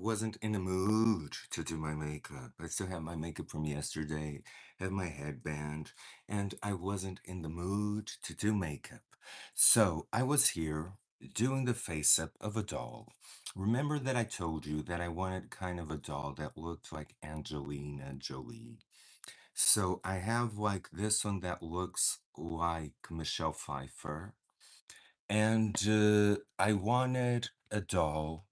wasn't in the mood to do my makeup. I still have my makeup from yesterday, have my headband, and I wasn't in the mood to do makeup. So I was here doing the face up of a doll. Remember that I told you that I wanted kind of a doll that looked like Angelina Jolie. So I have like this one that looks like Michelle Pfeiffer. And I wanted a doll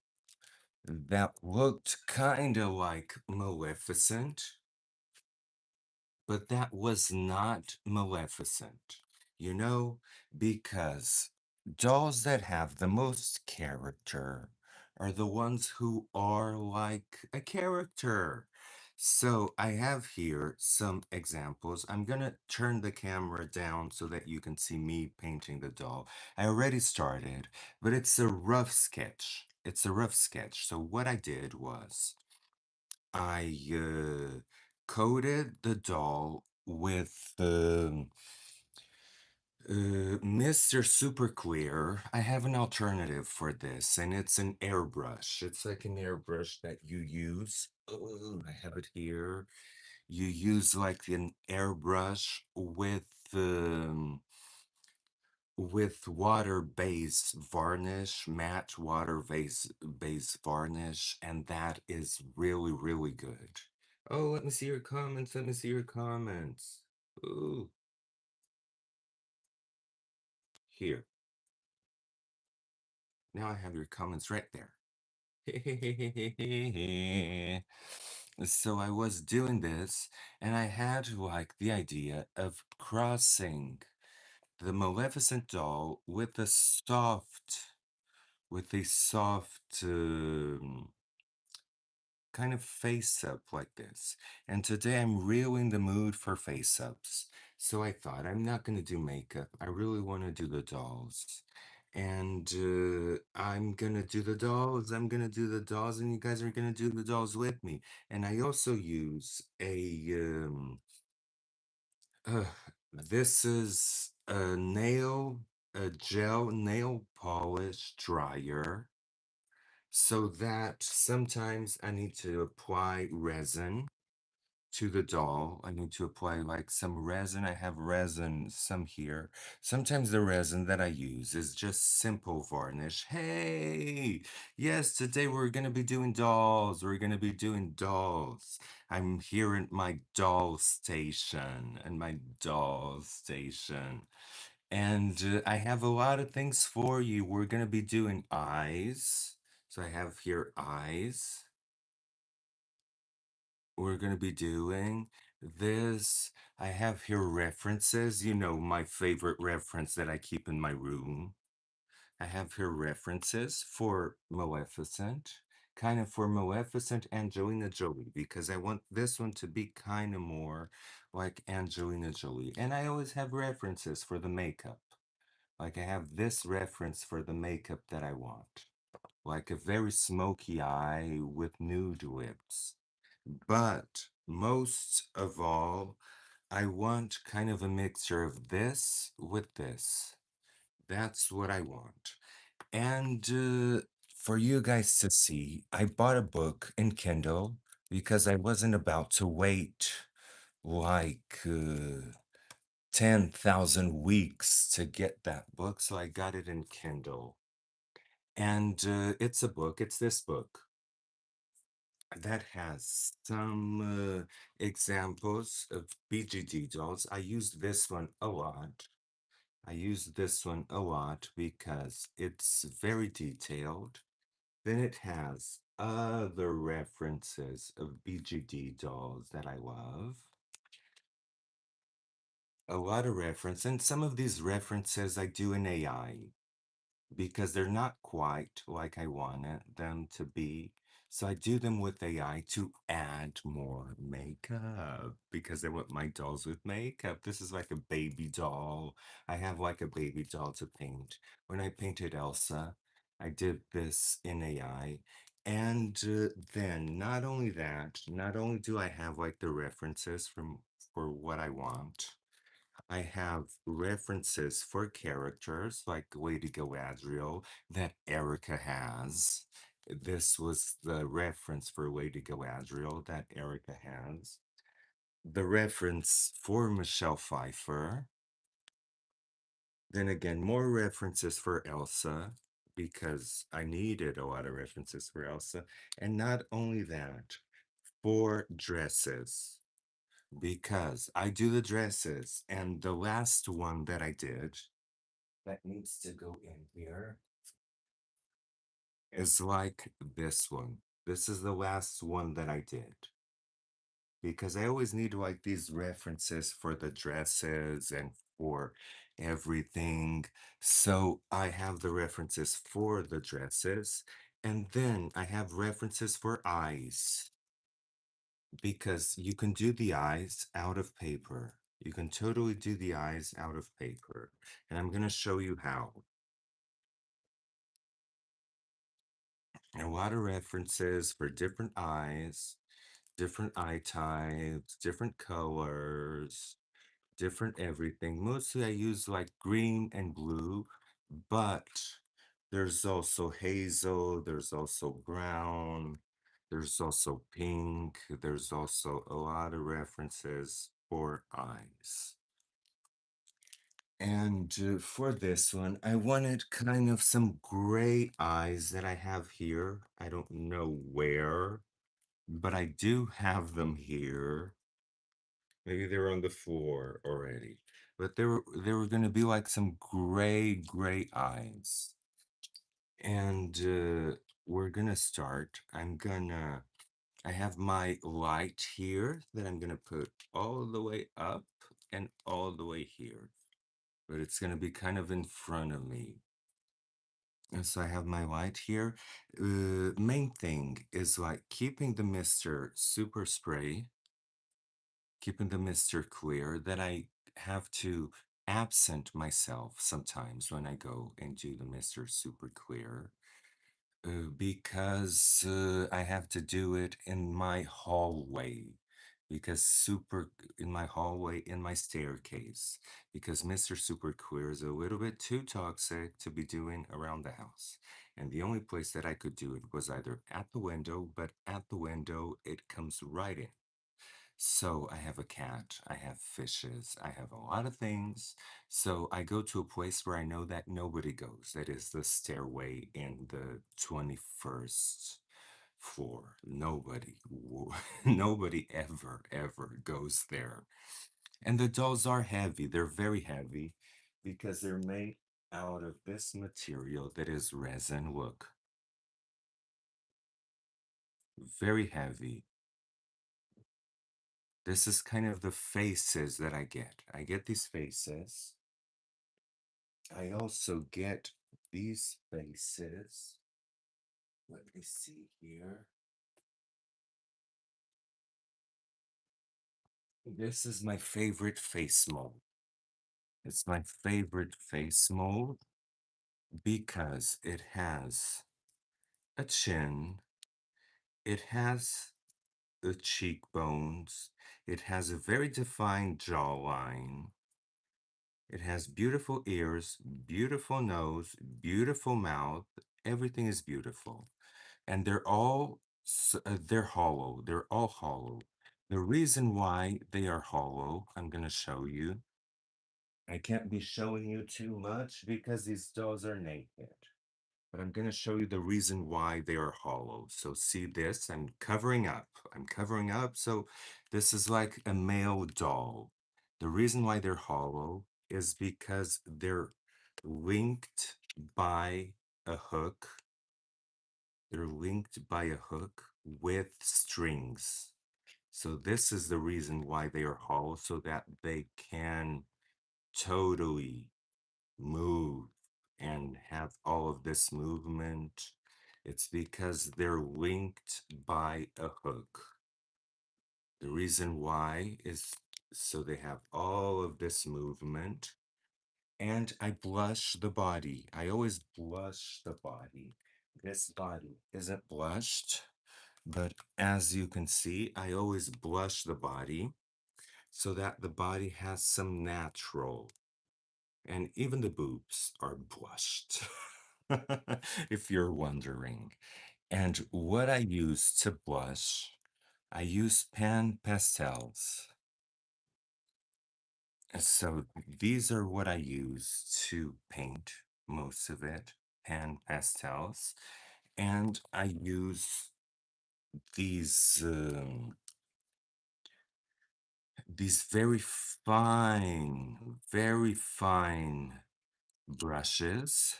that looked kind of like Maleficent, but that was not Maleficent, you know, because dolls that have the most character are the ones who are like a character. So I have here some examples. I'm gonna turn the camera down so that you can see me painting the doll. I already started, but it's a rough sketch. It's a rough sketch. So what I did was I coated the doll with Mr. Super Clear. I have an alternative for this, and it's an airbrush. It's like an airbrush that you use. Oh, I have it here. You use like an airbrush with water-based varnish, matte water-based varnish, and that is really, really good. Oh, let me see your comments. Let me see your comments. Ooh, here. Now I have your comments right there. So I was doing this, and I had like the idea of crossing the Maleficent doll with a soft kind of face up like this. And today I'm really in the mood for face ups. So I thought I'm not going to do makeup. I really want to do the dolls. And I'm going to do the dolls. I'm going to do the dolls, and you guys are going to do the dolls with me. And I also use uh, this is a gel nail polish dryer so that sometimes I need to apply resin to the doll. I need to apply like some resin. I have resin, some here. Sometimes the resin that I use is just simple varnish. Hey, yes, today we're going to be doing dolls. We're going to be doing dolls. I'm here at my doll station, and my doll station. And I have a lot of things for you. We're going to be doing eyes. So I have here eyes. We're going to be doing this. I have here references. You know, my favorite reference that I keep in my room. I have here references for Maleficent, kind of for Maleficent Angelina Jolie, because I want this one to be kind of more like Angelina Jolie. And I always have references for the makeup. Like I have this reference for the makeup that I want, like a very smoky eye with nude lips. But most of all, I want kind of a mixture of this with this. That's what I want. And for you guys to see, I bought a book in Kindle because I wasn't about to wait like 10,000 weeks to get that book. So I got it in Kindle. And it's a book, it's this book that has some examples of BJD dolls. I use this one a lot. I use this one a lot because it's very detailed. Then it has other references of BJD dolls that I love. A lot of reference, and some of these references I do in AI, because they're not quite like I wanted them to be. So I do them with AI to add more makeup because I want my dolls with makeup. This is like a baby doll. I have like a baby doll to paint. When I painted Elsa, I did this in AI. And then not only that, not only do I have like the references from for what I want, I have references for characters like Lady Galadriel that Erica has. this was the reference for Way to Go Adriel that Erica has. The reference for Michelle Pfeiffer. Then again, more references for Elsa because I needed a lot of references for Elsa. And not only that, for dresses because I do the dresses. And the last one that I did that needs to go in here is like this one. This is the last one that I did because I always need like these references for the dresses and for everything. So I have the references for the dresses, and then I have references for eyes because you can do the eyes out of paper. You can totally do the eyes out of paper, and I'm going to show you how. A lot of references for different eyes, different eye types, different colors, different everything. Mostly I use like green and blue, but there's also hazel, there's also brown, there's also pink, there's also a lot of references for eyes. And for this one, I wanted kind of some gray eyes that I have here. I don't know where, but I do have them here. Maybe they were on the floor already. But they were gonna be like some gray eyes. And we're gonna start. I have my light here that I'm gonna put all the way up and all the way here. But it's gonna be kind of in front of me. And so I have my light here. Main thing is like keeping the Mr. Super Spray, keeping the Mr. Clear, that I have to absent myself sometimes when I go and do the Mr. Super Clear. Because I have to do it in my hallway. Because in my hallway, in my staircase. Because Mr. Super Queer is a little bit too toxic to be doing around the house. And the only place that I could do it was either at the window, but at the window, it comes right in. So I have a cat, I have fishes, I have a lot of things. So I go to a place where I know that nobody goes. That is the stairway in the 21st floor. Nobody ever goes there. And the dolls are heavy. They're very heavy because they're made out of this material that is resin. Look, very heavy. This is kind of the faces that I get. I get these faces. I also get these faces. Let me see here. This is my favorite face mold. It's my favorite face mold because it has a chin, it has the cheekbones, it has a very defined jawline, it has beautiful ears, beautiful nose, beautiful mouth. Everything is beautiful. And they're hollow. They're all hollow. The reason why they are hollow, I'm going to show you. I can't be showing you too much because these dolls are naked. But I'm going to show you the reason why they are hollow. So see this, I'm covering up. I'm covering up. So this is like a male doll. The reason why they're hollow is because they're linked by a hook. They're linked by a hook with strings. So this is the reason why they are hollow, so that they can totally move and have all of this movement. It's because they're linked by a hook. The reason why is so they have all of this movement. And I blush the body. I always blush the body. This body isn't blushed, but as you can see, I always blush the body so that the body has some natural, and even the boobs are blushed, if you're wondering. And what I use to blush, I use pan pastels. So these are what I use to paint most of it, pan pastels. And I use these these very fine brushes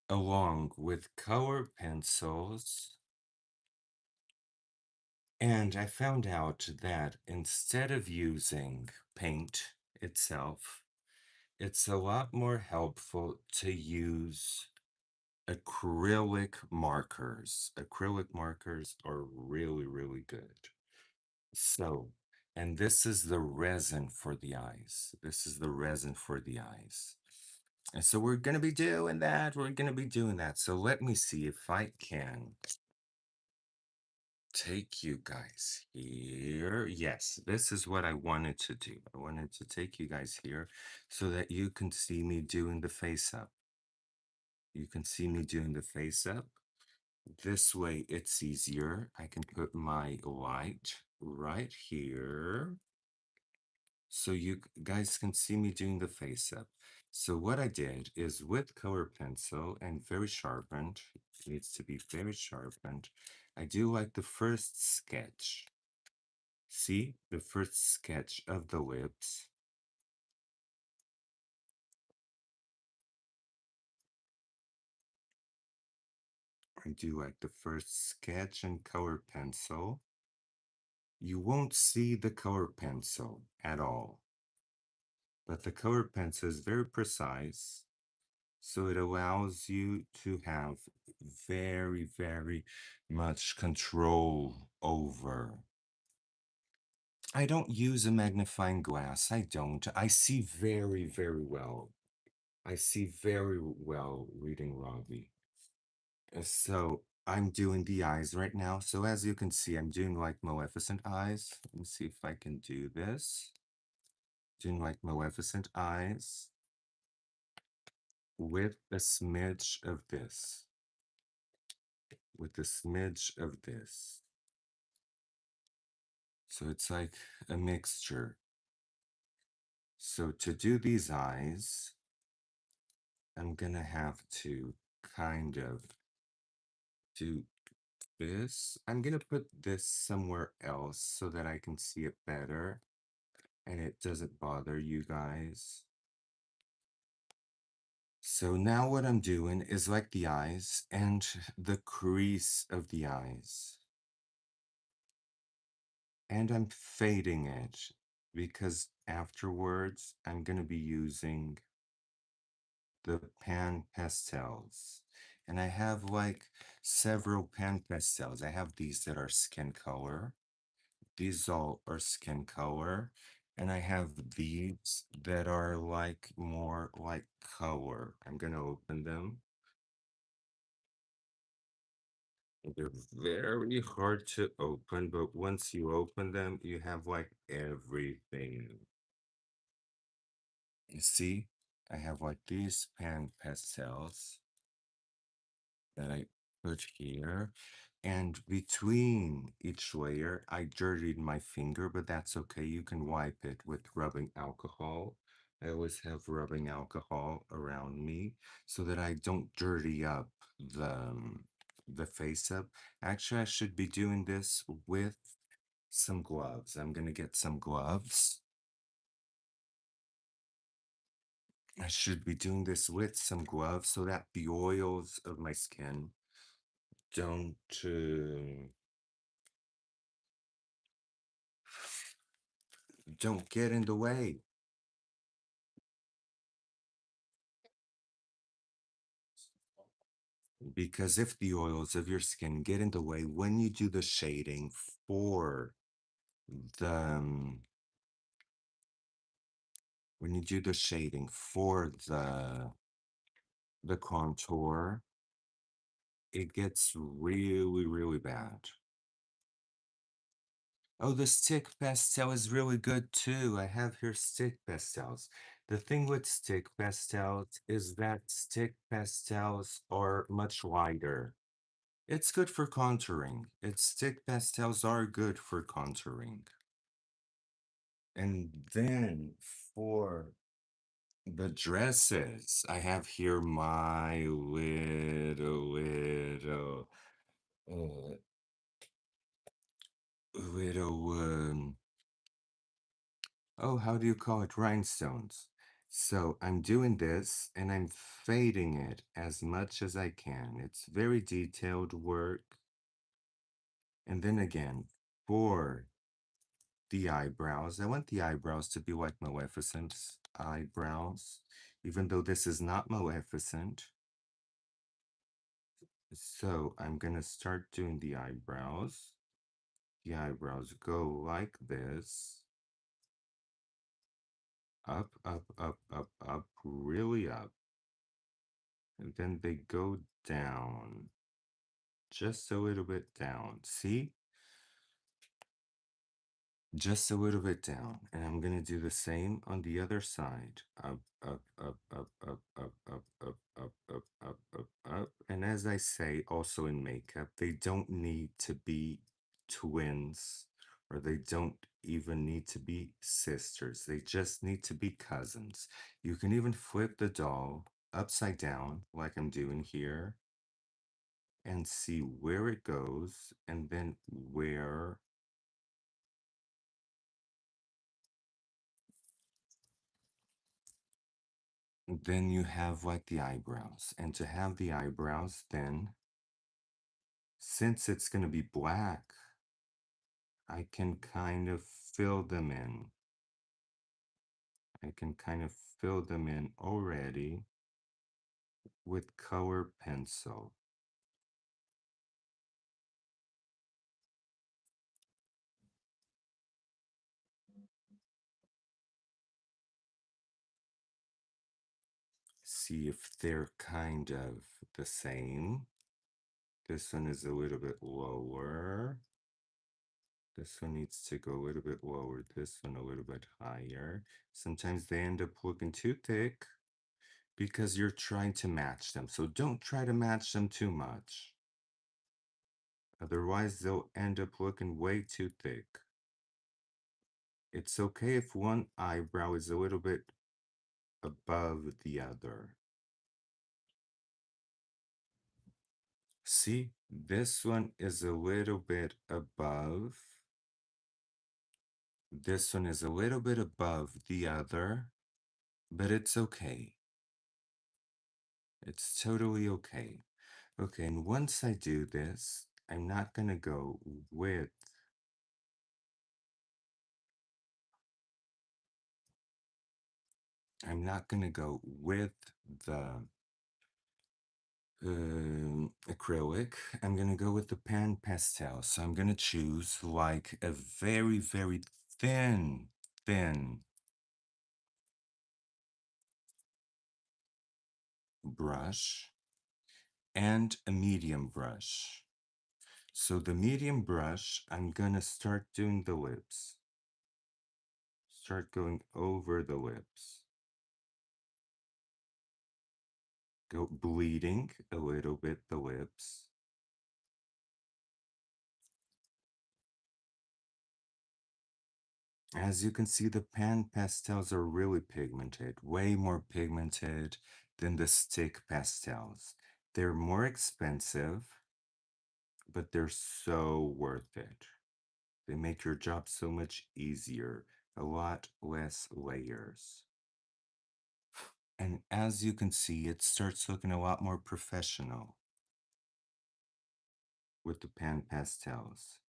along with color pencils. And I found out that instead of using paint itself, it's a lot more helpful to use acrylic markers. Acrylic markers are really, really good. So, and this is the resin for the eyes. This is the resin for the eyes. And so we're going to be doing that. We're going to be doing that. So let me see if I can take you guys here. Yes, this is what I wanted to do. I wanted to take you guys here so that you can see me doing the face up. You can see me doing the face up. This way it's easier. I can put my light right here so you guys can see me doing the face up. So what I did is with color pencil and very sharpened, it needs to be very sharpened. I do like the first sketch. See the first sketch of the lips. I do like the first sketch and color pencil. You won't see the color pencil at all, but the color pencil is very precise. So it allows you to have very much control over. I don't use a magnifying glass. I don't. I see very well. I see very well reading Robbie. So I'm doing the eyes right now. So as you can see, I'm doing like Maleficent eyes. Let me see if I can do this. Doing like Maleficent eyes with a smidge of this. With a smidge of this. So it's like a mixture. So to do these eyes, I'm gonna have to kind of do this. I'm gonna put this somewhere else so that I can see it better and it doesn't bother you guys. So now what I'm doing is like the eyes and the crease of the eyes. And I'm fading it because afterwards I'm going to be using the pan pastels. And I have like several pan pastels. I have these that are skin color. These all are skin color. And I have these that are like more like color. I'm going to open them. They're very hard to open, but once you open them, you have like everything. You see, I have like these pan pastels that I put here. And between each layer, I dirtied my finger, but that's okay. You can wipe it with rubbing alcohol. I always have rubbing alcohol around me so that I don't dirty up the face up. Actually, I should be doing this with some gloves. I'm gonna get some gloves. I should be doing this with some gloves so that the oils of my skin don't don't get in the way. Because if the oils of your skin get in the way when you do the shading for the when you do the shading for the contour, it gets really bad. Oh, the stick pastel is really good too. I have here stick pastels. The thing with stick pastels is that stick pastels are much lighter. It's good for contouring. It's stick pastels are good for contouring. And then for the dresses, I have here my uh, little, oh, how do you call it? Rhinestones. So I'm doing this and I'm fading it as much as I can. It's very detailed work. And then again, for the eyebrows, I want the eyebrows to be like Maleficent's eyebrows, even though this is not Maleficent. So I'm gonna start doing the eyebrows. The eyebrows go like this. Up, up, up, up, up, really up. And then they go down. Just a little bit down. See? Just a little bit down. And I'm gonna do the same on the other side. Up, up, up, up, up, up, up, up, up, up, up, up, up. And as I say, also in makeup, they don't need to be twins, or they don't even need to be sisters. They just need to be cousins. You can even flip the doll upside down, like I'm doing here, and see where it goes, and then where. Then you have like the eyebrows. And to have the eyebrows, then, since it's going to be black, I can kind of fill them in. I can kind of fill them in already with color pencil. See if they're kind of the same. This one is a little bit lower. This one needs to go a little bit lower. This one a little bit higher. Sometimes they end up looking too thick because you're trying to match them. So don't try to match them too much. Otherwise, they'll end up looking way too thick. It's okay if one eyebrow is a little bit above the other. See, this one is a little bit above. This one is a little bit above the other, but it's okay. It's totally okay. Okay, and once I do this, I'm not gonna go with the acrylic. I'm gonna go with the pan pastel. So I'm gonna choose like a very, very thin brush and a medium brush. So the medium brush, I'm gonna start doing the lips. Start going over the lips. Go bleeding a little bit the lips. As you can see, the pan pastels are really pigmented, way more pigmented than the stick pastels. They're more expensive, but they're so worth it. They make your job so much easier, a lot less layers. And as you can see, it starts looking a lot more professional with the pan pastels.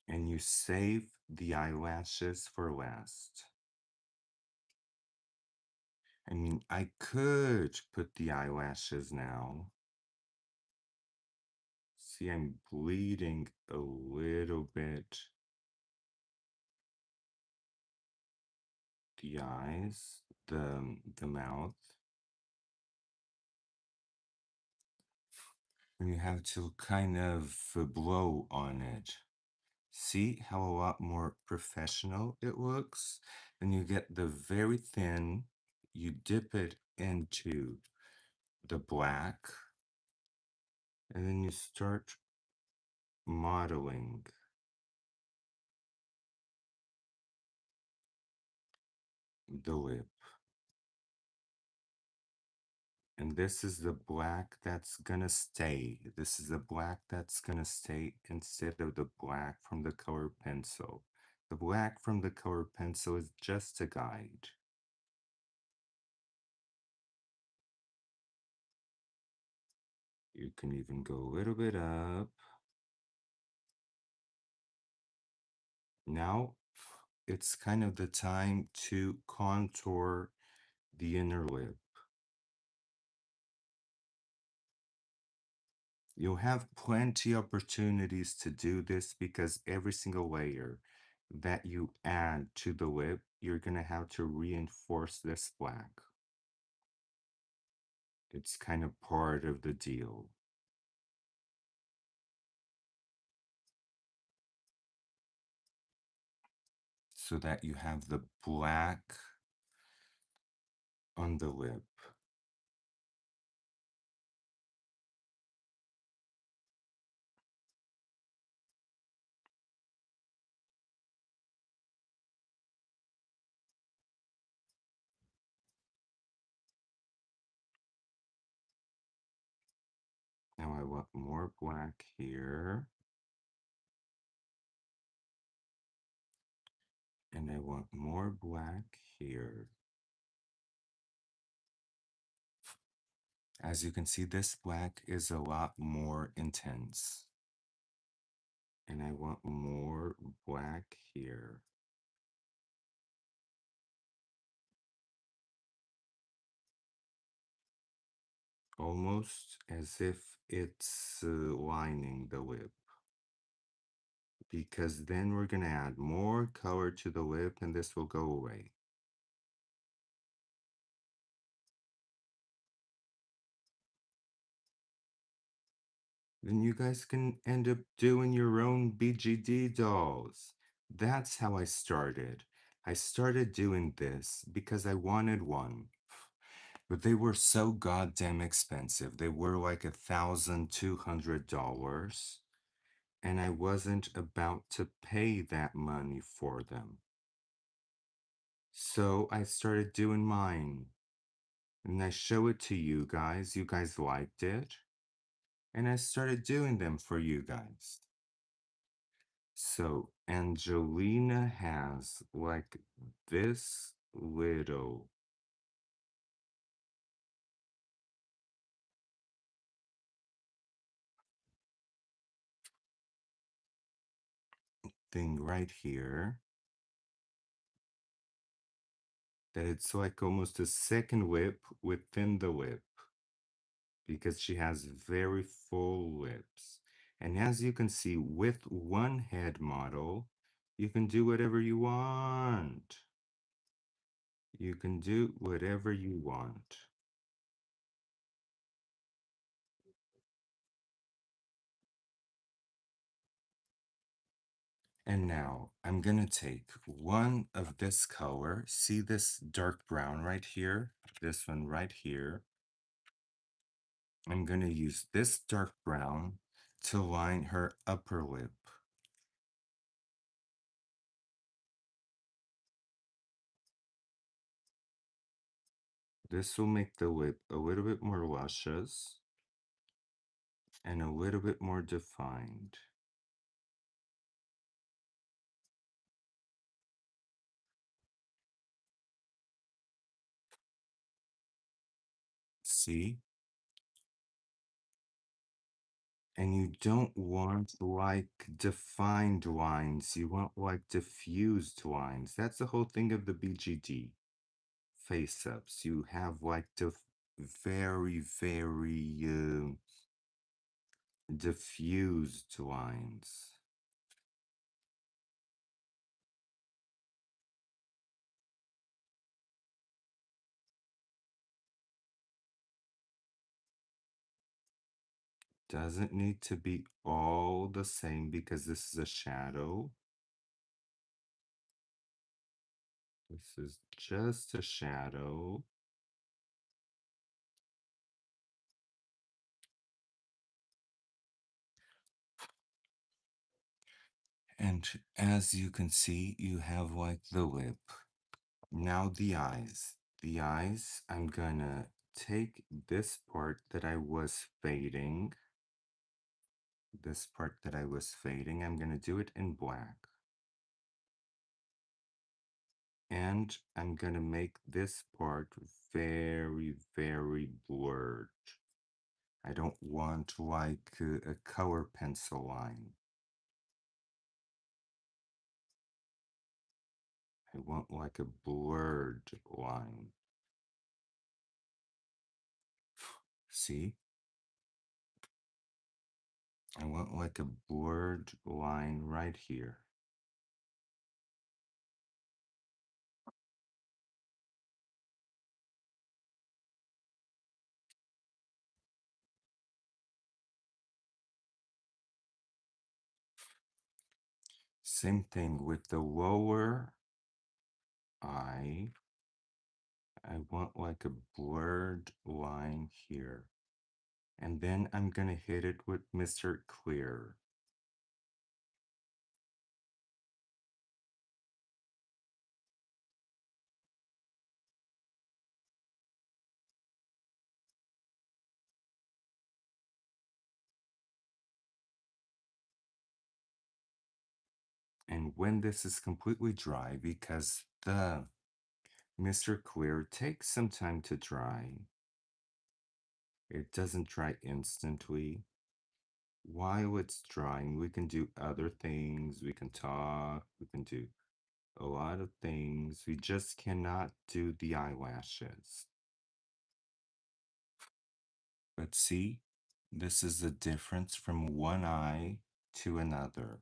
And you save the eyelashes for last. I mean, I could put the eyelashes now. See, I'm bleeding a little bit the eyes, the mouth. And you have to kind of blow on it. See how a lot more professional it looks? and you get the very thin, you dip it into the black, and then you start modeling the lip. And this is the black that's gonna stay. This is the black that's gonna stay instead of the black from the color pencil. The black from the color pencil is just a guide. You can even go a little bit up. Now, it's kind of the time to contour the inner lip. You'll have plenty opportunities to do this because every single layer that you add to the lip, you're gonna have to reinforce this black. It's kind of part of the deal. So that you have the black on the lip. Now I want more black here. And I want more black here. As you can see, this black is a lot more intense. And I want more black here. Almost as if it's lining the lip. Because then we're going to add more color to the lip and this will go away. Then you guys can end up doing your own BJD dolls. That's how I started. I started doing this because I wanted one. But they were so goddamn expensive. They were like $1,200. And I wasn't about to pay that money for them. So I started doing mine. And I show it to you guys. You guys liked it. And I started doing them for you guys. So Angelina has like this little thing right here that it's like almost a second lip within the lip because she has very full lips. And as you can see, with one head model, you can do whatever you want. You can do whatever you want. And now I'm gonna take one of this color. See this dark brown right here? This one right here. I'm gonna use this dark brown to line her upper lip. This will make the lip a little bit more luscious and a little bit more defined. See? And you don't want like defined lines, you want like diffused lines. That's the whole thing of the BGD face ups. You have like very, very diffused lines. Doesn't need to be all the same because this is a shadow. This is just a shadow. And as you can see, you have like the lip. Now the eyes. The eyes, I'm gonna take this part that I was fading. This part that I was fading, I'm gonna do it in black. And I'm gonna make this part very, very blurred. I don't want like a color pencil line. I want like a blurred line. See? I want like a blurred line right here. Same thing with the lower eye. I want like a blurred line here. And then I'm gonna hit it with Mr. Clear. And when this is completely dry, because the Mr. Clear takes some time to dry, it doesn't dry instantly. While it's drying, we can do other things. We can talk, we can do a lot of things. We just cannot do the eyelashes. But see, this is the difference from one eye to another.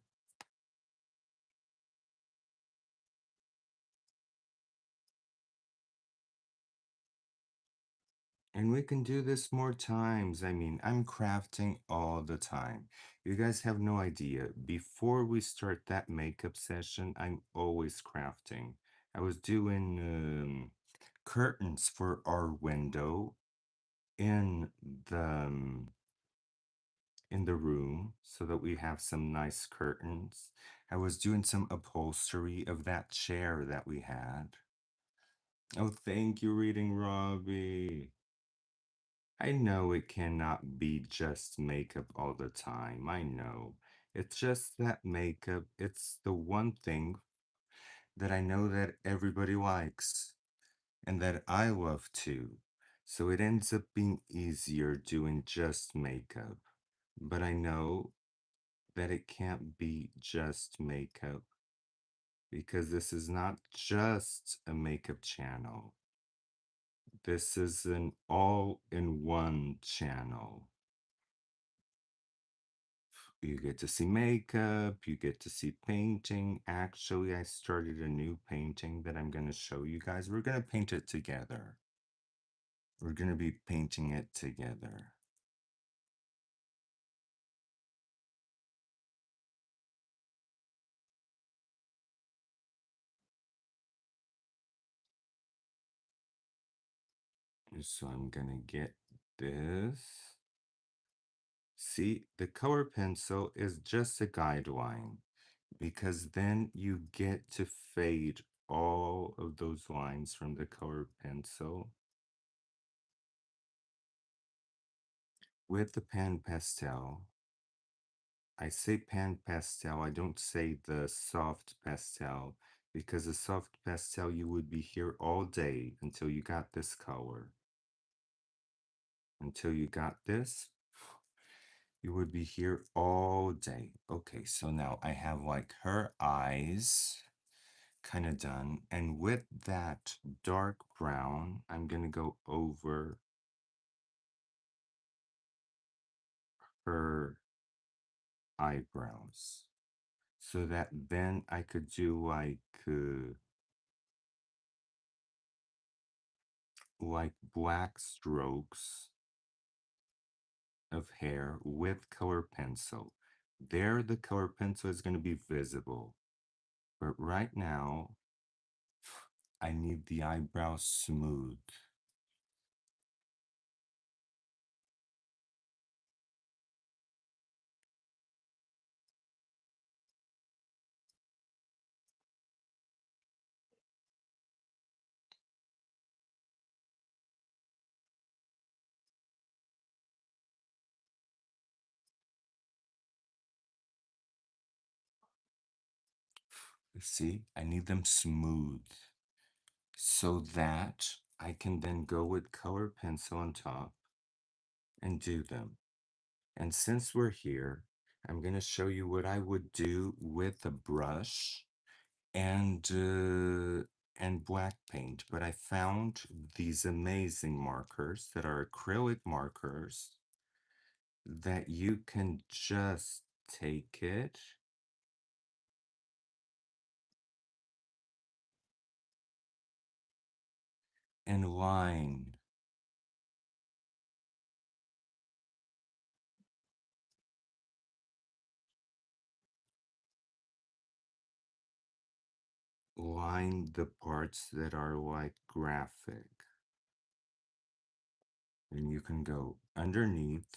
And we can do this more times. I mean, I'm crafting all the time. You guys have no idea. Before we start that makeup session, I'm always crafting. I was doing curtains for our window in the um, in the room so that we have some nice curtains. I was doing some upholstery of that chair that we had. Oh, thank you, Reading Robbie. I know it cannot be just makeup all the time. I know. It's just that makeup, it's the one thing that I know that everybody likes and that I love too. So it ends up being easier doing just makeup. But I know that it can't be just makeup because this is not just a makeup channel. This is an all in one channel. You get to see makeup, you get to see painting. Actually, I started a new painting that I'm going to show you guys. We're going to paint it together. We're going to be painting it together. So I'm going to get this. See, the color pencil is just a guideline because then you get to fade all of those lines from the color pencil. With the pan pastel, I say pan pastel, I don't say the soft pastel because the soft pastel you would be here all day until you got this color. Until you got this, you would be here all day. Okay, so now I have like her eyes kind of done. And with that dark brown, I'm going to go over her eyebrows so that then I could do like black strokes of hair with color pencil. There, the color pencil is going to be visible. But right now, I need the eyebrows smooth. See, I need them smooth so that I can then go with color pencil on top and do them. And since we're here, I'm going to show you what I would do with a brush and black paint. But I found these amazing markers that are acrylic markers that you can just take it and line the parts that are like graphic. And you can go underneath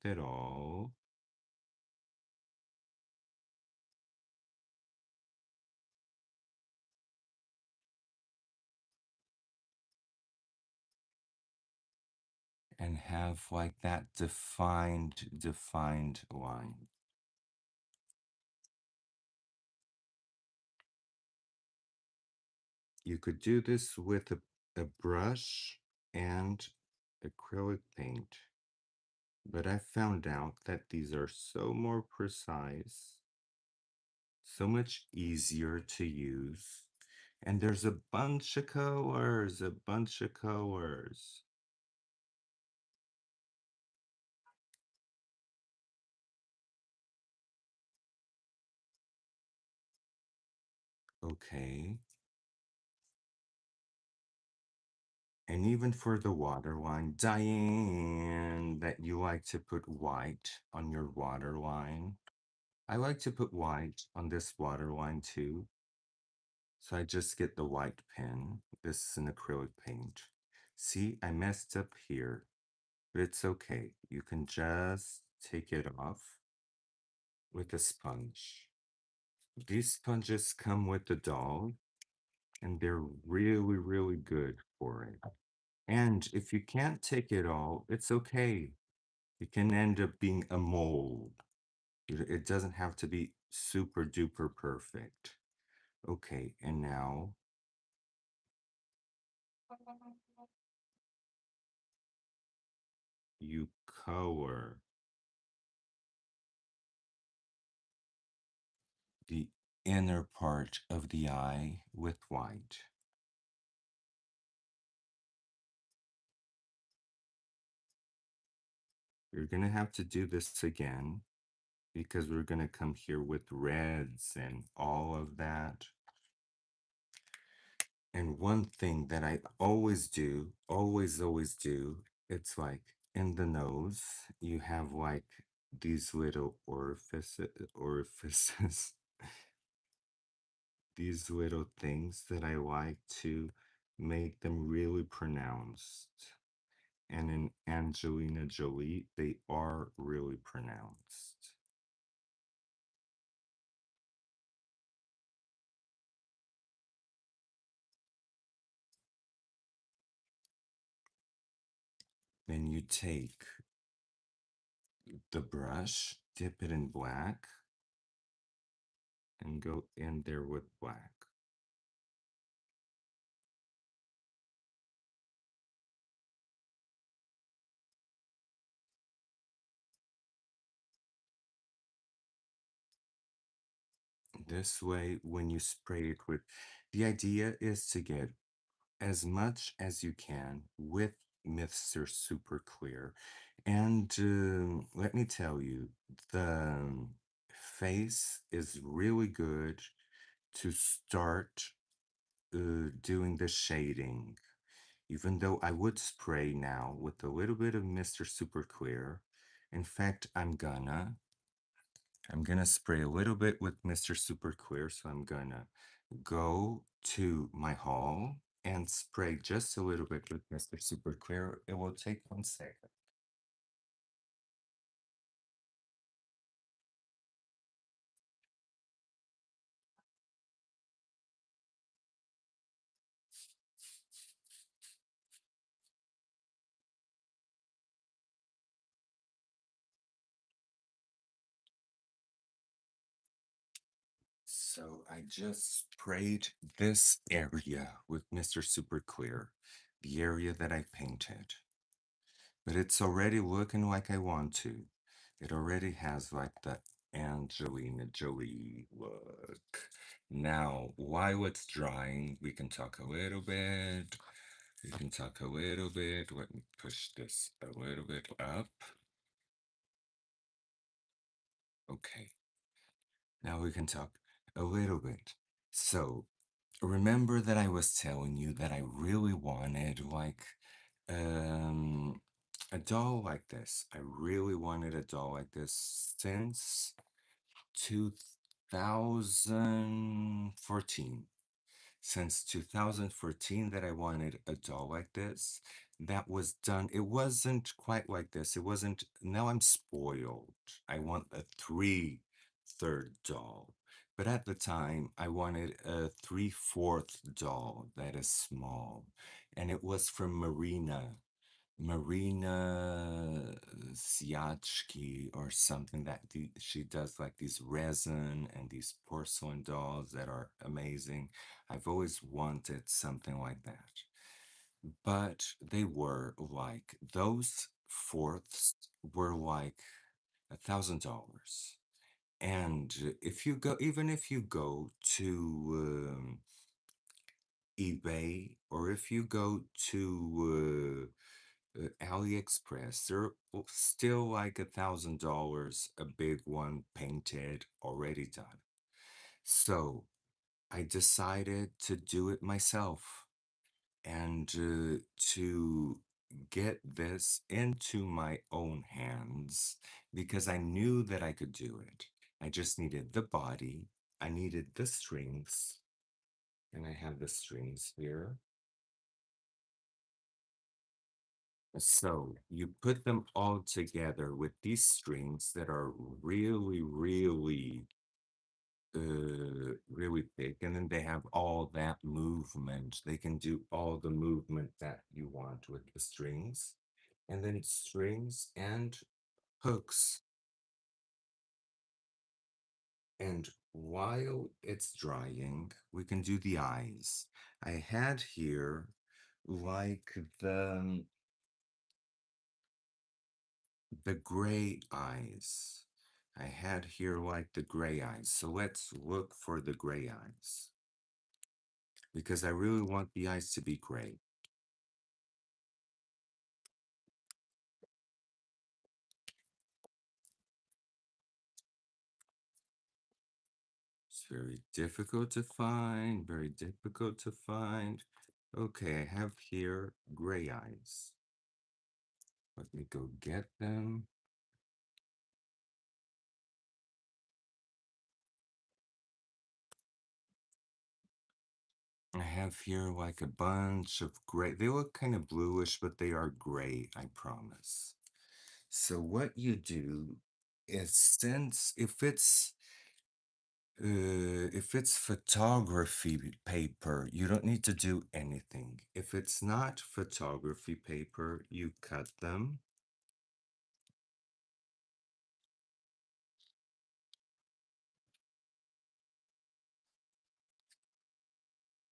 it all. And have like that defined line. You could do this with a brush and acrylic paint, but I found out that these are so more precise, so much easier to use, and there's a bunch of colors, a bunch of colors. Okay. And even for the waterline, Diane, that you like to put white on your waterline. I like to put white on this waterline too. So I just get the white pen. This is an acrylic paint. See, I messed up here, but it's okay. You can just take it off with a sponge. These sponges come with the doll, and they're really, really good for it. And if you can't take it all, it's okay. It can end up being a mold. It doesn't have to be super duper perfect. Okay, and now you color the inner part of the eye with white. You're going to have to do this again because we're going to come here with reds and all of that. And one thing that I always do, always do, it's like in the nose, you have like these little orifices, these little things that I like to make them really pronounced. And in Angelina Jolie, they are really pronounced. Then you take the brush, dip it in black, and go in there with black. This way, when you spray it with, the idea is to get as much as you can with Mr. Super Clear. And let me tell you, the face is really good to start doing the shading. Even though I would spray now with a little bit of Mr. Super Clear. In fact, I'm gonna spray a little bit with Mr. Super Clear, so I'm gonna go to my hall and spray just a little bit with Mr. Super Clear. It will take 1 second. So I just sprayed this area with Mr. Super Clear, the area that I painted. But it's already looking like I want to. It already has like the Angelina Jolie look. Now, while it's drying, we can talk a little bit. We can talk a little bit. Let me push this a little bit up. Okay, now we can talk a little bit. So, remember that I was telling you that I really wanted like um a doll like this. I really wanted a doll like this since 2014. Since 2014 that I wanted a doll like this. That was done. It wasn't quite like this. It wasn't. Now I'm spoiled. I want a three-third doll. But at the time, I wanted a three-fourth doll that is small. And it was from Marina Siachki or something that she does like these resin and these porcelain dolls that are amazing. I've always wanted something like that. But they were like, those fourths were like $1,000. And if you go, even if you go to eBay or if you go to AliExpress, they're still like $1,000, a big one painted, already done. So I decided to do it myself and to get this into my own hands because I knew that I could do it. I just needed the body, I needed the strings, and I have the strings here. So you put them all together with these strings that are really, really thick, and then they have all that movement. They can do all the movement that you want with the strings, and then strings and hooks. And while it's drying, we can do the eyes. I had here like the gray eyes. I had here like the gray eyes. So let's look for the gray eyes because I really want the eyes to be gray. It's very difficult to find, very difficult to find. Okay, I have here gray eyes. Let me go get them. I have here like a bunch of gray. They look kind of bluish, but they are gray, I promise. So what you do is since if it's photography paper, you don't need to do anything. If it's not photography paper, you cut them.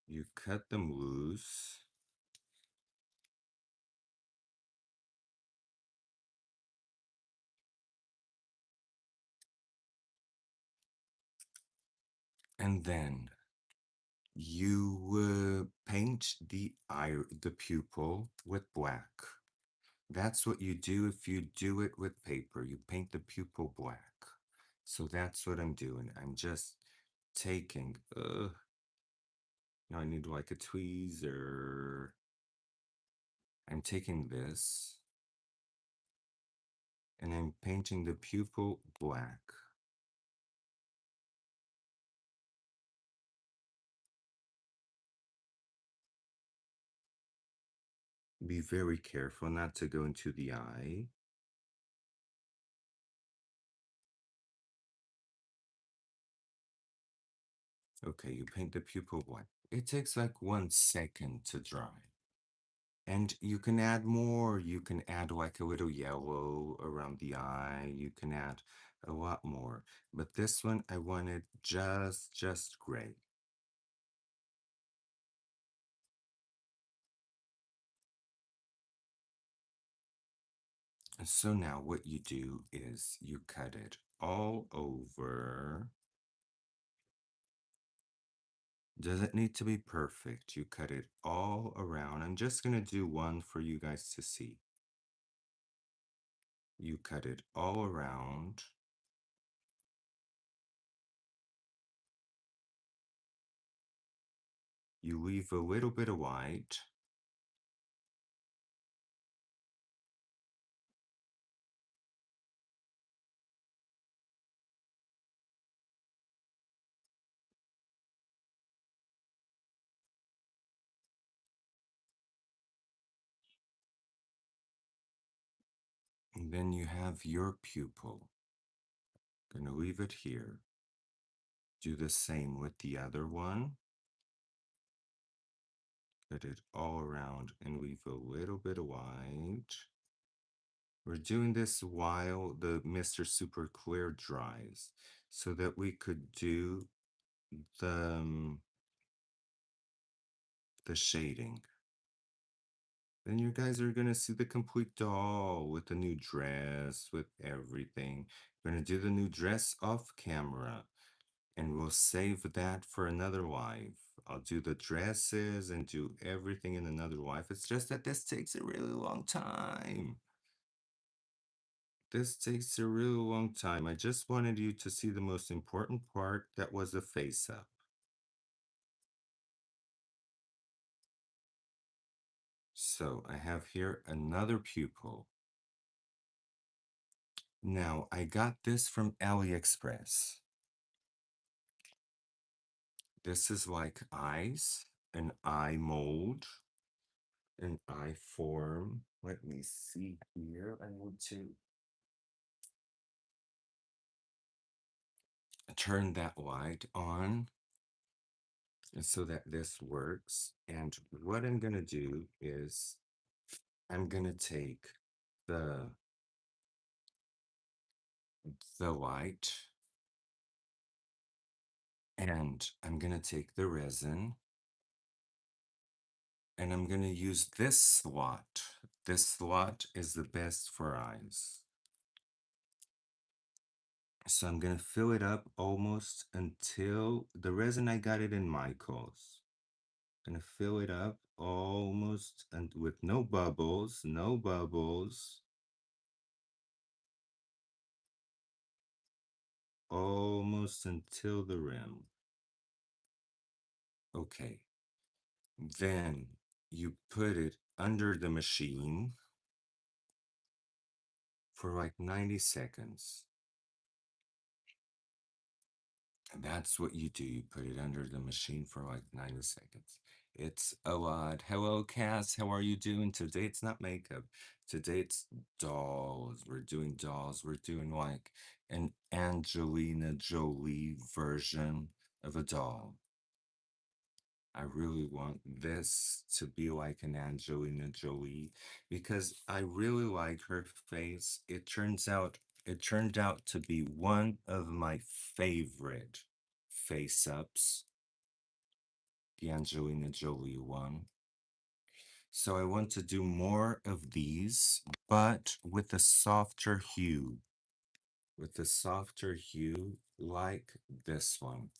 You cut them loose. And then you paint the pupil with black. That's what you do if you do it with paper. You paint the pupil black. So that's what I'm doing. I'm just taking, now I need like a tweezer. I'm taking this and I'm painting the pupil black. Be very careful not to go into the eye. Okay, you paint the pupil white. It takes like 1 second to dry. And you can add more. You can add like a little yellow around the eye. You can add a lot more. But this one, I wanted just gray. So now what you do is you cut it all over. Doesn't need to be perfect. You cut it all around. I'm just going to do one for you guys to see. You cut it all around. You leave a little bit of white. And then you have your pupil. Gonna leave it here. Do the same with the other one. Cut it all around and leave a little bit of white. We're doing this while the Mr. Super Clear dries so that we could do the, the shading. Then you guys are gonna see the complete doll with the new dress, with everything. We're gonna do the new dress off camera, and we'll save that for another live. I'll do the dresses and do everything in another live. It's just that this takes a really long time. This takes a really long time. I just wanted you to see the most important part that was the face up. So I have here another pupil. Now I got this from AliExpress. This is like eyes, an eye mold, an eye form. Let me see here. I need to turn that light on so that this works. And what I'm going to do is I'm going to take the the light and I'm going to take the resin and I'm going to use this slot. This slot is the best for eyes. So I'm going to fill it up almost until the resin, I got it in Michael's. I'm going to fill it up almost and with no bubbles, no bubbles. Almost until the rim. Okay. Then you put it under the machine for like 90 seconds. That's what you do. You put it under the machine for like 90 seconds. It's a lot. Hello, Cass. How are you doing? Today it's not makeup. Today it's dolls. We're doing dolls. We're doing like an Angelina Jolie version of a doll. I really want this to be like an Angelina Jolie because I really like her face. It turned out to be one of my favorite face ups, the Angelina Jolie one. So I want to do more of these, but with a softer hue. With a softer hue like this one,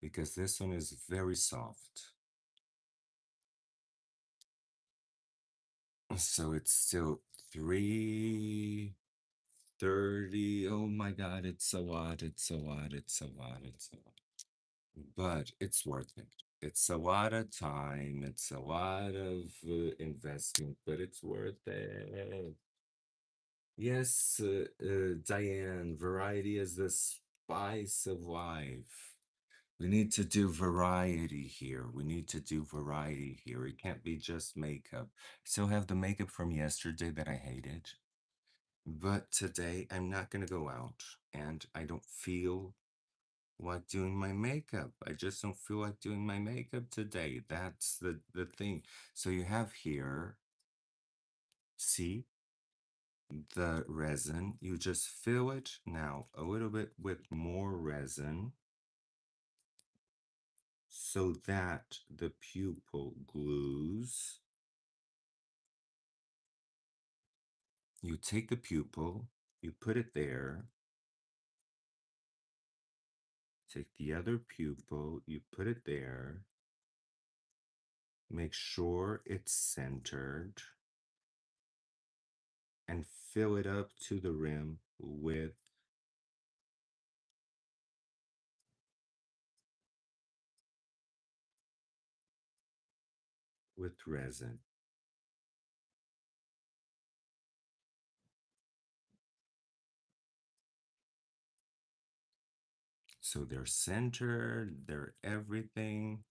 because this one is very soft. So it's still 3:30. Oh my God, it's a lot, it's a lot, it's a lot, it's a lot. But it's worth it. It's a lot of time, it's a lot of investment, but it's worth it. Yes, Diane, variety is the spice of life. We need to do variety here. We need to do variety here. It can't be just makeup. Still have the makeup from yesterday that I hated. But today I'm not going to go out and I don't feel like doing my makeup. I just don't feel like doing my makeup today. That's the thing. So you have here, see the resin. You just fill it now a little bit with more resin so that the pupil glues. You take the pupil, you put it there, take the other pupil, you put it there, make sure it's centered, and fill it up to the rim with resin. So they're centered, they're everything.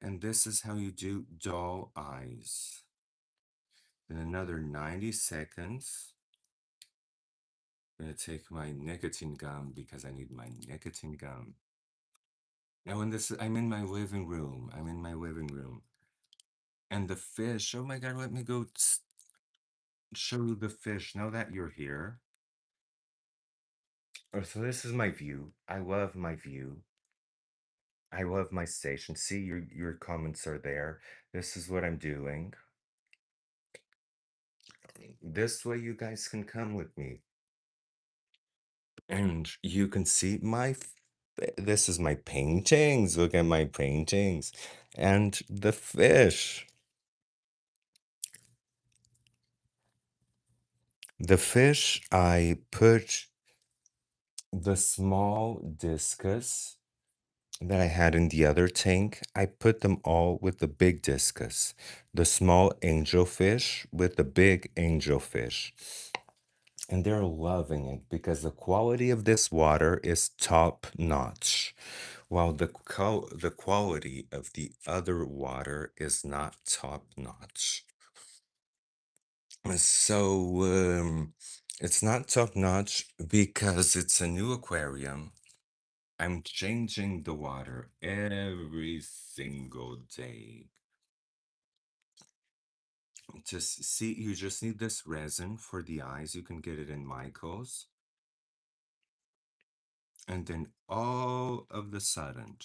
And this is how you do doll eyes. In another 90 seconds, I'm gonna take my nicotine gum because I need my nicotine gum. Now when this, I'm in my living room. I'm in my living room. And the fish, oh my God, let me go show you the fish now that you're here. Oh, so this is my view. I love my view. I love my station. See, your comments are there. This is what I'm doing. This way you guys can come with me. And you can see this is my paintings. Look at my paintings. And the fish. The fish, I put the small discus that I had in the other tank. I put them all with the big discus. The small angelfish with the big angelfish. And they're loving it because the quality of this water is top notch, while the quality of the other water is not top notch. So it's not top notch because it's a new aquarium. I'm changing the water every single day. Just see, you just need this resin for the eyes. You can get it in Michael's. And then all of the sudden,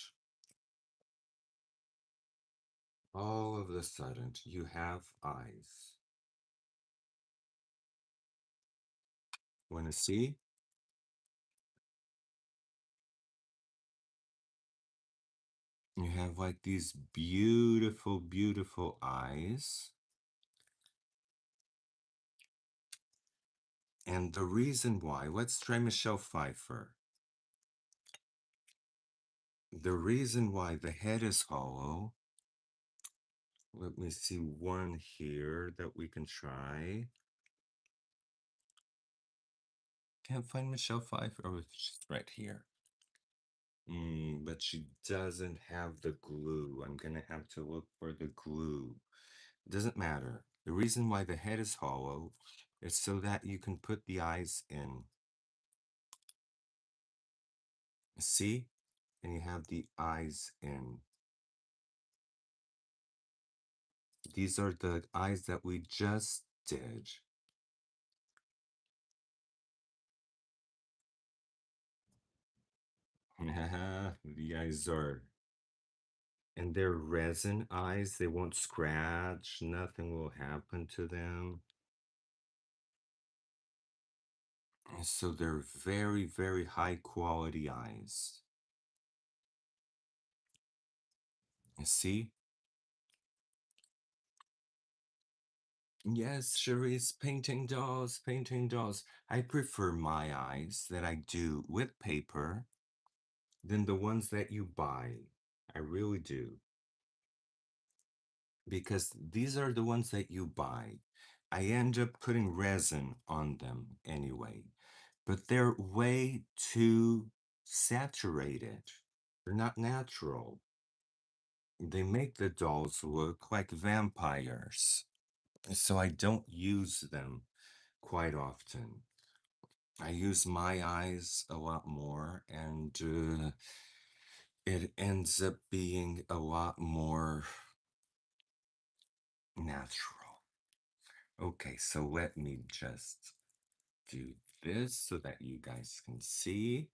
you have eyes. Want to see? You have like these beautiful, beautiful eyes. And the reason why, let's try Michelle Pfeiffer. The reason why the head is hollow, let me see one here that we can try. Can't find Michelle Pfeiffer. Oh, it's just right here. But she doesn't have the glue. I'm gonna have to look for the glue. It doesn't matter. The reason why the head is hollow is so that you can put the eyes in. See? And you have the eyes in. These are the eyes that we just did. The eyes are, and they're resin eyes. They won't scratch. Nothing will happen to them. So they're very, very high quality eyes. You see? Yes, Cherise, painting dolls, painting dolls. I prefer my eyes that I do with paper than the ones that you buy. I really do. Because these are the ones that you buy. I end up putting resin on them anyway, but they're way too saturated. They're not natural. They make the dolls look like vampires. So I don't use them quite often. I use my eyes a lot more, and it ends up being a lot more natural. Okay, so let me just do this so that you guys can see.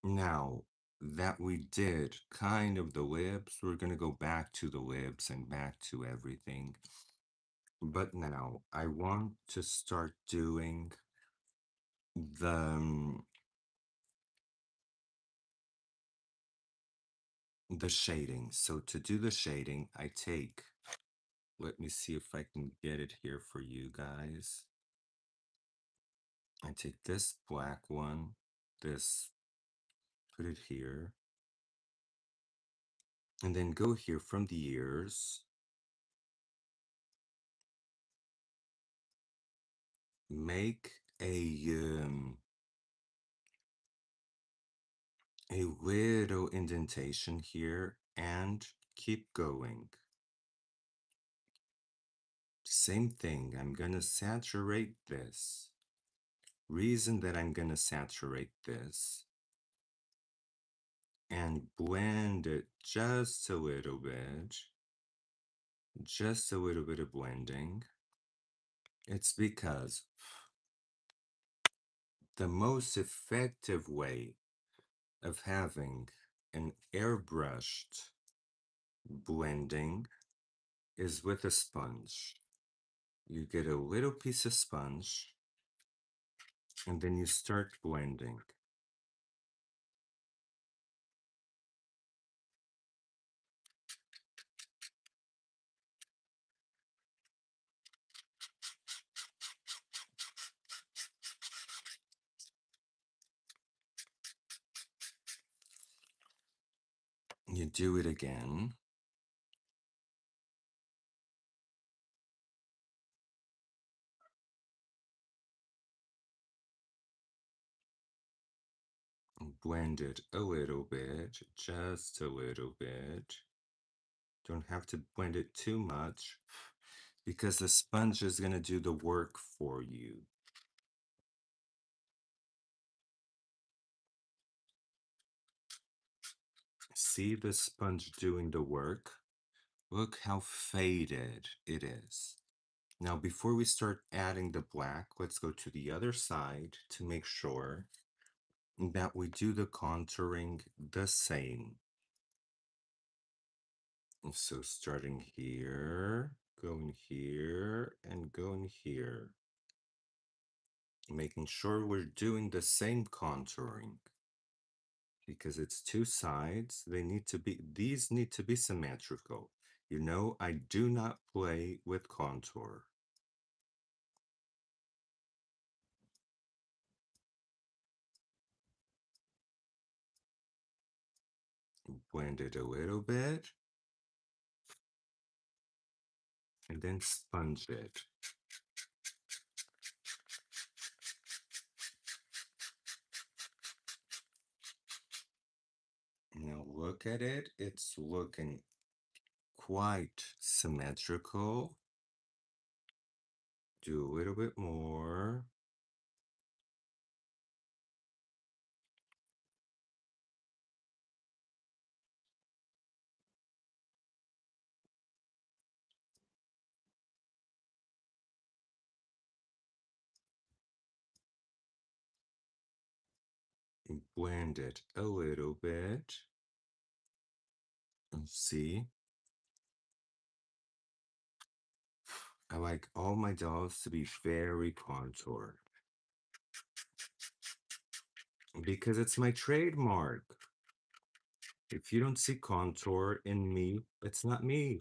Now that we did kind of the lips, we're going to go back to the lips and back to everything. But now I want to start doing the the shading. So to do the shading, I take, let me see if I can get it here for you guys. I take this black one, this, put it here, and then go here from the ears, make a little indentation here, and keep going. Same thing, I'm gonna saturate this. Reason that I'm gonna saturate this and blend it just a little bit, just a little bit of blending. It's because the most effective way of having an airbrushed blending is with a sponge. You get a little piece of sponge and then you start blending. You do it again. Blend it a little bit, just a little bit. Don't have to blend it too much because the sponge is going to do the work for you. See the sponge doing the work? Look how faded it is. Now, before we start adding the black, let's go to the other side to make sure that we do the contouring the same. So starting here, going here, and going here. Making sure we're doing the same contouring. Because it's two sides, these need to be symmetrical. You know, I do not play with contour. Blend it a little bit, and then sponge it. Now look at it, it's looking quite symmetrical. Do a little bit more. Blend it a little bit. And see? I like all my dolls to be very contoured. Because it's my trademark. If you don't see contour in me, it's not me.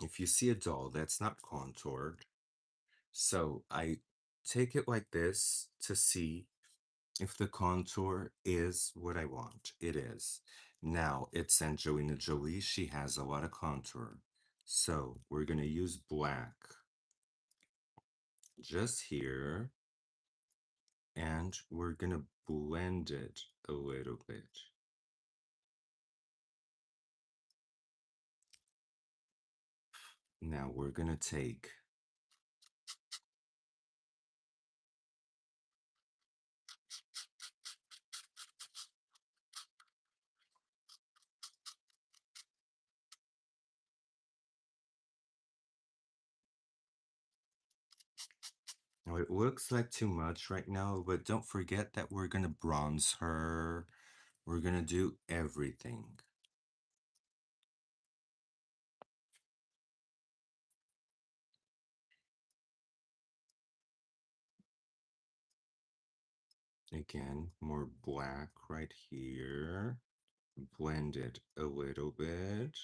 If you see a doll that's not contoured, so I take it like this to see if the contour is what I want. It is. Now, it's Angelina Jolie. She has a lot of contour. So we're going to use black just here, and we're gonna blend it a little bit. Now we're gonna take now it looks like too much right now, but don't forget that we're gonna bronze her. We're gonna do everything. Again, more black right here. Blend it a little bit.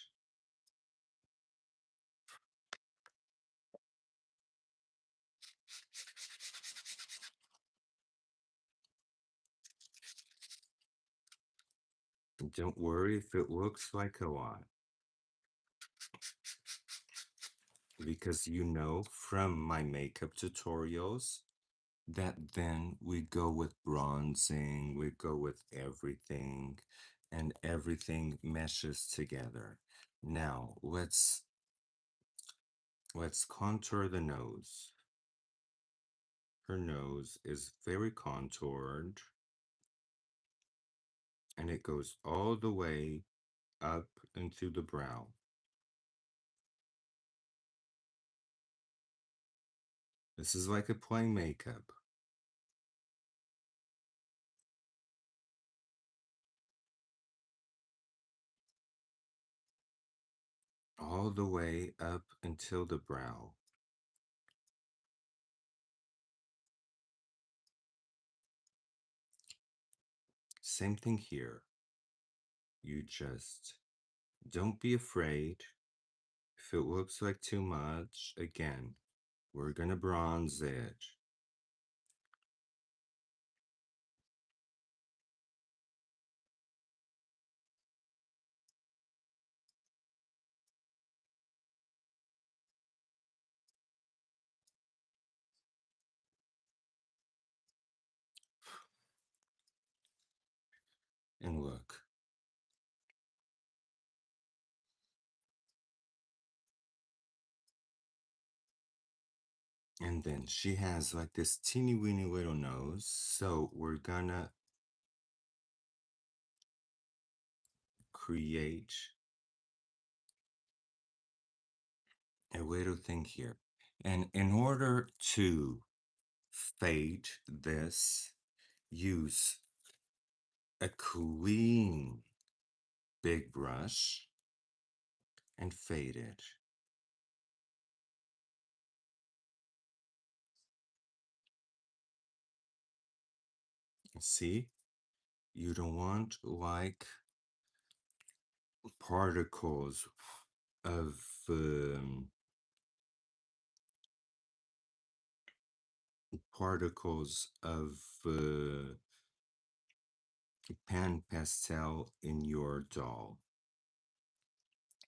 Don't worry if it looks like a lot, because you know from my makeup tutorials that then we go with bronzing, we go with everything, and everything meshes together. Now let's contour the nose. Her nose is very contoured, and it goes all the way up into the brow. This is like applying makeup. All the way up until the brow. Same thing here. You just don't be afraid. If it looks like too much, again, we're gonna bronze it. And look. And then she has like this teeny weeny little nose. So we're gonna create a little thing here. And in order to fade this, use a clean big brush and fade it. See, you don't want like particles of particles of pan pastel in your doll.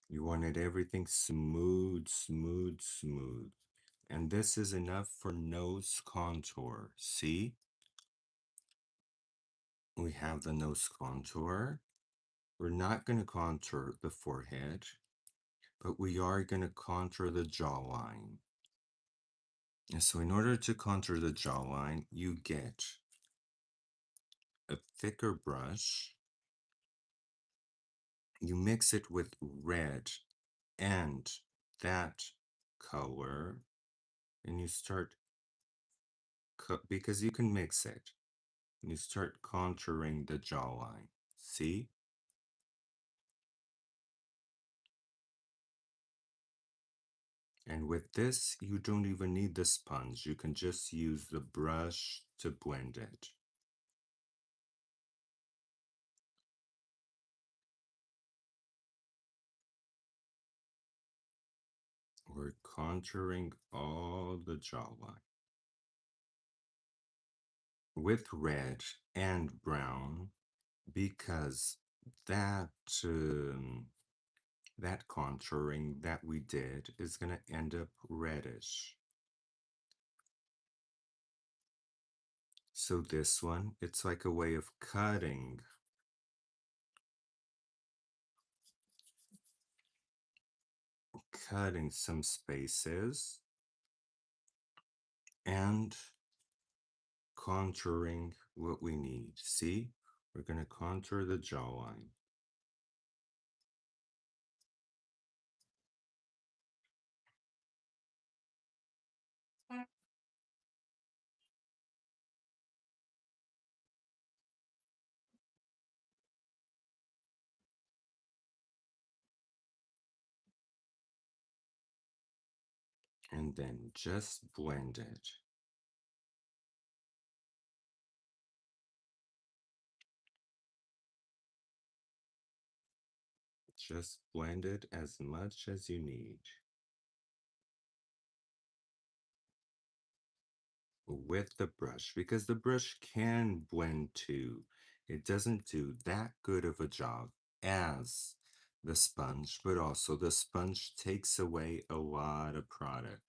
You wanted everything smooth, smooth, smooth. And this is enough for nose contour. See? We have the nose contour. We're not going to contour the forehead, but we are going to contour the jawline. And so in order to contour the jawline, you get a thicker brush. You mix it with red and that color, and you start, because you can mix it, and you start contouring the jawline. See? And with this, you don't even need the sponge. You can just use the brush to blend it. We're contouring all the jawline with red and brown, because that that contouring that we did is going to end up reddish. So this one, it's like a way of cutting. Cutting some spaces and contouring what we need. See, we're going to contour the jawline. And then just blend it. Just blend it as much as you need. With the brush, because the brush can blend too. It doesn't do that good of a job as the sponge, but also the sponge takes away a lot of product.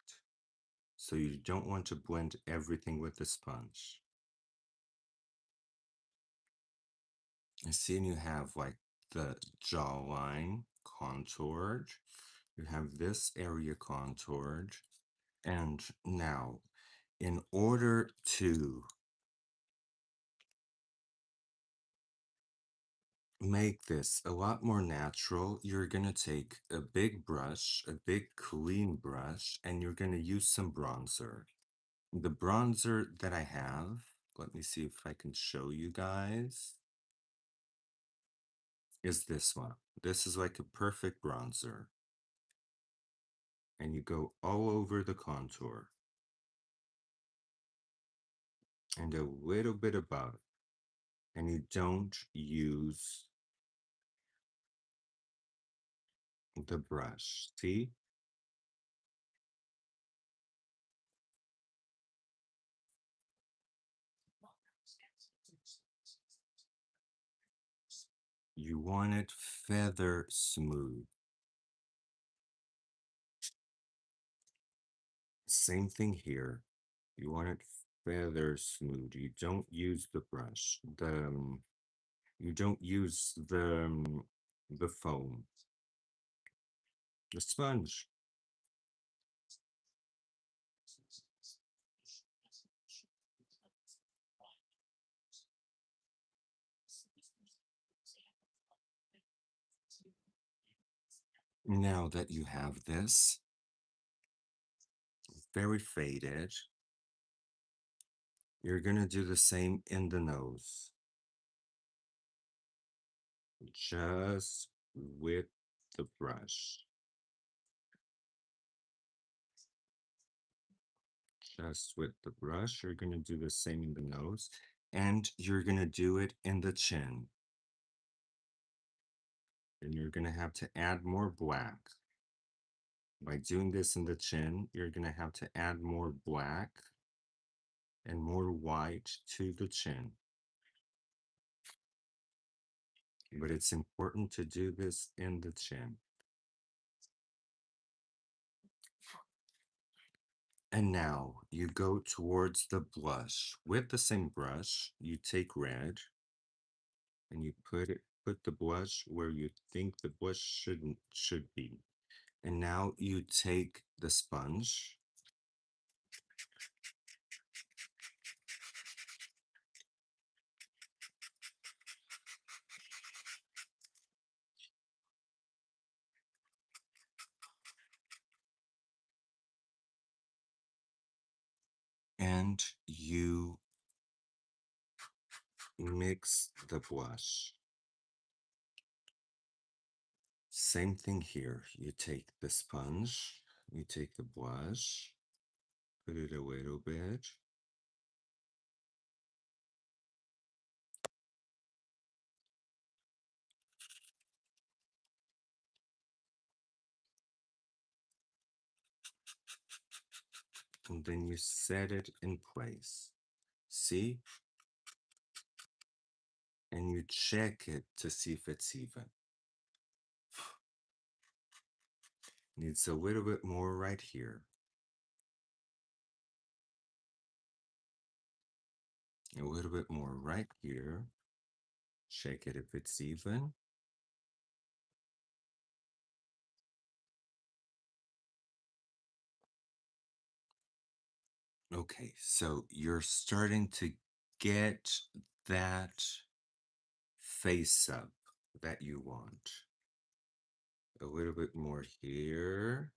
So you don't want to blend everything with the sponge. And see, and you have like the jawline contoured. You have this area contoured. And now, in order to make this a lot more natural, you're going to take a big brush, a big clean brush, and you're going to use some bronzer. The bronzer that I have, let me see if I can show you guys, is this one. This is like a perfect bronzer. And you go all over the contour. And a little bit above. And you don't use the brush. See? You want it feather smooth. Same thing here. You want it feather smooth. You don't use the brush. You don't use the foam. The sponge. Now that you have this very faded, you're gonna do the same in the nose. Just with the brush. Just with the brush, you're gonna do the same in the nose, and you're gonna do it in the chin. And you're gonna have to add more black. By doing this in the chin, you're gonna have to add more black and more white to the chin. But it's important to do this in the chin. And now you go towards the blush. With the same brush, you take red and you put the blush where you think the blush should be. And now you take the sponge and you mix the blush. Same thing here. You take the sponge, you take the blush, put it a little bit. And then you set it in place. See? And you check it to see if it's even. Needs a little bit more right here. A little bit more right here. Check it if it's even. Okay, so you're starting to get that face up that you want. A little bit more here.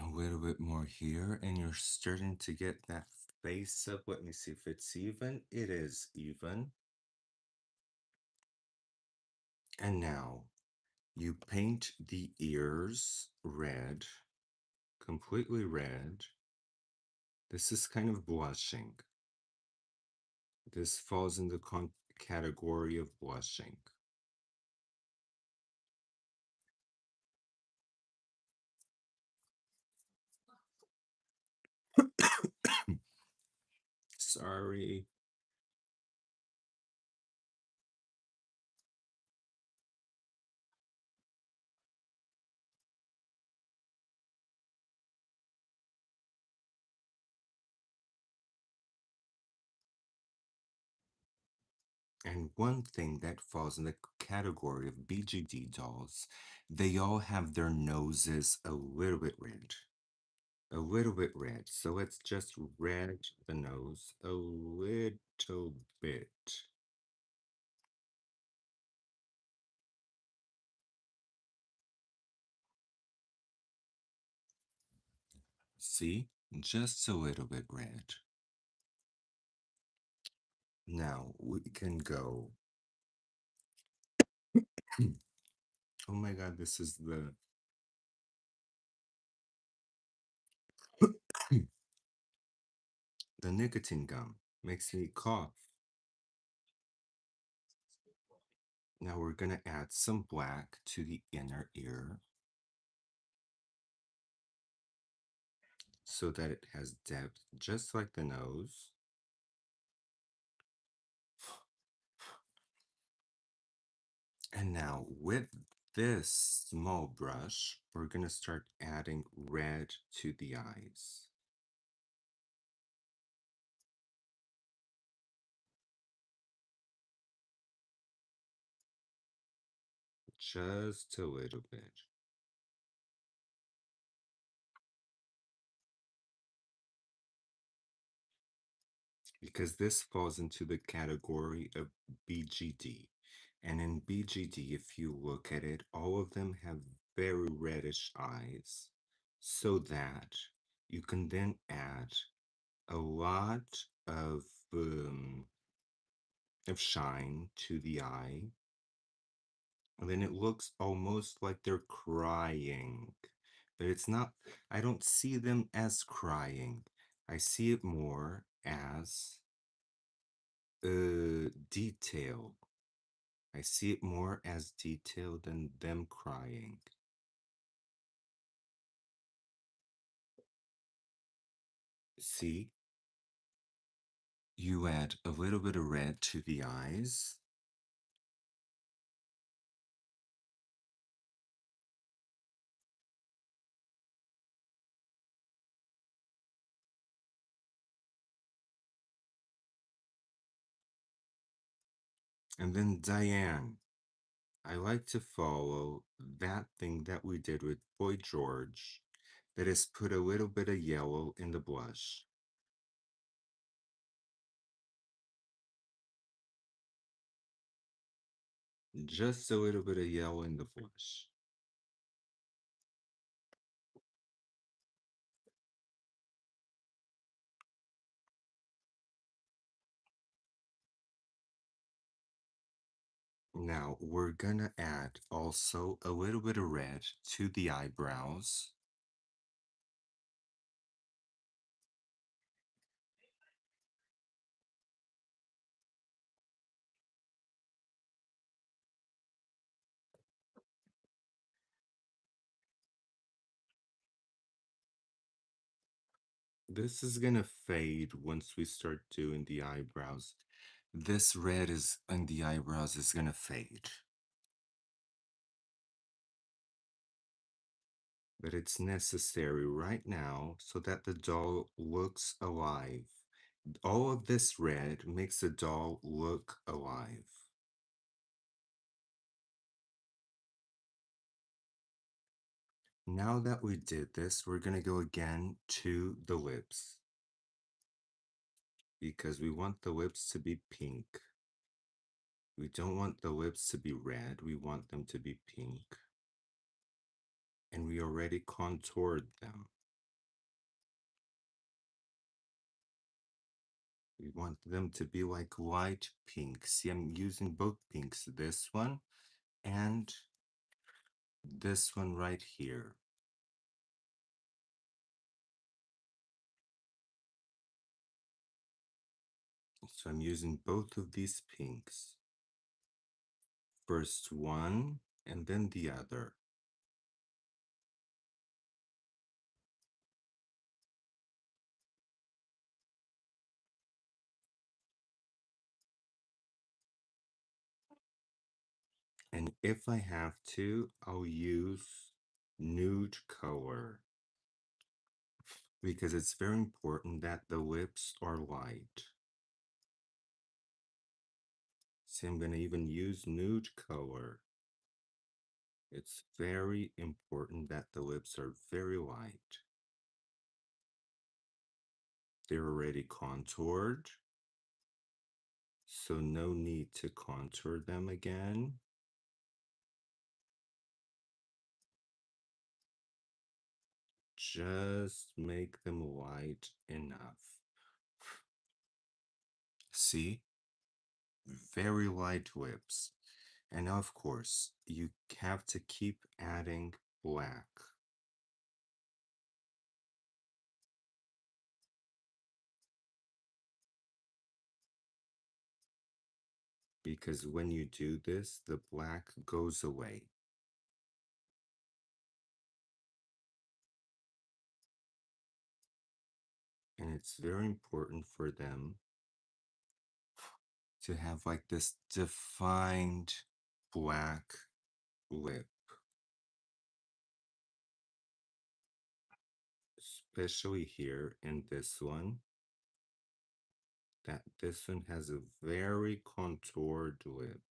A little bit more here, and you're starting to get that face up. Let me see if it's even. It is even. And now you paint the ears red, completely red. This is kind of blushing. This falls in the category of blushing. Sorry. And one thing that falls in the category of BJD dolls, they all have their noses a little bit red. A little bit red. So let's just red the nose a little bit. See? Just a little bit red. Now we can go. Oh my god, this is the the nicotine gum. Makes me cough. Now we're gonna add some black to the inner ear so that it has depth, just like the nose. And now with this small brush, we're gonna start adding red to the eyes. Just a little bit. Because this falls into the category of BGD. And in BGD, if you look at it, all of them have very reddish eyes, so that you can then add a lot of shine to the eye, and then it looks almost like they're crying. But it's not, I don't see them as crying. I see it more as detail. I see it more as detail than them crying. See, you add a little bit of red to the eyes. And then Diane, I like to follow that thing that we did with Boy George that is put a little bit of yellow in the blush. Just a little bit of yellow in the blush. Now we're gonna add also a little bit of red to the eyebrows. This is gonna fade once we start doing the eyebrows. This red is in the eyebrows is gonna fade. but it's necessary right now so that the doll looks alive. All of this red makes the doll look alive. Now that we did this, we're going to go again to the lips because we want the lips to be pink. We don't want the lips to be red, we want them to be pink. And we already contoured them. We want them to be like light pink. See, I'm using both pinks, this one and this one right here. So I'm using both of these pinks. First one and then the other. And if I have to, I'll use nude color because it's very important that the lips are light. See, I'm going to even use nude color. It's very important that the lips are very light. They're already contoured, so no need to contour them again. Just make them light enough. See? Very light lips. And now, of course, you have to keep adding black. Because when you do this, the black goes away. And it's very important for them to have like this defined black lip. Especially here in this one, that this one has a very contoured lip.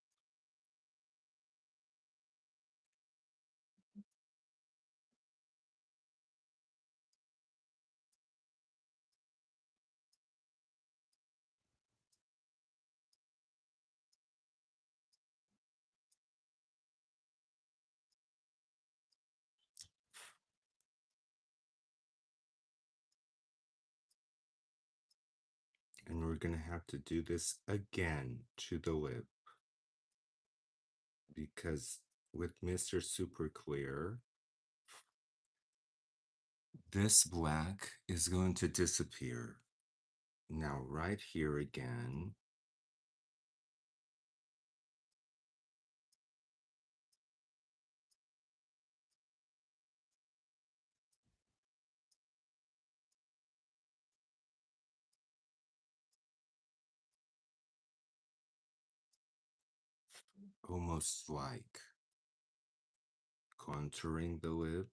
And we're gonna have to do this again to the lip because with Mr. Super Clear, this black is going to disappear. Now, right here again, almost like contouring the lip.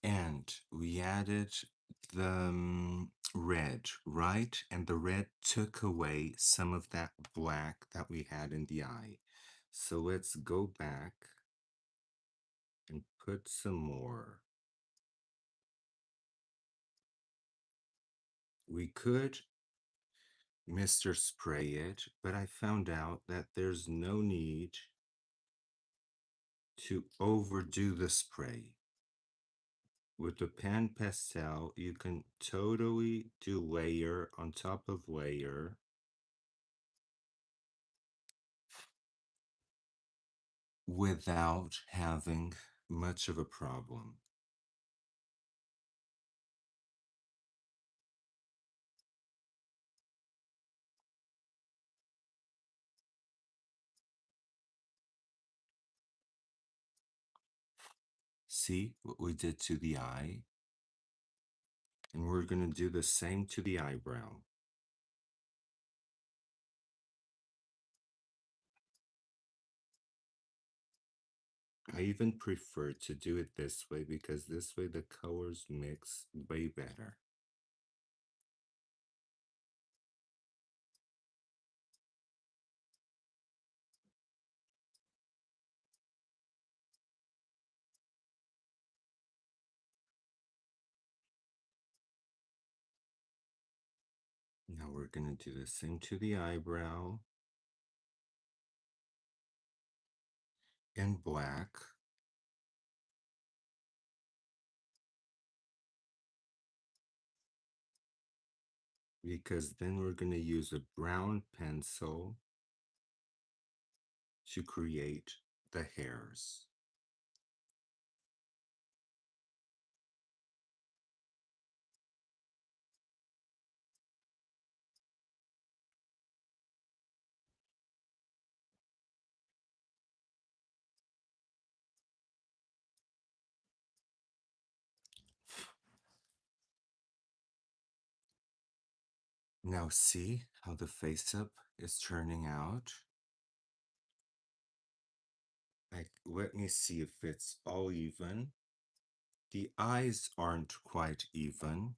And we added the red, right? And the red took away some of that black that we had in the eye. So let's go back and put some more. We could Mr. Spray it, but I found out that there's no need to overdo the spray. With the pan pastel, you can totally do layer on top of layer. Without having much of a problem. See what we did to the eye? And we're going to do the same to the eyebrow. I even prefer to do it this way because this way the colors mix way better. Now we're going to do the same to the eyebrow in black. Because then we're going to use a brown pencil to create the hairs. Now see how the face-up is turning out? Let me see if it's all even. The eyes aren't quite even.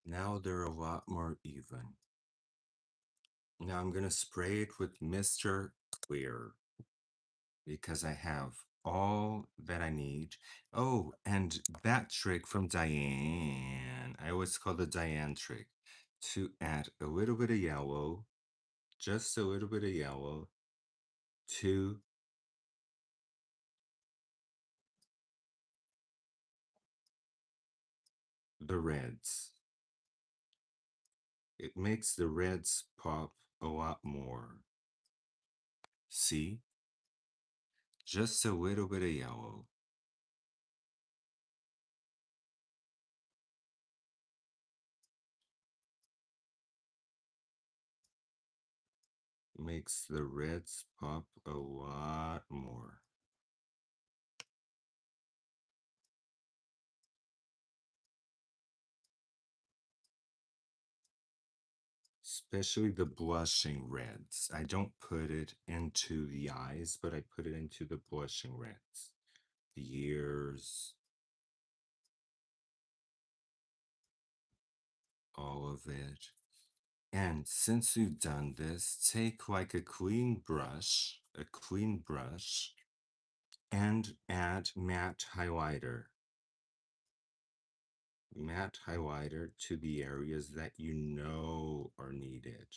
Now they're a lot more even. Now I'm going to spray it with Mr. Clear because I have all that I need. Oh, and that trick from Diane, I always call the Diane trick, to add a little bit of yellow, just a little bit of yellow, to the reds. It makes the reds pop a lot more. See? Just a little bit of yellow. Makes the reds pop a lot more. Especially the blushing reds. I don't put it into the eyes, but I put it into the blushing reds. The ears, all of it. And since you've done this, take like a clean brush, and add matte highlighter. Matte highlighter to the areas that you know are needed.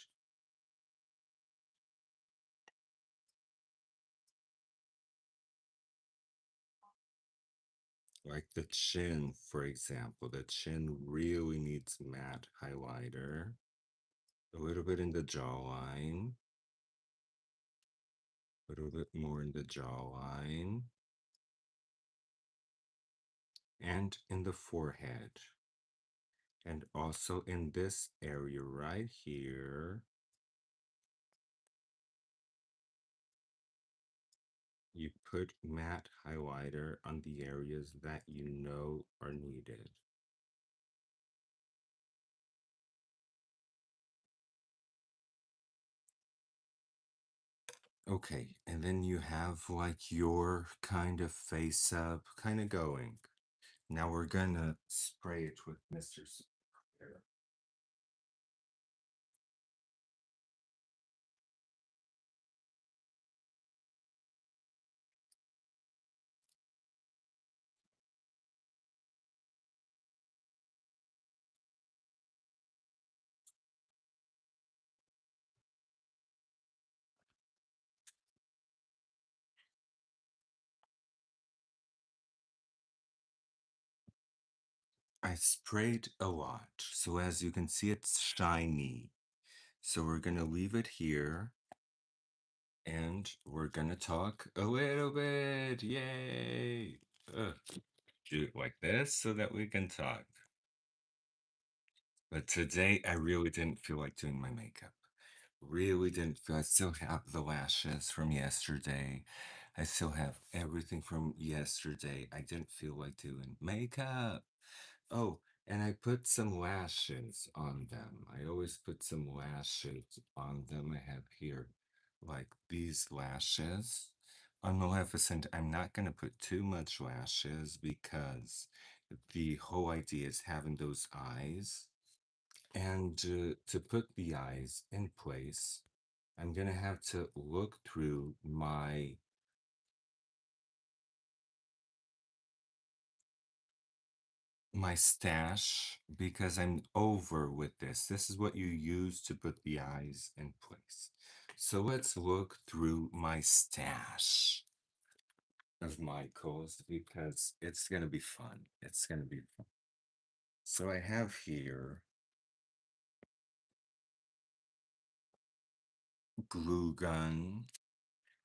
Like the chin, for example. The chin really needs matte highlighter. A little bit in the jawline. A little bit more in the jawline. And in the forehead. And also in this area right here. You put matte highlighter on the areas that you know are needed. Okay, and then you have like your kind of face up kind of going. Now we're gonna spray it with Mr. Sprayer. I sprayed a lot, so as you can see, it's shiny. So we're gonna leave it here and we're gonna talk a little bit. Yay! Do it like this so that we can talk. But today I really didn't feel like doing my makeup. Really didn't feel. I still have the lashes from yesterday. I still have everything from yesterday. I didn't feel like doing makeup. Oh, and I put some lashes on them. I always put some lashes on them. I have here like these lashes. On Maleficent, I'm not going to put too much lashes because the whole idea is having those eyes. And to put the eyes in place, I'm going to have to look through my stash because I'm over with this. This is what you use to put the eyes in place. So let's look through my stash of Michaels because it's going to be fun. It's going to be fun. So I have here glue gun.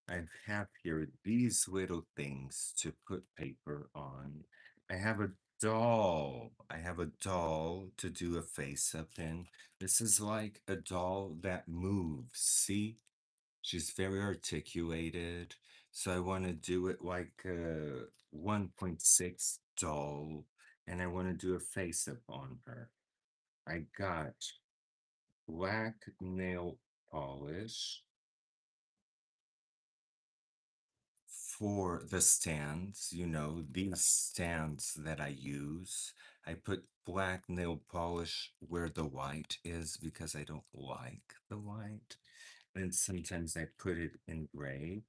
I have here these little things to put paper on. I have a doll. I have a doll to do a face up in. This is like a doll that moves. See? She's very articulated. So I want to do it like a 1.6 doll, and I want to do a face up on her. I got black nail polish for the stands, these stands that I use. I put black nail polish where the white is because I don't like the white. And sometimes I put it in gray.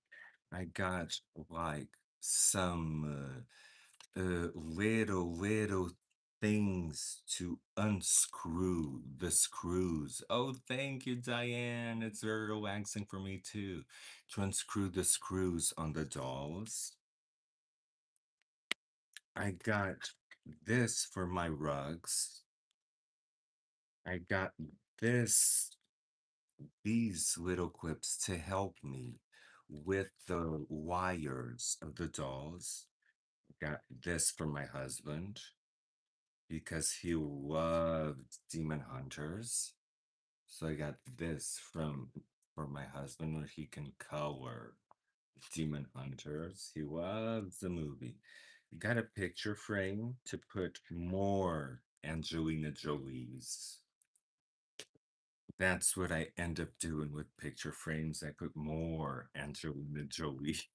I got like some little things to unscrew the screws. Oh, thank you, Diane. It's very relaxing for me too to unscrew the screws on the dolls. I got this for my rugs. I got this, these little clips to help me with the wires of the dolls. Got this for my husband because he loved Demon Hunters. So I got this from for my husband where he can color Demon Hunters. He loves the movie. Got a picture frame to put more Angelina Jolie's. That's what I end up doing with picture frames. I put more Angelina Jolie's.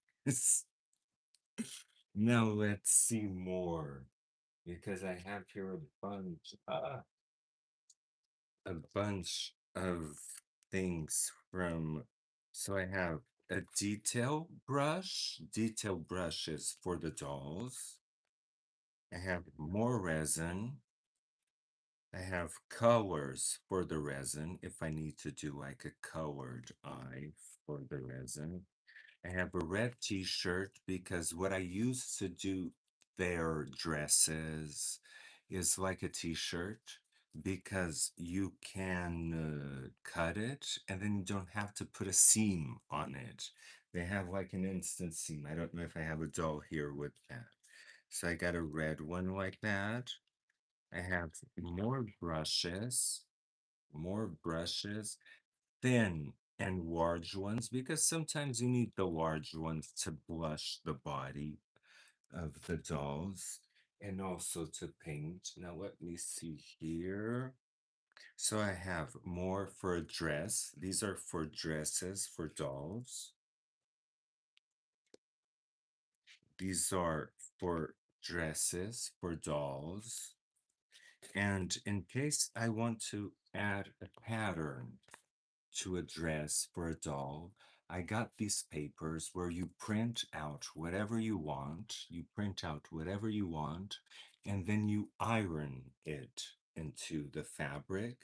Now let's see more because I have here a bunch of things from. So I have a detail brushes for the dolls. I have more resin. I have colors for the resin if I need to do like a colored eye for the resin. I have a red t-shirt because what I use to do their dresses is like a t-shirt because you can cut it and then you don't have to put a seam on it. They have like an instant seam. I don't know if I have a doll here with that. So I got a red one like that. I have more brushes, thin and large ones, because sometimes you need the large ones to blush the body of the dolls and also to paint. Now, let me see here. So I have more for a dress. These are for dresses for dolls. These are for dresses for dolls. And in case I want to add a pattern to a dress for a doll, I got these papers where you print out whatever you want. You print out whatever you want, and then you iron it into the fabric,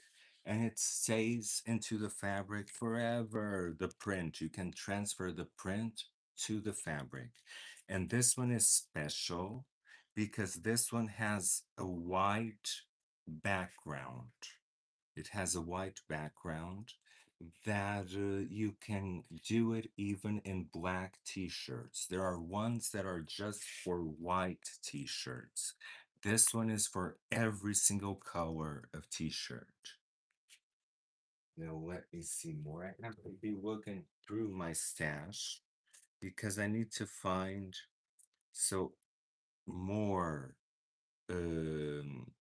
and it stays into the fabric forever. The print, you can transfer the print to the fabric. And this one is special because this one has a white background. It has a white background that you can do it even in black t-shirts. There are ones that are just for white t-shirts. This one is for every single color of t-shirt. Now let me see more. I have to be looking through my stash because I need to find so more um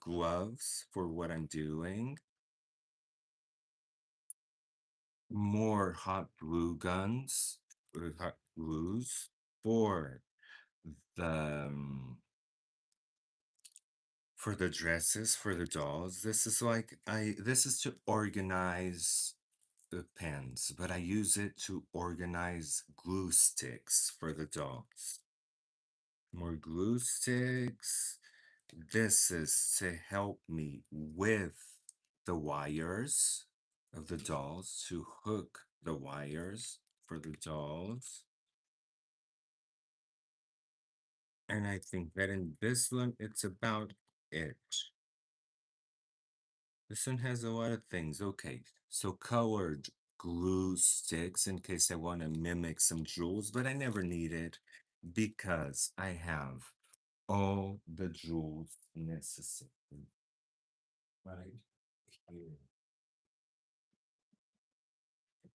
gloves for what I'm doing, more hot glue guns, hot glues for the for the dresses for the dolls. This is like this is to organize the pens, but I use it to organize glue sticks for the dolls. More glue sticks. This is to help me with the wires of the dolls, to hook the wires for the dolls. And I think that in this one, it's about it. This one has a lot of things. Okay, so colored glue sticks in case I want to mimic some jewels, but I never need it because I have all the jewels necessary right here.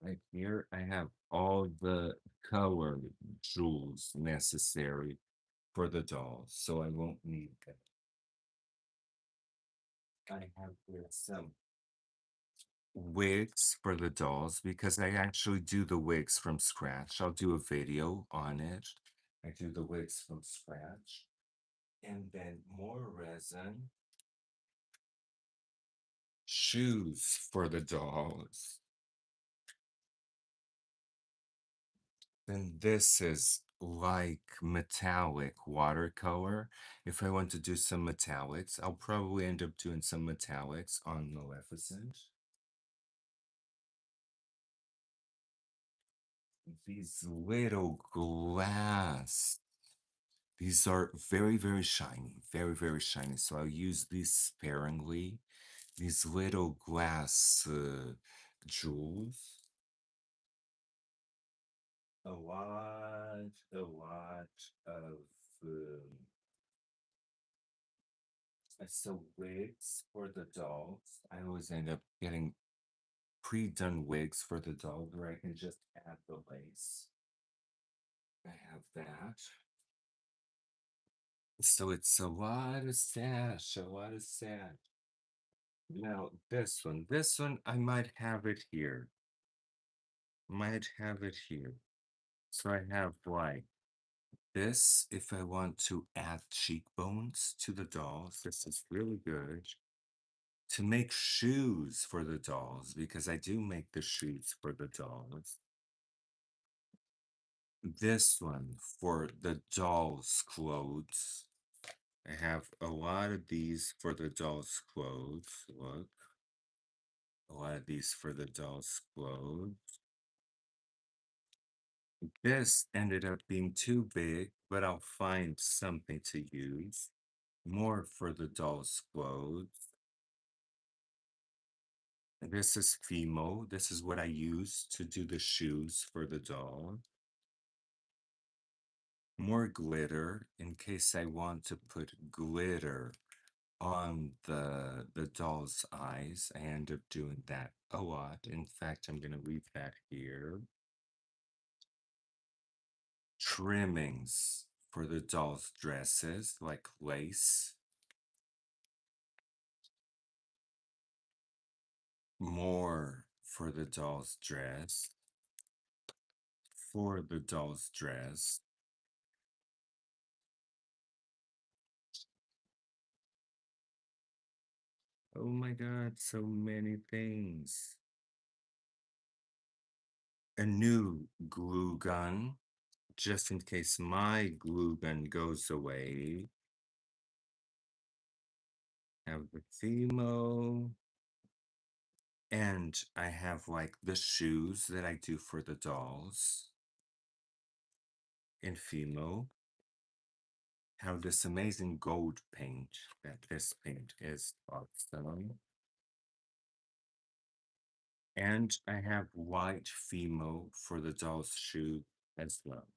Right here, I have all the color jewels necessary for the dolls, so I won't need them. I have here some wigs for the dolls because I actually do the wigs from scratch. I'll do a video on it. I do the wigs from scratch. And then more resin, shoes for the dolls. Then this is like metallic watercolor. If I want to do some metallics, I'll probably end up doing some metallics on Maleficent. These little glass, these are very, very shiny, very, very shiny. So I'll use these sparingly. These little glass jewels. A lot of so wigs for the dogs. I always end up getting pre-done wigs for the dog where I can just add the lace. I have that. So it's a lot of stash, a lot of stash. Now this one, I might have it here. Might have it here. So I have like this if I want to add cheekbones to the dolls. This is really good. To make shoes for the dolls because I do make the shoes for the dolls. This one for the dolls' clothes. I have a lot of these for the dolls' clothes. Look, a lot of these for the dolls' clothes. This ended up being too big, but I'll find something to use. More for the dolls' clothes. This is Fimo. This is what I use to do the shoes for the doll. More glitter in case I want to put glitter on the doll's eyes. I end up doing that a lot. In fact, I'm gonna leave that here. Trimmings for the doll's dresses, like lace. More for the doll's dress. For the doll's dress. Oh my God, so many things. A new glue gun, just in case my glue gun goes away. Have the Fimo. And I have like the shoes that I do for the dolls in Fimo. Have this amazing gold paint that this paint is awesome. And I have white Fimo for the doll's shoe as well.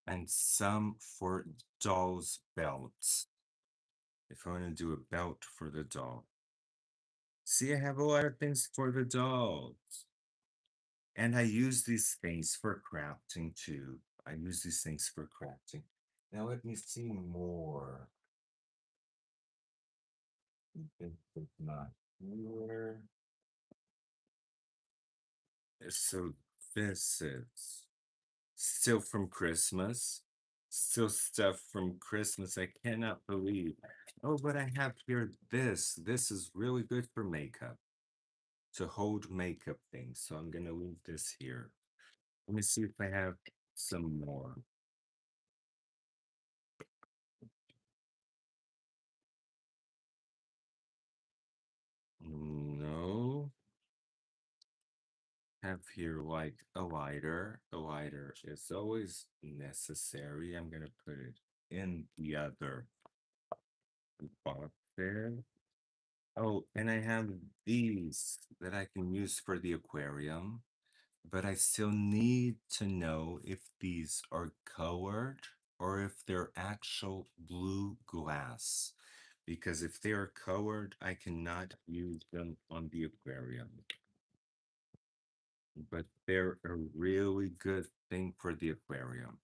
And some for doll's belts. If I want to do a belt for the doll. See, I have a lot of things for the dolls. And I use these things for crafting too. I use these things for crafting. Now let me see more. It's not here. So this is still from Christmas. Still stuff from Christmas. I cannot believe. Oh, but I have here this. This is really good for makeup, to hold makeup things. So I'm gonna leave this here. Let me see if I have some more. No. Have here like a lighter. A lighter is always necessary. I'm gonna put it in the other box there. Oh, and I have these that I can use for the aquarium, but I still need to know if these are colored or if they're actual blue glass. Because if they are colored, I cannot use them on the aquarium. But they're a really good thing for the aquarium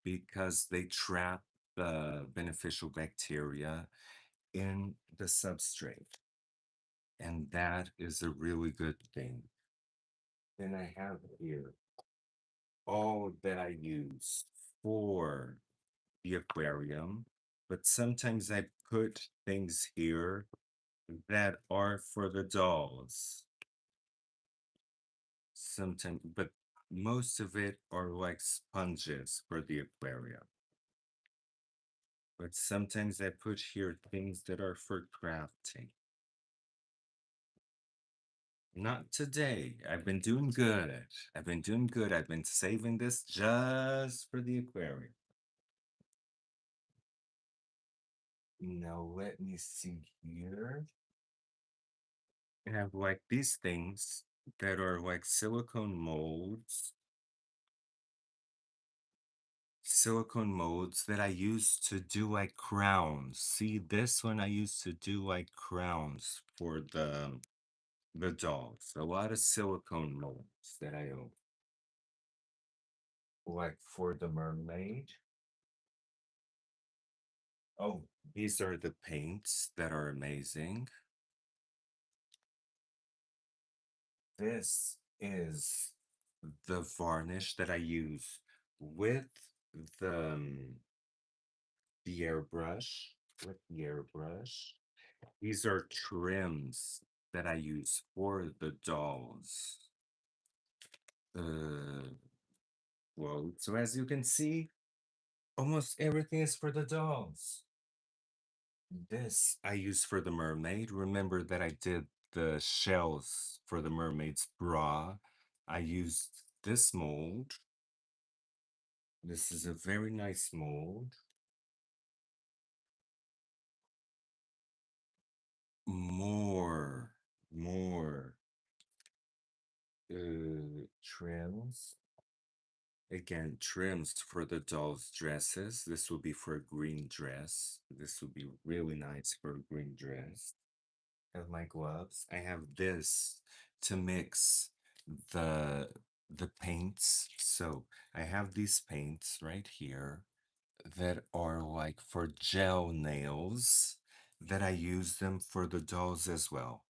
because they trap the beneficial bacteria in the substrate. And that is a really good thing. Then I have here all that I use for the aquarium, but sometimes I put things here that are for the dolls. Sometimes, but most of it are like sponges for the aquarium. But sometimes I put here things that are for crafting. Not today. I've been doing good. I've been doing good. I've been saving this just for the aquarium. Now let me see here. I have like these things that are like silicone molds that I use to do like crowns. See, this one I used to do like crowns for the dolls. A lot of silicone molds that I own. Like for the mermaid. Oh, these are the paints that are amazing. This is the varnish that I use with the the airbrush. With the airbrush. These are trims that I use for the dolls. Well, so as you can see, almost everything is for the dolls. This I use for the mermaid. Remember that I did the shells for the mermaid's bra. I used this mold. This is a very nice mold. More trims. Again, trims for the doll's dresses. This will be for a green dress. This will be really nice for a green dress. I have my gloves. I have this to mix the the paints. So I have these paints right here that are like for gel nails that I use them for the dolls as well.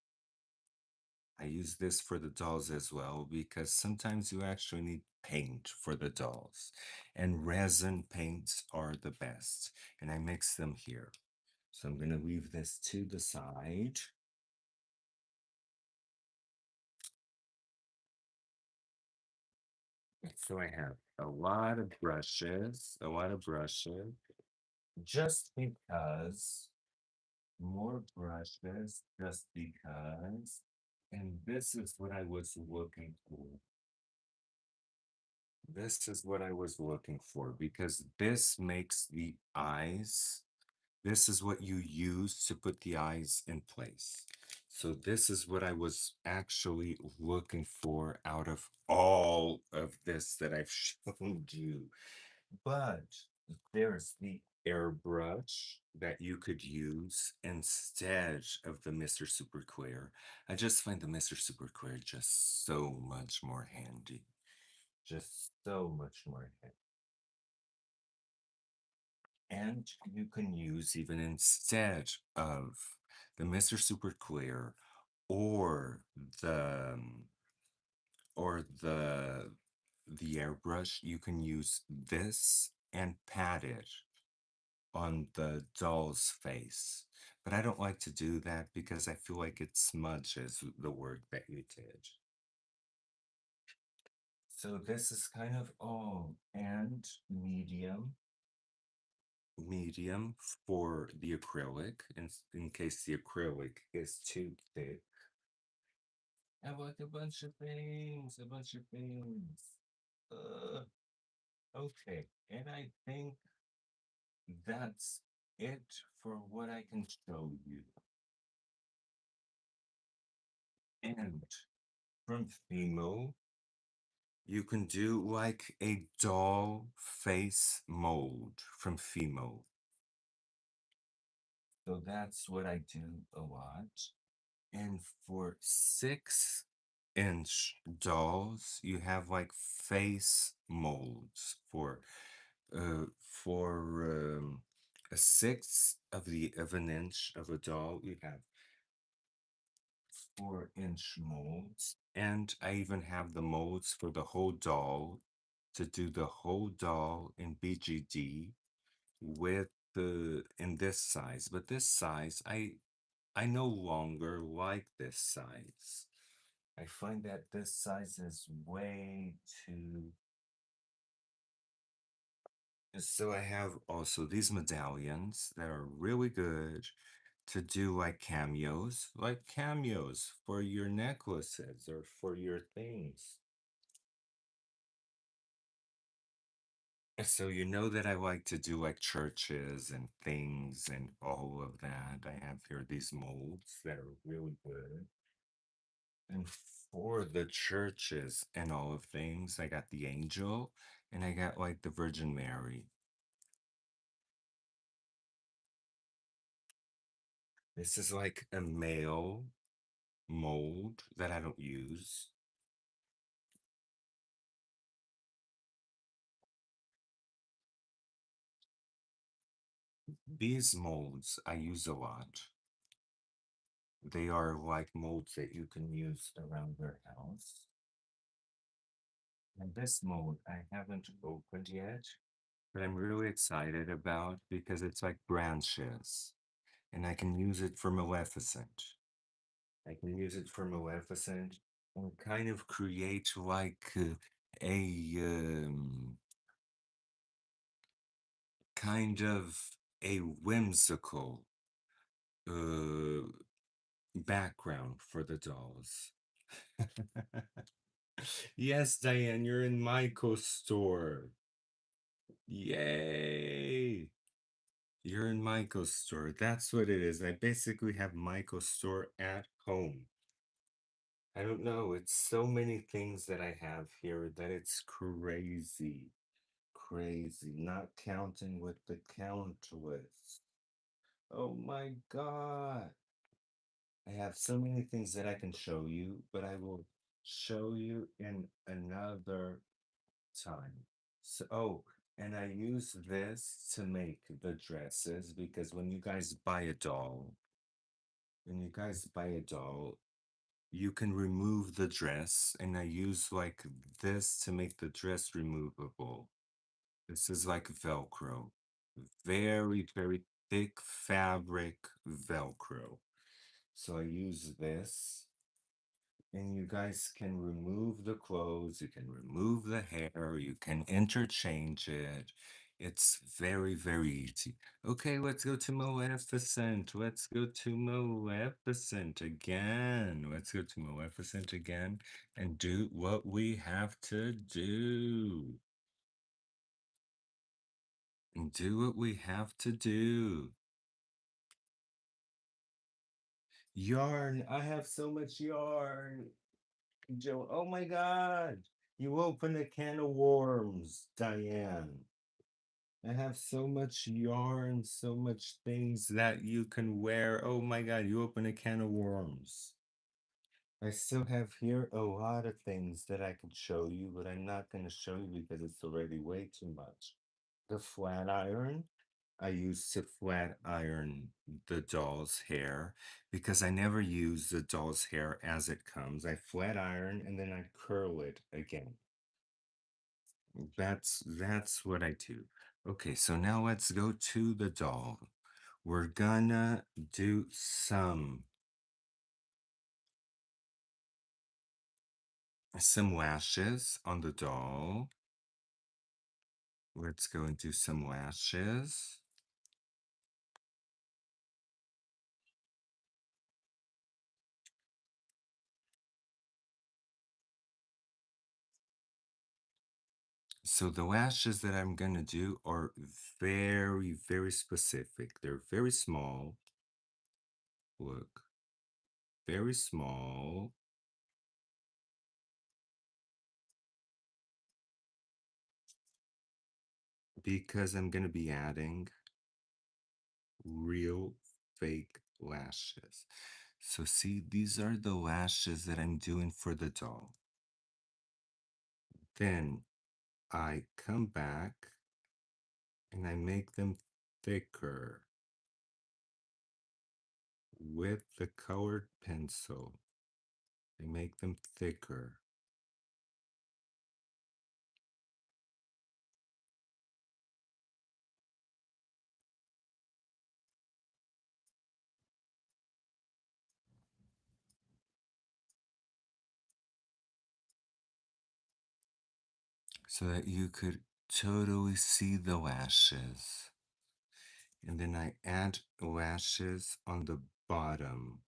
I use this for the dolls as well because sometimes you actually need paint for the dolls, and resin paints are the best. And I mix them here. So I'm going to leave this to the side. So I have a lot of brushes, just because, more brushes, just because. And this is what I was looking for. This is what I was looking for because this makes the eyes This is what you use to put the eyes in place. So this is what I was actually looking for out of all of this that I've shown you. But there's the airbrush that you could use instead of the Mr. Super Clear. I just find the Mr. Super Clear just so much more handy. Just so much more handy. And you can use even instead of the Mr. Super Clear or the or the airbrush, you can use this and pat it on the doll's face. But I don't like to do that because I feel like it smudges the work that you did. So this is kind of all and medium for the acrylic in case the acrylic is too thick. I have like a bunch of things, a bunch of things. Okay, and I think that's it for what I can show you. And from Fimo, you can do like a doll face mold from Fimo. So that's what I do a lot. And for 6-inch dolls, you have like face molds for a sixth of an inch of a doll. You have 4-inch molds, and I even have the molds for the whole doll to do the whole doll in BJD with the in this size. But this size, I no longer like this size. I find that this size is way too. So I have also these medallions that are really good to do like cameos for your necklaces or for your things. So you know that I like to do like churches and things and all of that. I have here these molds that are really good. And for the churches and all of things, I got the angel and I got like the Virgin Mary. This is like a male mold that I don't use. These molds I use a lot. They are like molds that you can use around your house. And this mold I haven't opened yet, but I'm really excited about because it's like branches and I can use it for Maleficent. I can use it for Maleficent and kind of create like a kind of a whimsical uh, background for the dolls. Yes, Diane, you're in Michael's store. Yay! You're in Michael's store. That's what it is. I basically have Michael's store at home. I don't know. It's so many things that I have here that it's crazy. Crazy. Not counting with the count list. Oh my God. I have so many things that I can show you, but I will show you in another time. So, oh, and I use this to make the dresses because when you guys buy a doll, you can remove the dress, and I use like this to make the dress removable. This is like Velcro, very, very thick fabric Velcro. So I use this, and you guys can remove the clothes, you can remove the hair, you can interchange it. It's very, very easy. Okay, let's go to Maleficent. Let's go to Maleficent again. Let's go to Maleficent again and do what we have to do. And do what we have to do. Yarn. I have so much yarn. Joe, oh my God. You opened a can of worms, Diane. I have so much yarn, so much things that you can wear. Oh my God, you open a can of worms. I still have here a lot of things that I could show you, but I'm not going to show you because it's already way too much. The flat iron, I used to flat iron the doll's hair because I never use the doll's hair as it comes. I flat iron and then I curl it again. That's what I do. Okay, so now let's go to the doll. We're gonna do some lashes on the doll. Let's go and do some lashes. So the lashes that I'm gonna do are very, very specific. They're very small. Look, very small. Because I'm gonna be adding real fake lashes. So see, these are the lashes that I'm doing for the doll. Then I come back and I make them thicker with the colored pencil. I make them thicker. So that you could totally see the lashes. And then I add lashes on the bottom.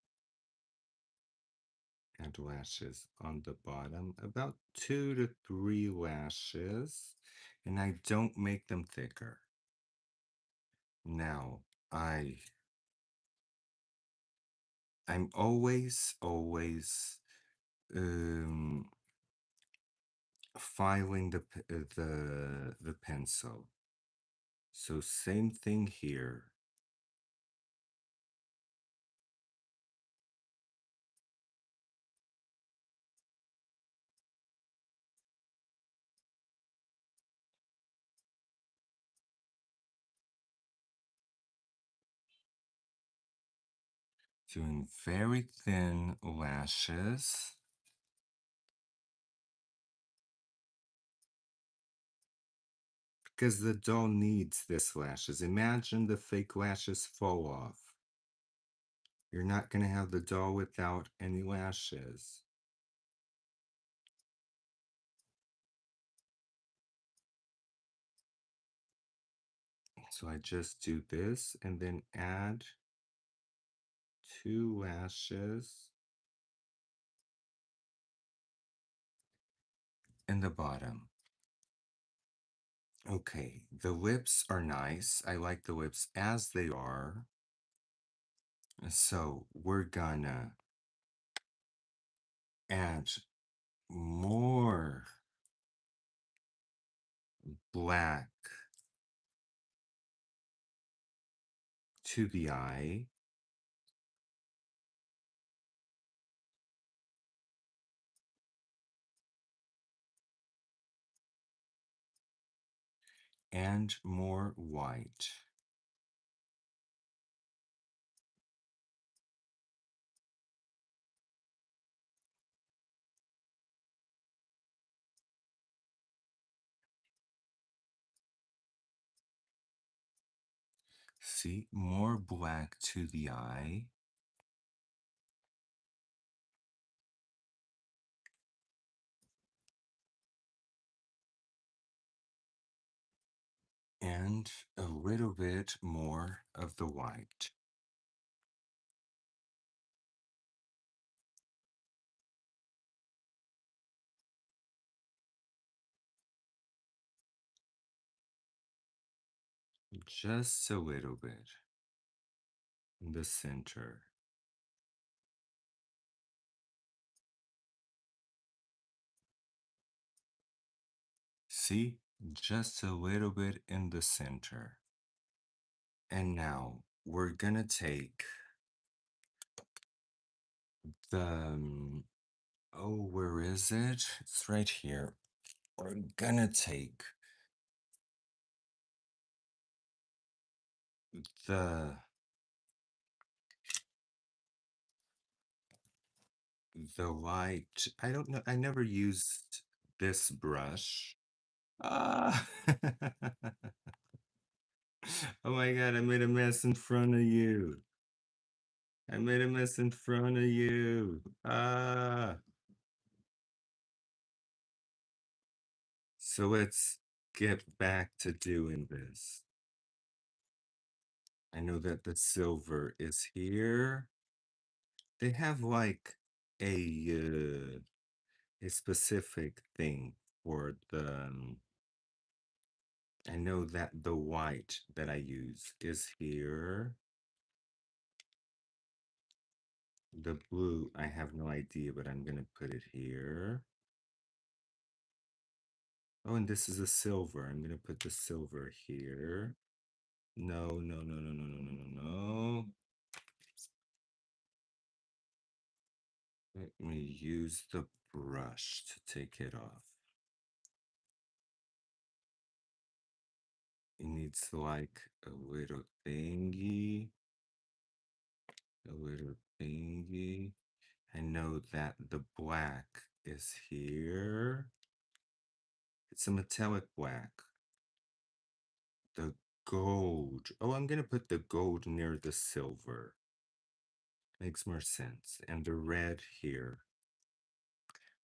Add lashes on the bottom, about 2 to 3 lashes, and I don't make them thicker. Now, I'm always filing the pencil. So same thing here. Doing very thin lashes. Because the doll needs this lashes. Imagine the fake lashes fall off. You're not going to have the doll without any lashes. So I just do this and then add 2 lashes in the bottom. Okay, the lips are nice. I like the lips as they are. So we're gonna add more black to the eye. And more white. See, more black to the eye. And a little bit more of the white. Just a little bit in the center. See? Just a little bit in the center. And now we're gonna take the, oh, where is it? It's right here. We're gonna take the light. I don't know. I never used this brush. Ah. Oh my God, I made a mess in front of you. I made a mess in front of you. Ah. So let's get back to doing this. I know that the silver is here. They have like a specific thing for the I know that the white that I use is here. The blue, I have no idea, but I'm gonna put it here. Oh, and this is a silver. I'm gonna put the silver here. No, no, no, no, no, no, no, no, no. Let me use the brush to take it off. It needs like a little thingy. A little thingy. I know that the black is here. It's a metallic black. The gold. Oh, I'm gonna put the gold near the silver. Makes more sense. And the red here.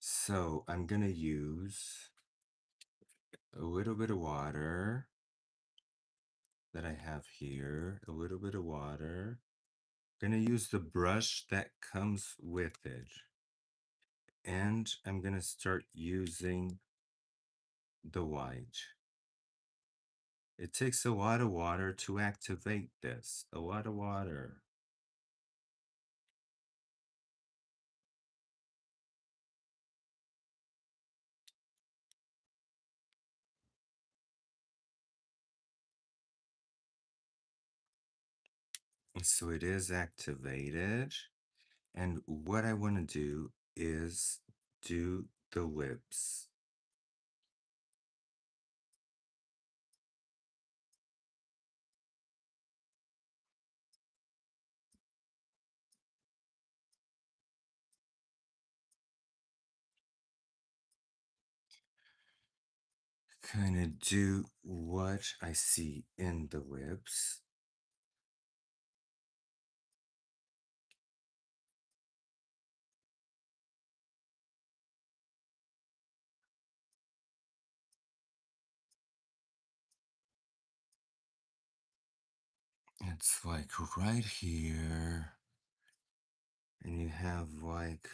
So I'm gonna use a little bit of water that I have here. A little bit of water. Gonna use the brush that comes with it. And I'm gonna start using the white. It takes a lot of water to activate this. A lot of water. So it is activated. And what I want to do is do the lips. Kind of do what I see in the lips. It's like right here. And you have like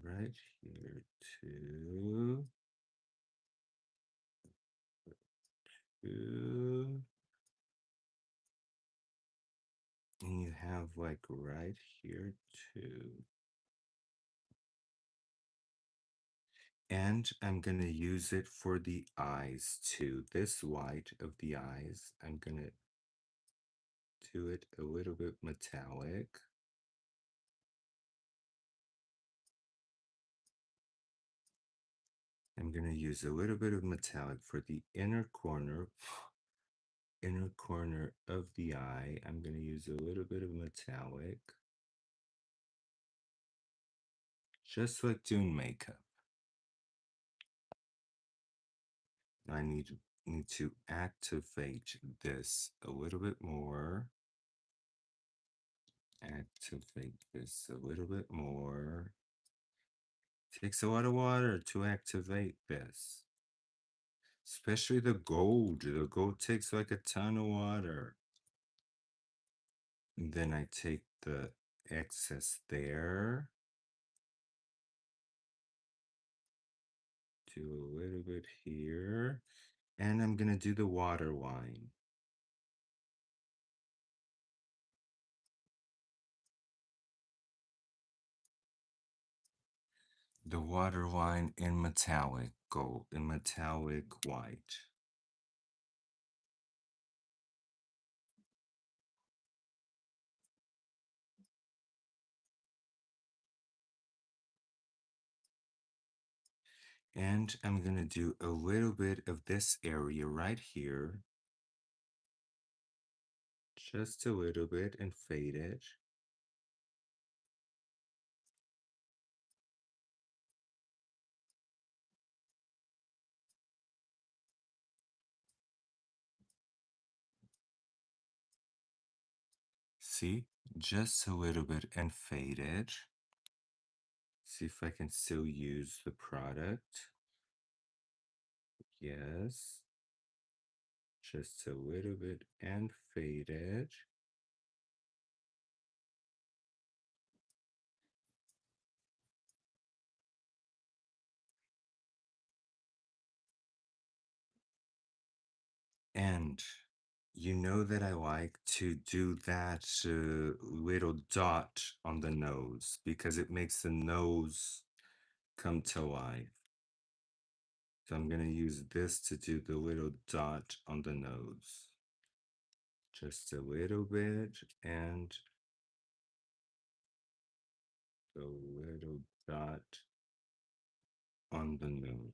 right here too. Two. And you have like right here too. And I'm going to use it for the eyes too. This white of the eyes, I'm going to do it a little bit metallic. I'm going to use a little bit of metallic for the inner corner of the eye. I'm going to use a little bit of metallic. Just like doing makeup. I need to activate this a little bit more. Activate this a little bit more. Takes a lot of water to activate this. Especially the gold. The gold takes like a ton of water. And then I take the excess there. Do a little bit here. And I'm going to do the water line. The water line in metallic gold and metallic white. And I'm going to do a little bit of this area right here. Just a little bit and fade it. See, just a little bit and fade it. See if I can still use the product. Yes. Just a little bit and fade it. And you know that I like to do that little dot on the nose because it makes the nose come to life. So I'm going to use this to do the little dot on the nose. Just a little bit and a little dot on the nose.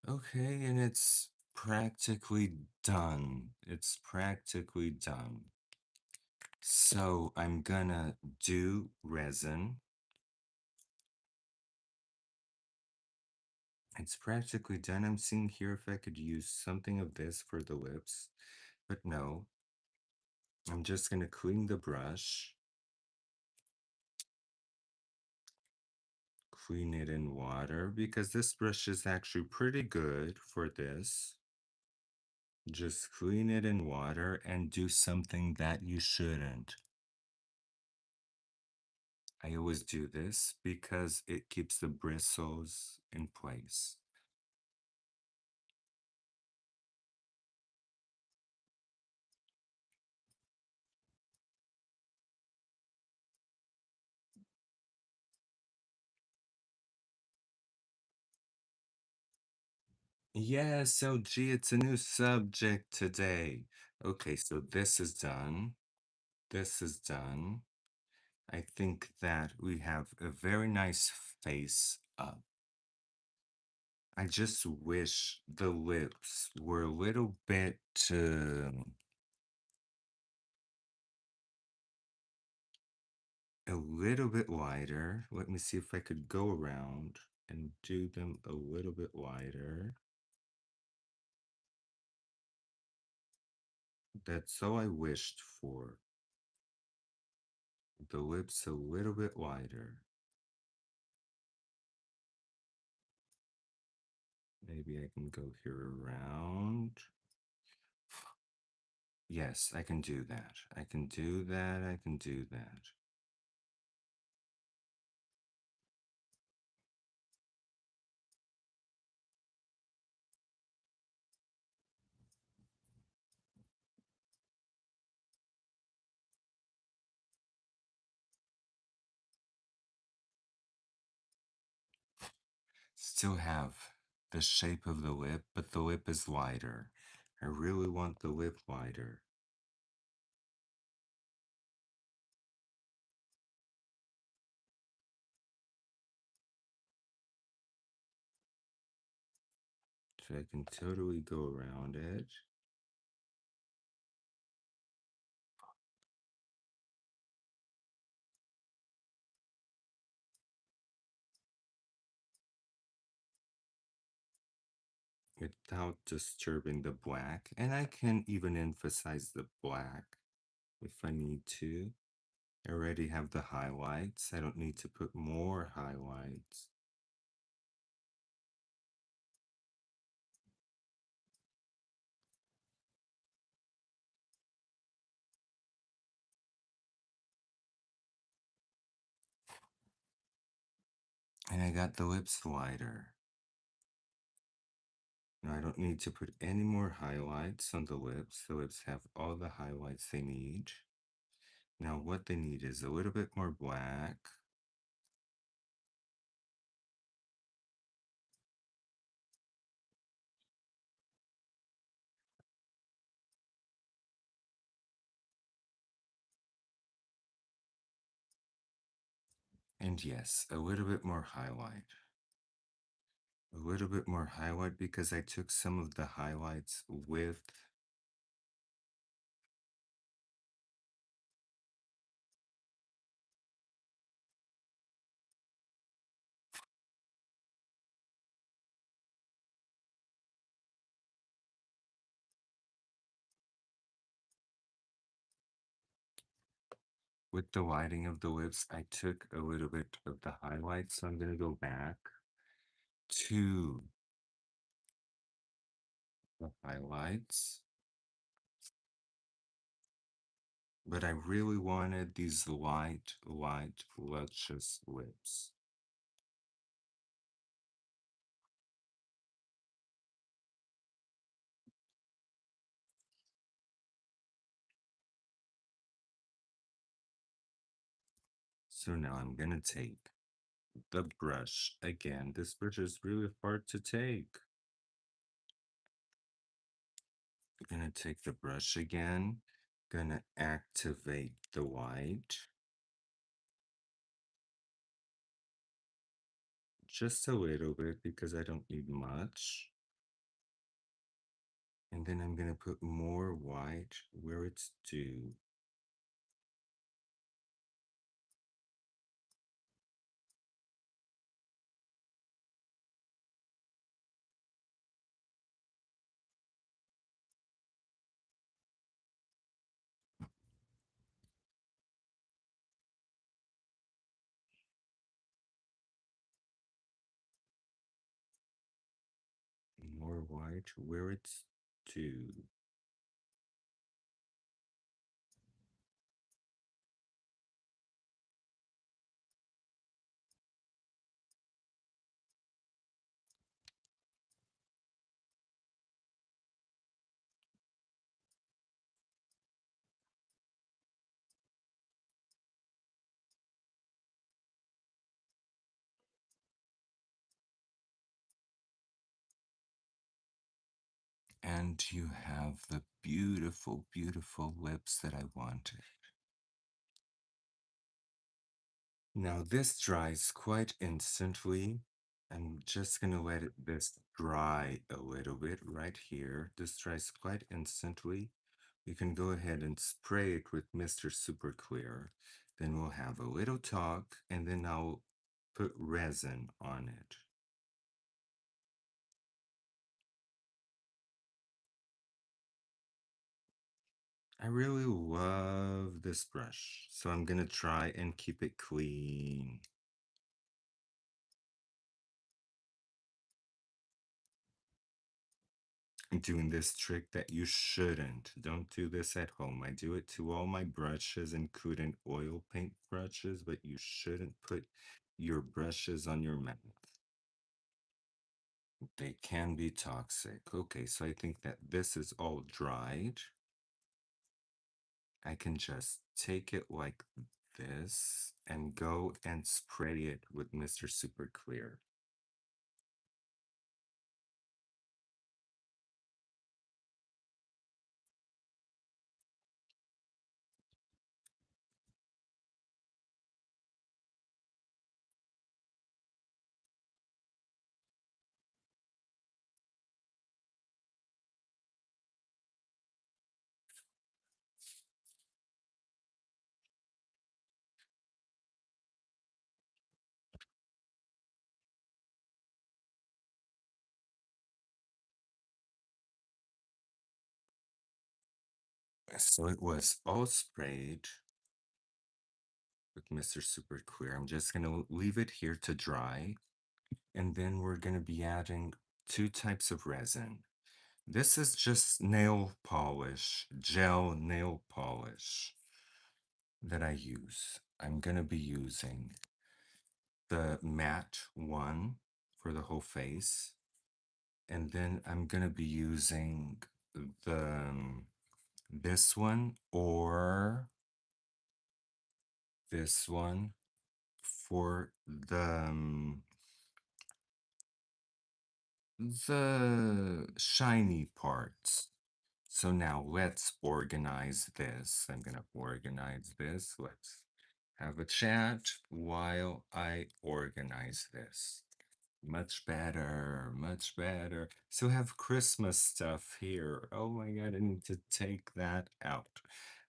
Okay, and it's practically done. It's practically done. So I'm gonna do resin. It's practically done. I'm seeing here if I could use something of this for the lips, but no. I'm just gonna clean the brush, clean it in water because this brush is actually pretty good for this. Just clean it in water and do something that you shouldn't. I always do this because it keeps the bristles in place. Yes, so gee, it's a new subject today. Okay, so this is done. This is done. I think that we have a very nice face up. I just wish the lips were a little bit wider. Let me see if I could go around and do them a little bit wider. That's all I wished for. The lips a little bit wider. Maybe I can go here around. Yes, I can do that. I can do that. I can do that. Still have the shape of the lip, but the lip is wider. I really want the lip wider. So I can totally go around it. Without disturbing the black. And I can even emphasize the black if I need to. I already have the highlights. I don't need to put more highlights. And I got the lips wider. Now I don't need to put any more highlights on the lips. The lips have all the highlights they need. Now what they need is a little bit more black. And yes, a little bit more highlight. A little bit more highlight because I took some of the highlights with the lighting of the lips. I took a little bit of the highlights, so I'm going to go back to the highlights. But I really wanted these light, luscious lips. So now I'm gonna take the brush again. This brush is really hard to take. Gonna take the brush again, gonna activate the white. Just a little bit because I don't need much. And then I'm gonna put more white where it's due. More white where it's due. And you have the beautiful, beautiful lips that I wanted. Now this dries quite instantly. I'm just gonna let this dry a little bit right here. This dries quite instantly. You can go ahead and spray it with Mr. Super Clear. Then we'll have a little talk and then I'll put resin on it. I really love this brush, so I'm gonna try and keep it clean. I'm doing this trick that you shouldn't. Don't do this at home. I do it to all my brushes, including oil paint brushes, but you shouldn't put your brushes on your mouth. They can be toxic. Okay, so I think that this is all dried. I can just take it like this and go and spray it with Mr. Super Clear. So it was all sprayed with Mr. Super Clear. I'm just going to leave it here to dry. And then we're going to be adding two types of resin. This is just nail polish, gel nail polish that I use. I'm going to be using the matte one for the whole face. And then I'm going to be using the this one or this one for the shiny parts. So now let's organize this. I'm gonna organize this. Let's have a chat while I organize this. Much better, much better. So have Christmas stuff here. Oh my God, I need to take that out.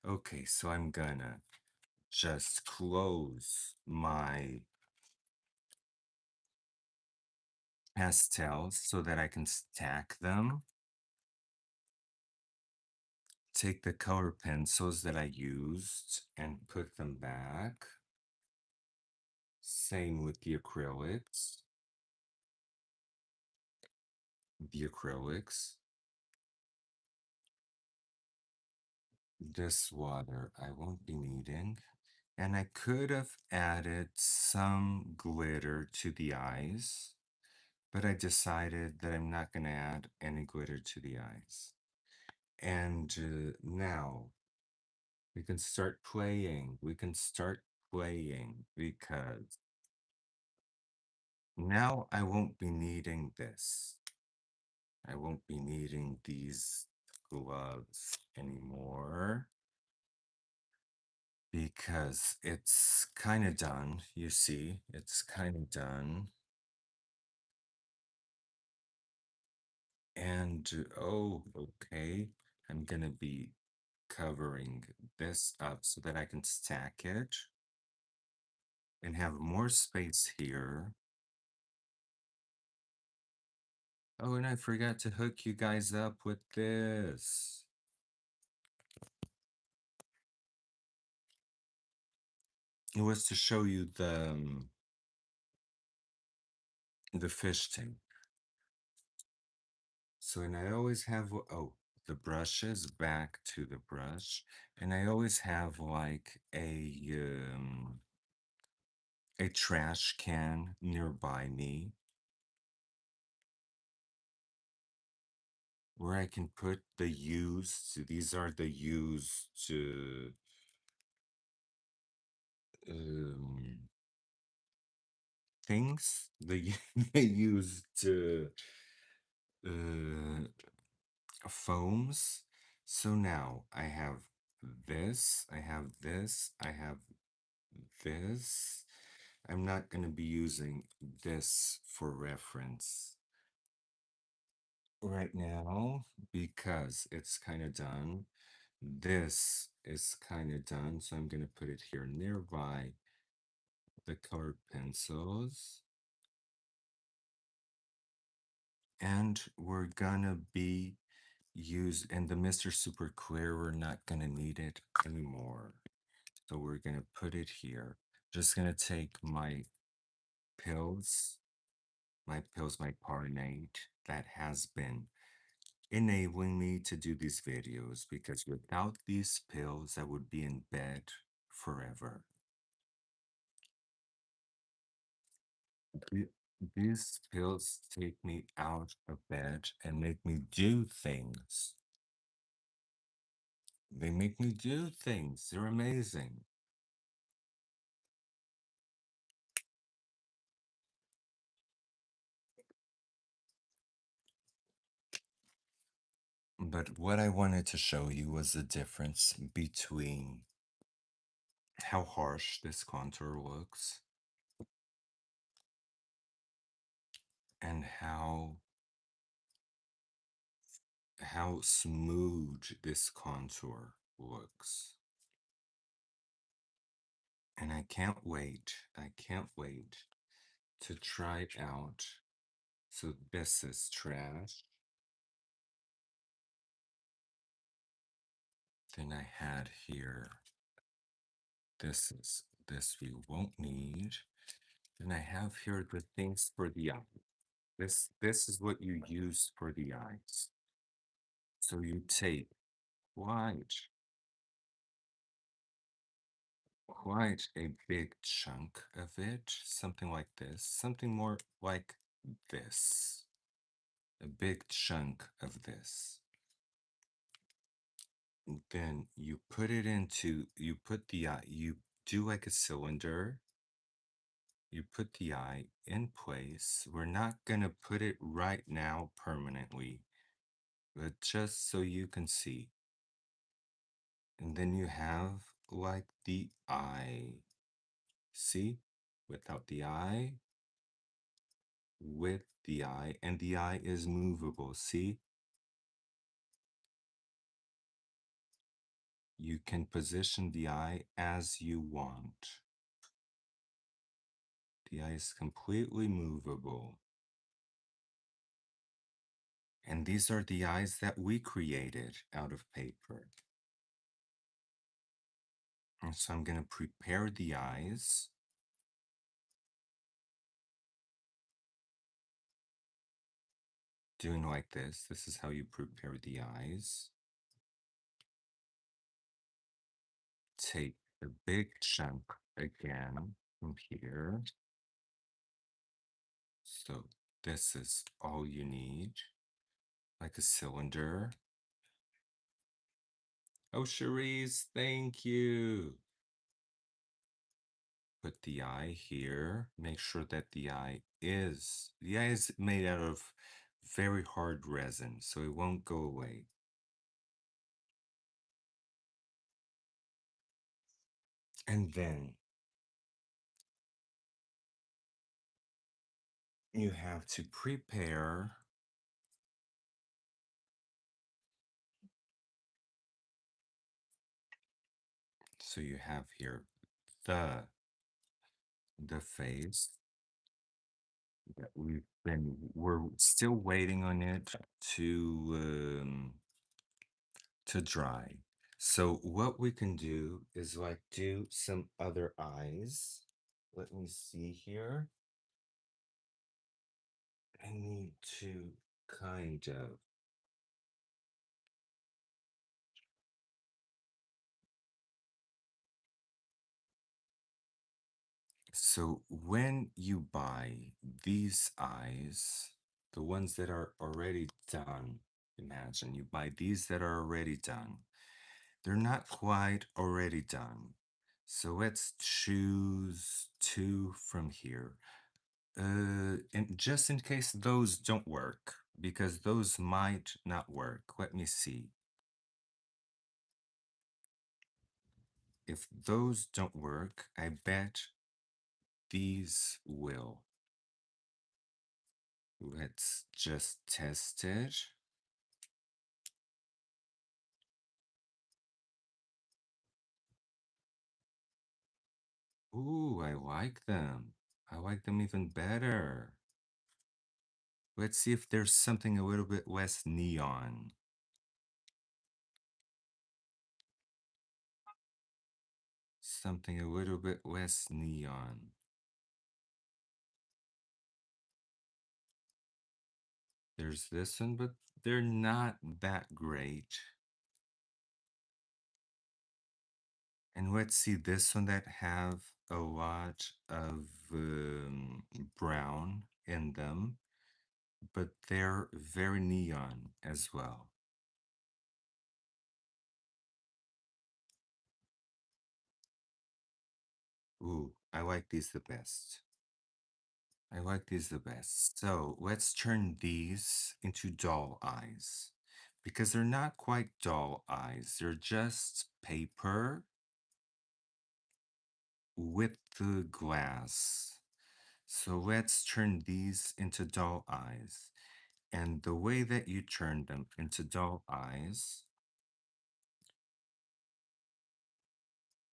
Okay, so I'm gonna just close my pastels so that I can stack them. Take the color pencils that I used and put them back. Same with the acrylics. The acrylics. This water I won't be needing. And I could have added some glitter to the eyes, but I decided that I'm not going to add any glitter to the eyes. And now we can start playing. We can start playing because now I won't be needing this. I won't be needing these gloves anymore because it's kind of done. You see, it's kind of done. And oh, okay, I'm gonna be covering this up so that I can stack it and have more space here. Oh, and I forgot to hook you guys up with this. It was to show you the fish tank. So, and I always have, oh, the brushes back to the brush. And I always have like a trash can nearby me where I can put the used, these are the used um, things, the, the used uh, foams. So now I have this, I have this, I have this. I'm not going to be using this for reference right now because it's kind of done. This is kind of done, so I'm going to put it here nearby the colored pencils. And we're gonna be and the Mr. Super Clear, we're not gonna need it anymore. So we're gonna put it here. Just gonna take pills, my Parnate that has been enabling me to do these videos because without these pills, I would be in bed forever. Th- These pills take me out of bed and make me do things. They make me do things. They're amazing. But what I wanted to show you was the difference between how harsh this contour looks and how smooth this contour looks. And I can't wait to try it out. So this is trash. Then I had here, this we won't need. Then I have here the things for the eye. This is what you use for the eyes. So you take quite quite a big chunk of it, something like this, something more like this, a big chunk of this. Then you put it into, you put the eye, you do like a cylinder. You put the eye in place. We're not going to put it right now permanently, but just so you can see. And then you have like the eye. See? Without the eye, with the eye, and the eye is movable. See? You can position the eye as you want. The eye is completely movable. And these are the eyes that we created out of paper. And so I'm going to prepare the eyes. Doing like this. This is how you prepare the eyes. Take a big chunk again from here. So this is all you need, like a cylinder. Oh, Cherise, thank you. Put the eye here. Make sure that the eye is made out of very hard resin, so it won't go away. And then you have to prepare so you have here the face that we're still waiting on it to dry. So what we can do is like do some other eyes. Let me see here. I need to kind of. So when you buy these eyes, the ones that are already done, imagine you buy these that are already done. They're not quite already done. So let's choose two from here. And just in case those don't work, because those might not work. Let me see. If those don't work, I bet these will. Let's just test it. Ooh, I like them. I like them even better. Let's see if there's something a little bit less neon. Something a little bit less neon. There's this one, but they're not that great. And let's see this one that have a lot of brown in them, but they're very neon as well. Ooh, I like these the best. I like these the best. So let's turn these into doll eyes because they're not quite doll eyes. They're just paper with the glass. So let's turn these into doll eyes. And the way that you turn them into doll eyes,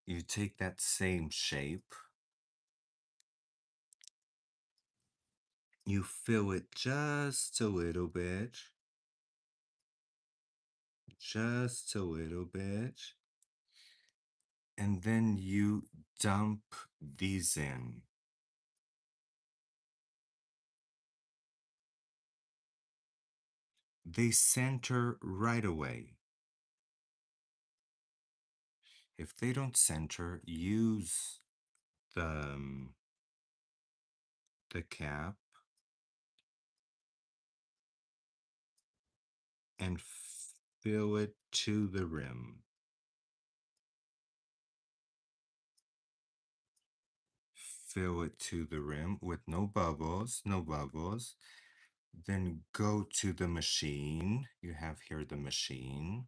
you take that same shape, you fill it just a little bit, and then you dump these in. They center right away. If they don't center, use the, the cap and fill it to the rim. fill it to the rim with no bubbles, no bubbles. Then go to the machine. You have here the machine.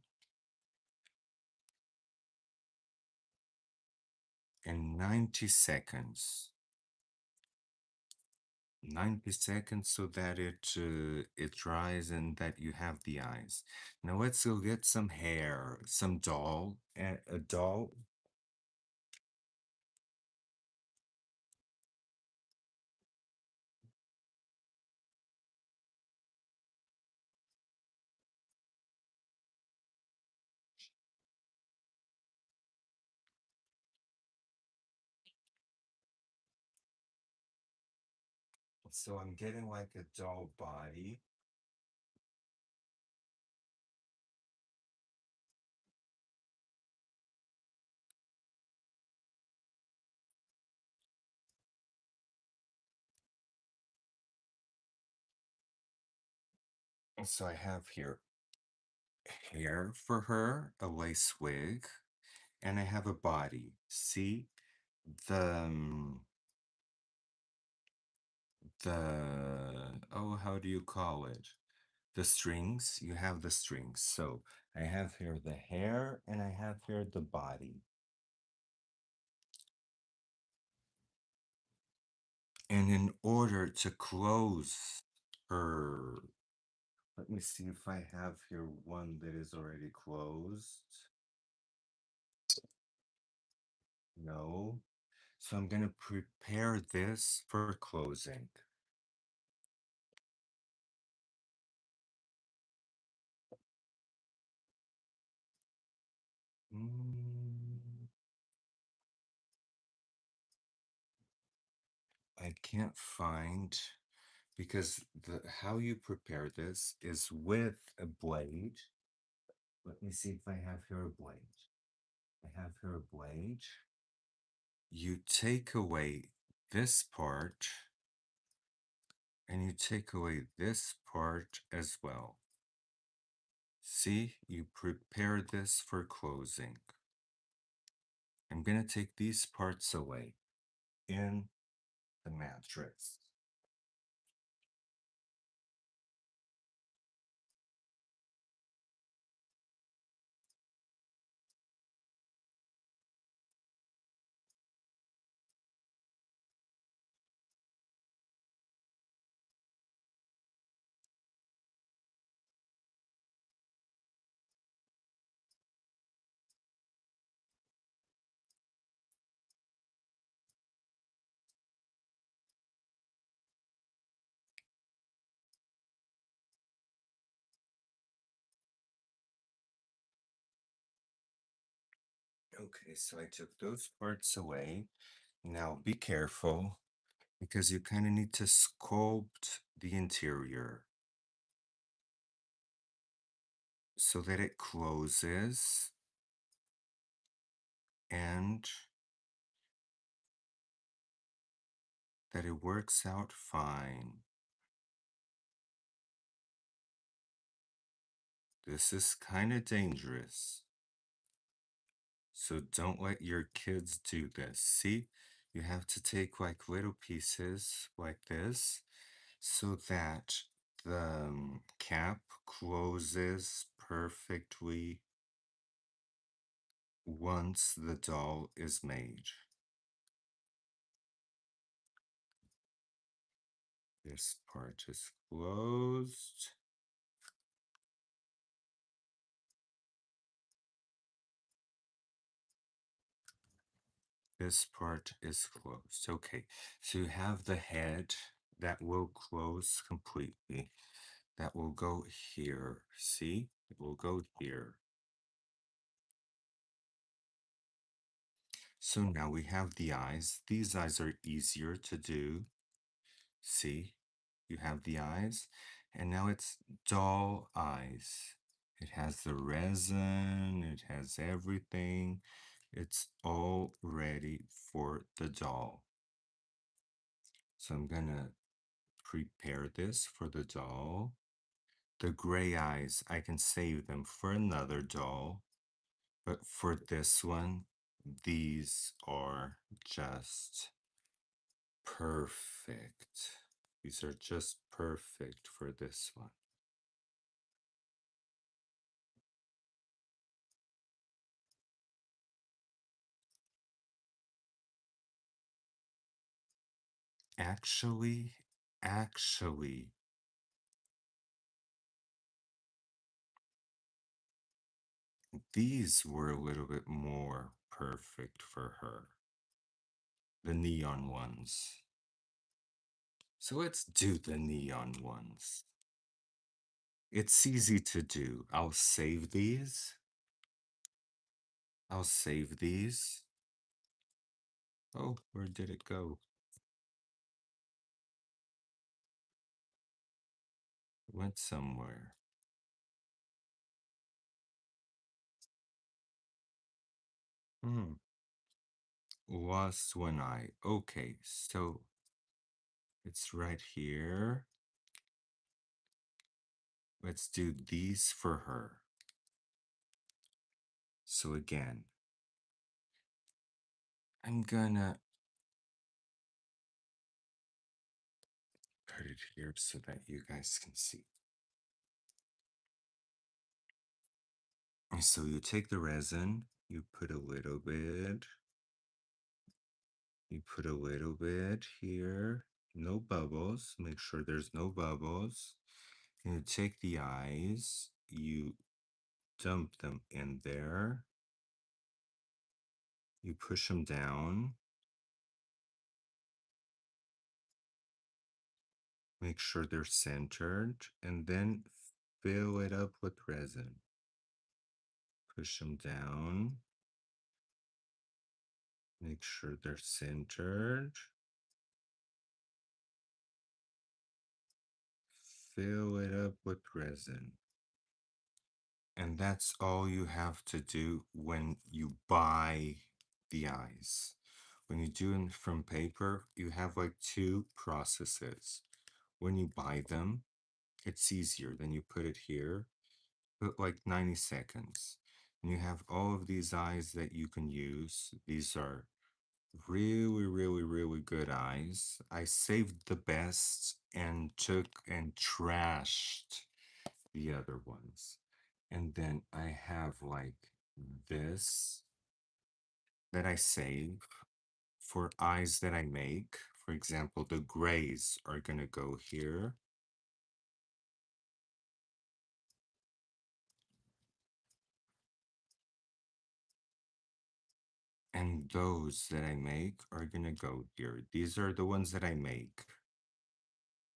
In 90 seconds. 90 seconds so that it dries and that you have the eyes. Now let's go get some hair, some doll, a doll. So I'm getting like a doll body. So I have here hair for her, a lace wig, and I have a body. See the oh, how do you call it? The strings. You have the strings. So I have here the hair and I have here the body. And in order to close her, let me see if I have here one that is already closed. No. So I'm going to prepare this for closing. Mm, I can't find because the how you prepare this is with a blade. Let me see if I have here a blade. I have here a blade. You take away this part and you take away this part as well. See, you prepare this for closing. I'm going to take these parts away in the mattress. Okay, so I took those parts away. Now be careful because you kind of need to sculpt the interior so that it closes and that it works out fine. This is kind of dangerous. So don't let your kids do this. See, you have to take like little pieces like this so that the cap closes perfectly once the doll is made. This part is closed. This part is closed. Okay, so you have the head that will close completely. That will go here. See? It will go here. So now we have the eyes. These eyes are easier to do. See? You have the eyes. And now it's doll eyes. It has the resin, it has everything. It's all ready for the doll. So I'm gonna prepare this for the doll. The gray eyes, I can save them for another doll. But for this one, these are just perfect. These are just perfect for this one. Actually, these were a little bit more perfect for her. The neon ones. So let's do the neon ones. It's easy to do. I'll save these. I'll save these. Oh, where did it go? It went somewhere. Hmm. Lost one eye. Okay, so it's right here. Let's do these for her. So again, I'm gonna put it here so that you guys can see. So you take the resin, you put a little bit, you put a little bit here, no bubbles, make sure there's no bubbles. And you take the eyes, you dump them in there, you push them down, make sure they're centered, and then fill it up with resin. Push them down, make sure they're centered. Fill it up with resin. And that's all you have to do when you buy the eyes. When you do them from paper, you have like two processes. When you buy them, it's easier. Then you put it here, put like 90 seconds. And you have all of these eyes that you can use. These are really good eyes. I saved the best and took and trashed the other ones. And then I have like this that I save for eyes that I make. For example, the grays are gonna go here. And those that I make are gonna go here. These are the ones that I make.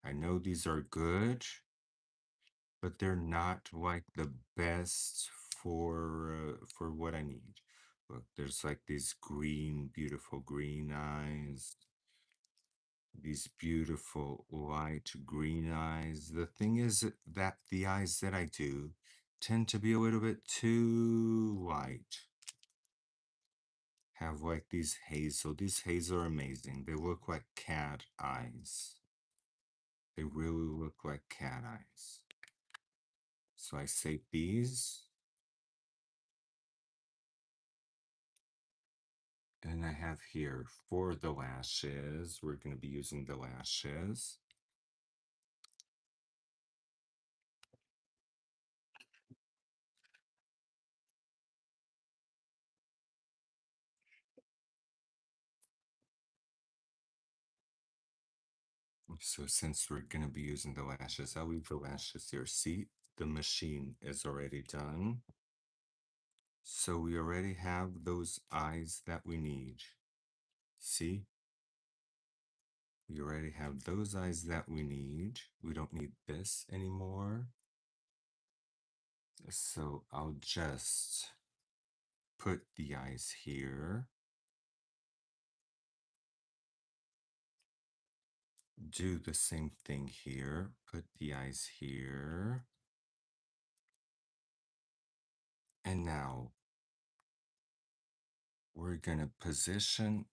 I know these are good, but they're not like the best for what I need. Look, there's like these green, beautiful green eyes, these beautiful light green eyes. The thing is that the eyes that I do tend to be a little bit too light. Have like these hazel. These hazel are amazing. They look like cat eyes. They really look like cat eyes. So I save these. And I have here for the lashes, we're going to be using the lashes. So since we're going to be using the lashes, I'll leave the lashes here. See, the machine is already done. So we already have those eyes that we need. See? We already have those eyes that we need. We don't need this anymore. So I'll just put the eyes here. Do the same thing here. Put the eyes here. And now we're going to position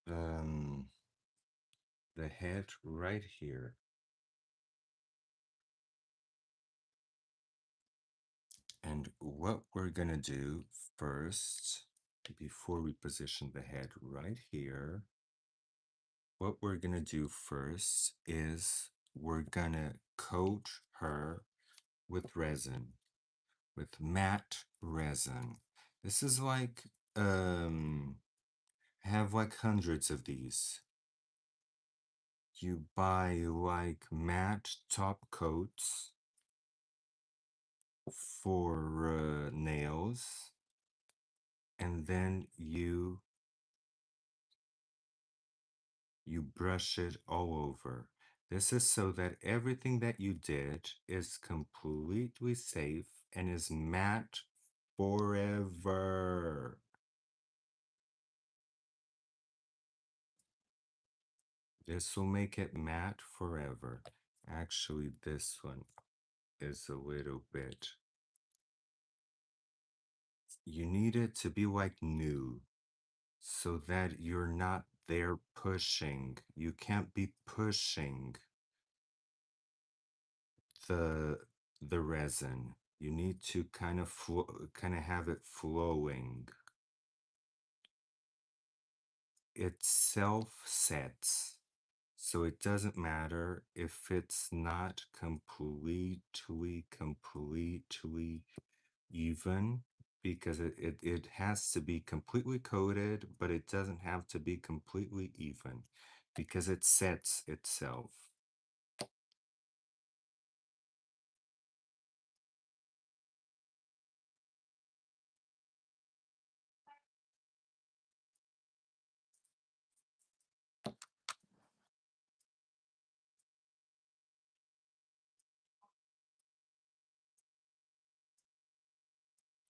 the head right here. And what we're going to do first before we position the head right here, what we're gonna do first is we're gonna coat her with resin, with matte resin. This is like, I have like hundreds of these. You buy like matte top coats for nails, and then you brush it all over. This is so that everything that you did is completely safe and is matte forever. This will make it matte forever. Actually, this one is a little bit. You need it to be like new so that you're not there pushing. You can't be pushing the the resin. You need to kind of have it flowing. It self sets. So it doesn't matter if it's not completely even, because it has to be completely coated, but it doesn't have to be completely even because it sets itself.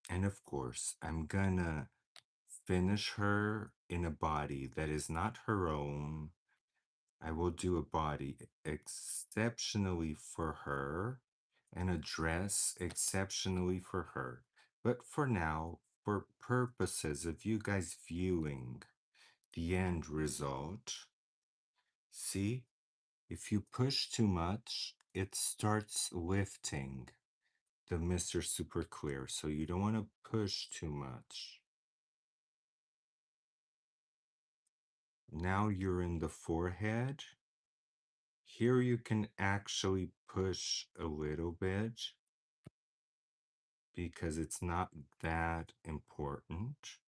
And of course, I'm gonna finish her in a body that is not her own. I will do a body exceptionally for her and a dress exceptionally for her. But for now, for purposes of you guys viewing the end result, see, if you push too much, it starts lifting the Mr. Super Clear. So you don't want to push too much. Now you're in the forehead. Here you can actually push a little bit because it's not that important.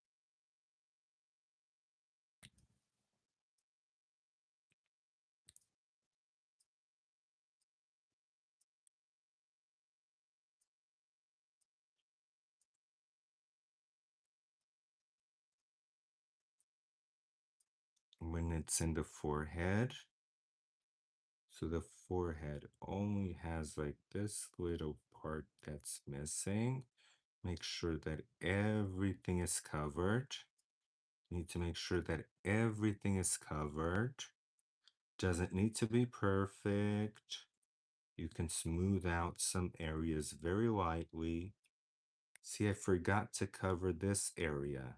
When it's in the forehead, so the forehead only has like this little part that's missing. Make sure that everything is covered. You need to make sure that everything is covered. Doesn't need to be perfect. You can smooth out some areas very lightly. See, I forgot to cover this area.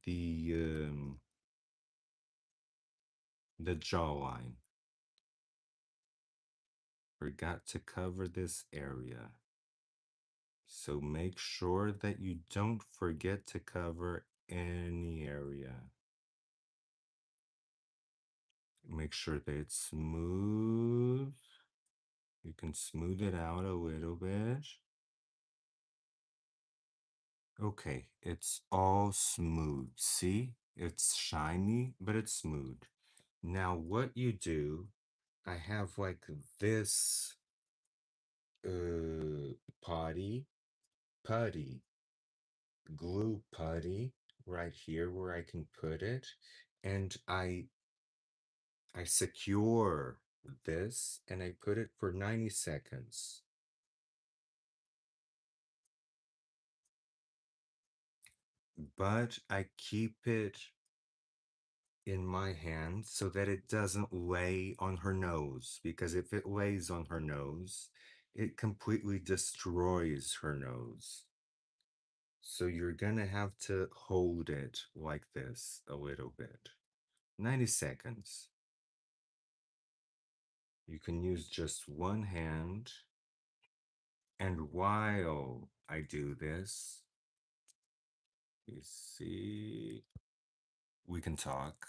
The the jawline. Forgot to cover this area. So make sure that you don't forget to cover any area. Make sure that it's smooth. You can smooth it out a little bit. Okay, it's all smooth. See, it's shiny, but it's smooth. Now, what you do, I have like this putty, glue putty right here where I can put it, and I secure this and I put it for 90 seconds. But I keep it in my hand so that it doesn't lay on her nose, because if it lays on her nose, it completely destroys her nose. So you're gonna have to hold it like this a little bit. 90 seconds. You can use just one hand. And while I do this, You see, we can talk.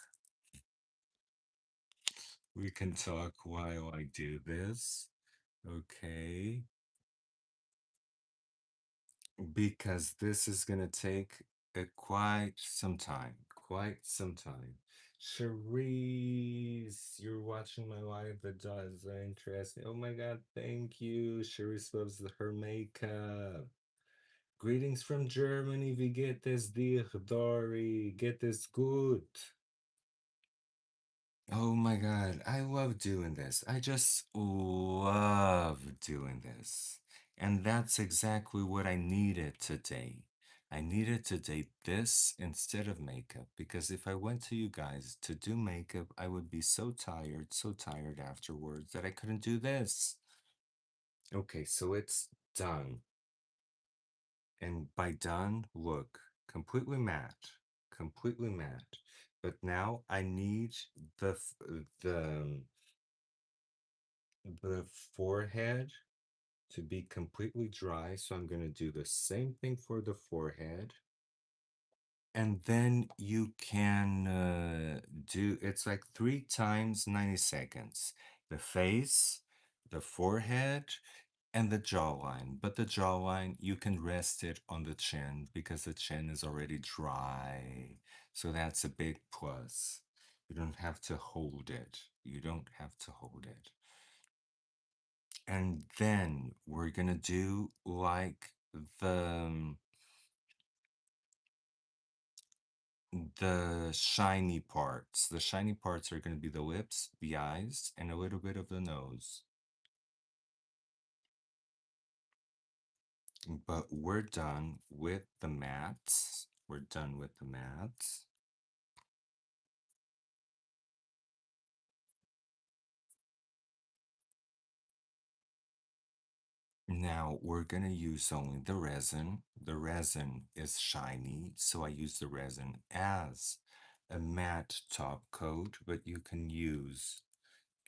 We can talk while I do this. Okay. Because this is gonna take quite some time. Quite some time. Cherise, you're watching my live. That does interesting. Oh my god, thank you. Cherise loves her makeup. Greetings from Germany. Wie geht es dir, Dory? Geht es gut? Oh my God, I love doing this. I just love doing this. And that's exactly what I needed today. I needed today this instead of makeup because if I went to you guys to do makeup, I would be so tired afterwards that I couldn't do this. Okay, so it's done. And by done, look, completely matte, completely matte. But now I need the the the forehead to be completely dry. So I'm going to do the same thing for the forehead. And then you can do it's like 3 times 90 seconds. The face, the forehead, and the jawline. But the jawline, you can rest it on the chin because the chin is already dry. So that's a big plus. You don't have to hold it. You don't have to hold it. And then we're gonna do like the the shiny parts. The shiny parts are gonna be the lips, the eyes, and a little bit of the nose. But we're done with the mats. We're done with the mats. Now we're gonna use only the resin. The resin is shiny, so I use the resin as a matte top coat, but you can use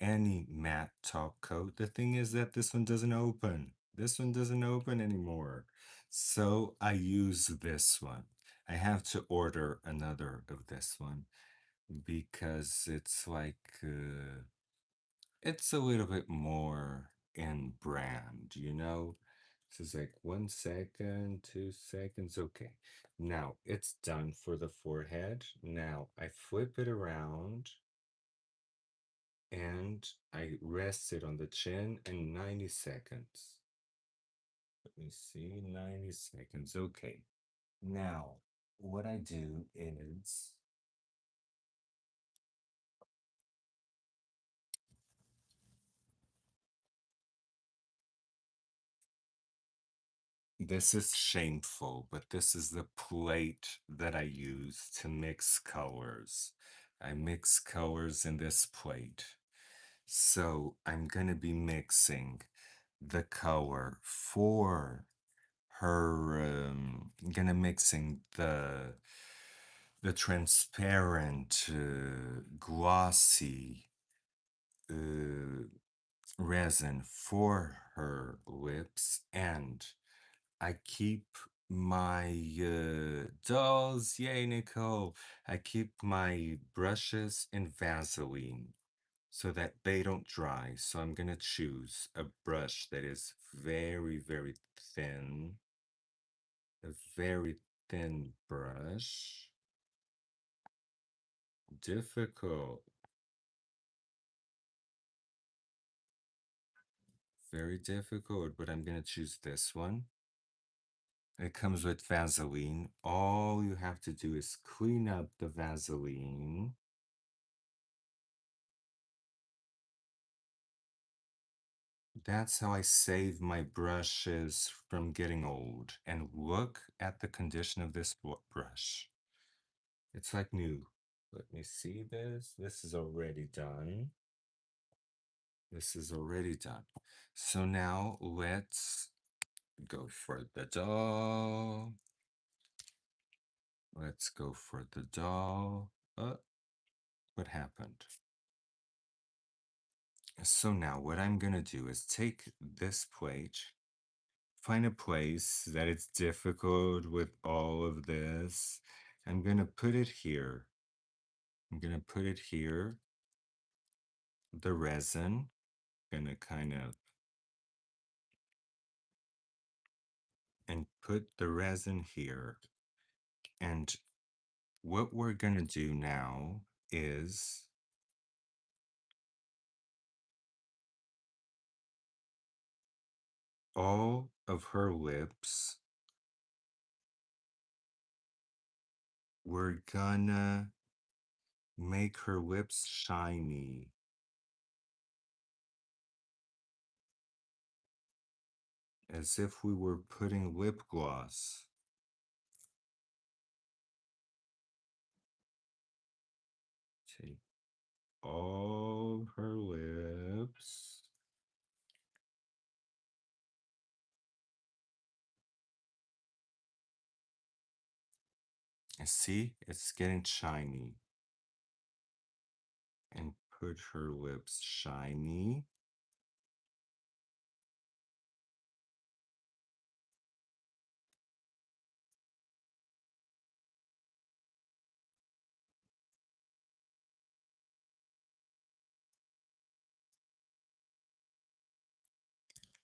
any matte top coat. The thing is that this one doesn't open. This one doesn't open anymore. So I use this one. I have to order another of this one because it's like it's a little bit more in brand, you know? So it's like 1 second, 2 seconds. Okay. Now it's done for the forehead. Now I flip it around and I rest it on the chin in 90 seconds. Let me see, 90 seconds. Okay. Now, what I do is this is shameful, but this is the plate that I use to mix colors. I mix colors in this plate. So I'm going to be mixing the color for her gonna mixing the transparent glossy uh, resin for her lips, and I keep my dolls, yay Nicole, I keep my brushes in Vaseline so that they don't dry. So I'm gonna choose a brush that is very thin, a very thin brush. Difficult, very difficult, but I'm gonna choose this one. It comes with Vaseline. All you have to do is clean up the Vaseline. That's how I save my brushes from getting old. And look at the condition of this brush. It's like new. Let me see this. This is already done. This is already done. So now let's go for the doll. Let's go for the doll. What happened? So now what I'm gonna do is take this plate find a place that it's difficult with all of this. I'm gonna put it here. I'm gonna put it here. The resin, gonna kind of and put the resin here. And what we're gonna do now is all of her lips, we're gonna make her lips shiny as if we were putting lip gloss. Take all her lips. And see, it's getting shiny. And put her lips shiny.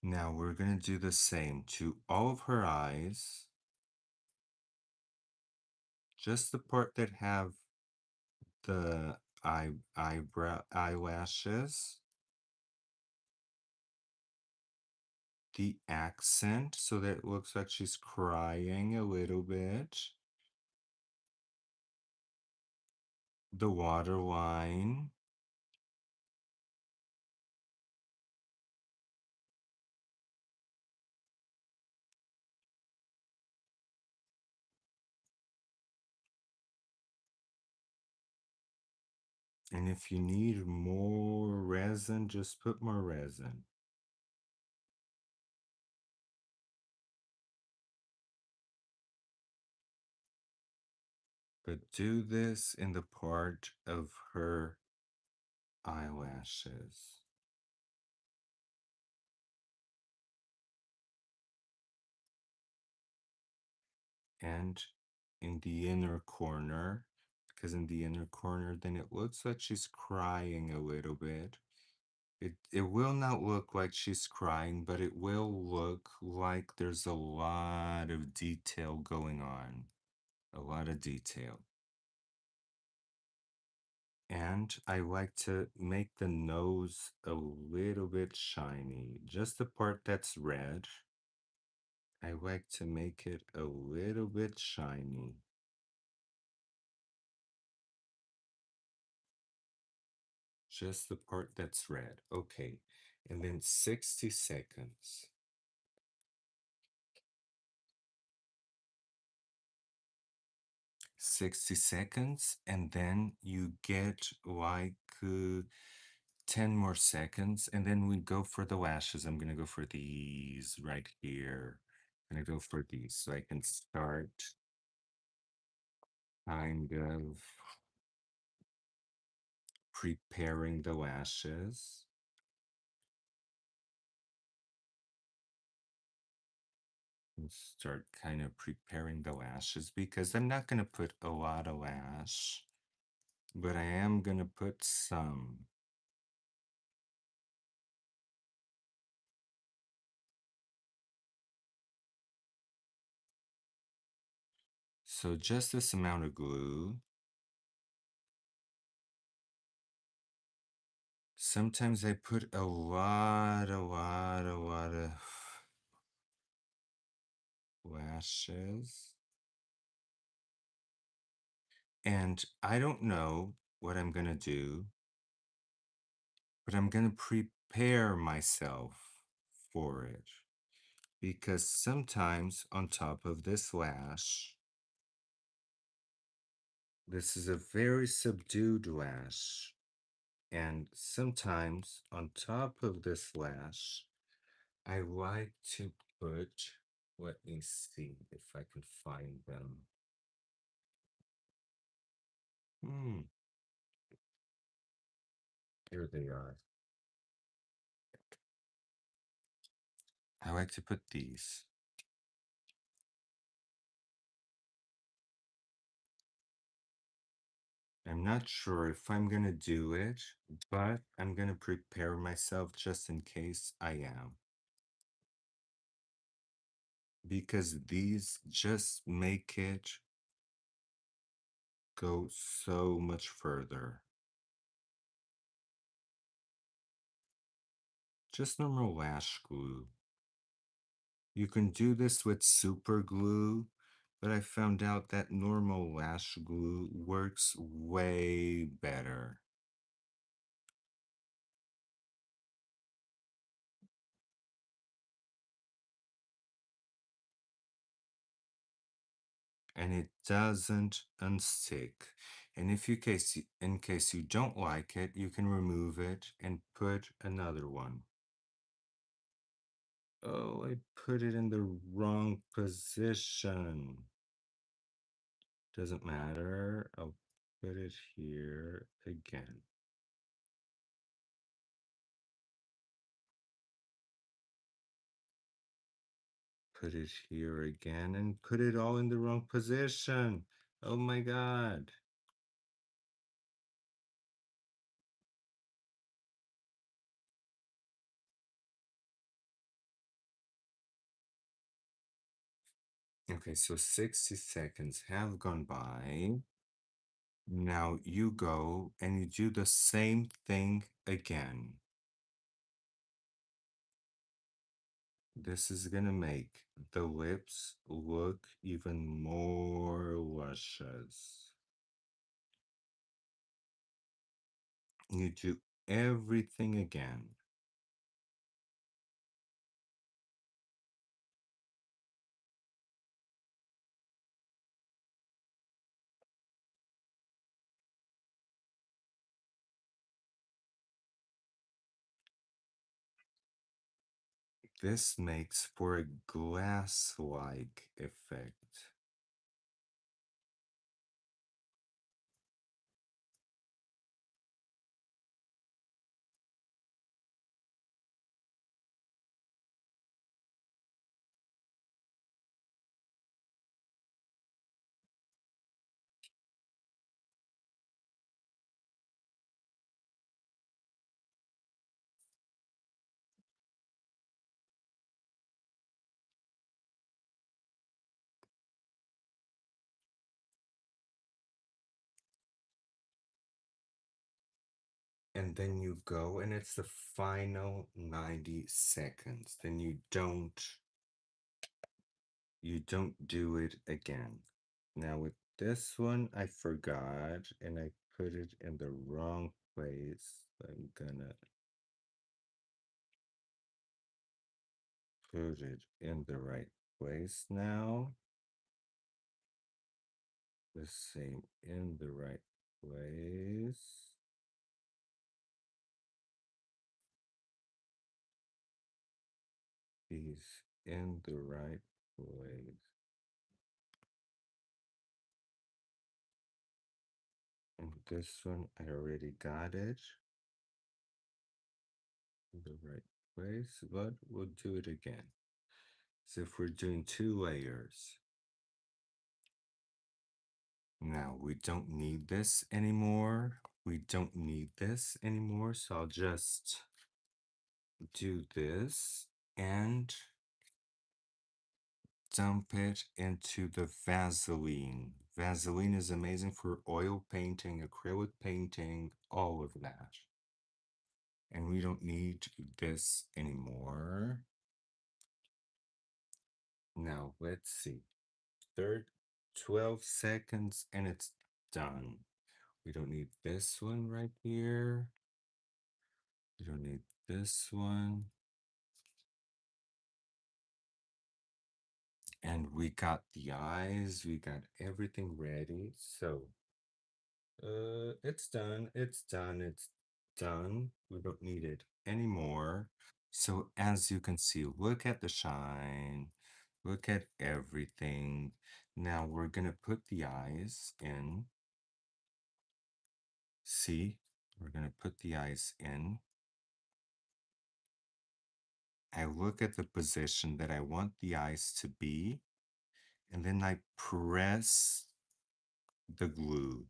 Now we're going to do the same to all of her eyes. Just the part that have the eyebrow eyelashes. The accent so that it looks like she's crying a little bit. The waterline. And if you need more resin, just put more resin. But do this in the part of her eyelashes. And in the inner corner, because in the inner corner, then it looks like she's crying a little bit. It will not look like she's crying, but it will look like there's a lot of detail going on. A lot of detail. And I like to make the nose a little bit shiny. Just the part that's red, I like to make it a little bit shiny. Just the part that's red. Okay. And then 60 seconds. 60 seconds, and then you get like 10 more seconds, and then we go for the lashes. I'm gonna go for these right here. I'm gonna go for these so I can start kind of preparing the lashes. And start kind of preparing the lashes because I'm not gonna put a lot of lash, but I am gonna put some. So just this amount of glue. Sometimes I put a lot of lashes. And I don't know what I'm gonna do, but I'm gonna prepare myself for it. Because sometimes on top of this lash, this is a very subdued lash. And sometimes on top of this lash, I like to put, let me see if I can find them. Here they are. I like to put these. I'm not sure if I'm gonna do it, but I'm gonna prepare myself just in case I am. Because these just make it go so much further. Just normal lash glue. You can do this with super glue, but I found out that normal lash glue works way better. And it doesn't unstick. And if you case in case you don't like it, you can remove it and put another one. Oh, I put it in the wrong position. Doesn't matter. I'll put it here again. Put it here again and put it all in the wrong position. Oh my God. Okay, so 60 seconds have gone by. Now you go and you do the same thing again. This is gonna make the lips look even more luscious. You do everything again. This makes for a glass-like effect. And then you go and it's the final 90 seconds. Then you don't do it again. Now with this one I forgot and I put it in the wrong place. I'm gonna put it in the right place now. The same in the right place. These in the right place. And this one, I already got it in the right place, but we'll do it again. So if we're doing 2 layers, now we don't need this anymore. We don't need this anymore. So I'll just do this and dump it into the Vaseline. Vaseline is amazing for oil painting, acrylic painting, all of that. And we don't need this anymore. Now let's see. Third 12 seconds and it's done. We don't need this one right here. We don't need this one. And we got the eyes, we got everything ready. So it's done, it's done, it's done. We don't need it anymore. So as you can see, look at the shine, look at everything. Now we're gonna put the eyes in. See, we're gonna put the eyes in. I look at the position that I want the eyes to be, and then I press the glue.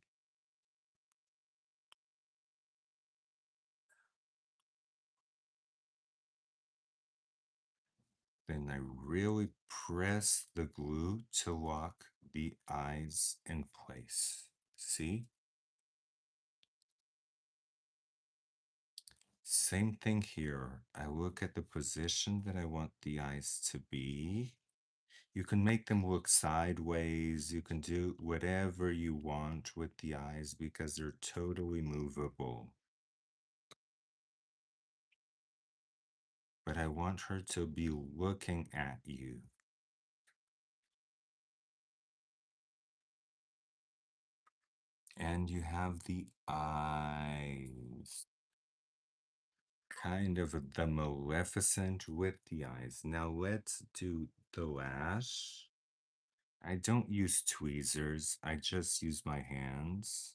and I really press the glue to lock the eyes in place. See? Same thing here. I look at the position that I want the eyes to be. You can make them look sideways. You can do whatever you want with the eyes because they're totally movable. But I want her to be looking at you. And you have the eyes. Kind of the Maleficent with the eyes. Now let's do the lash. I don't use tweezers, I just use my hands.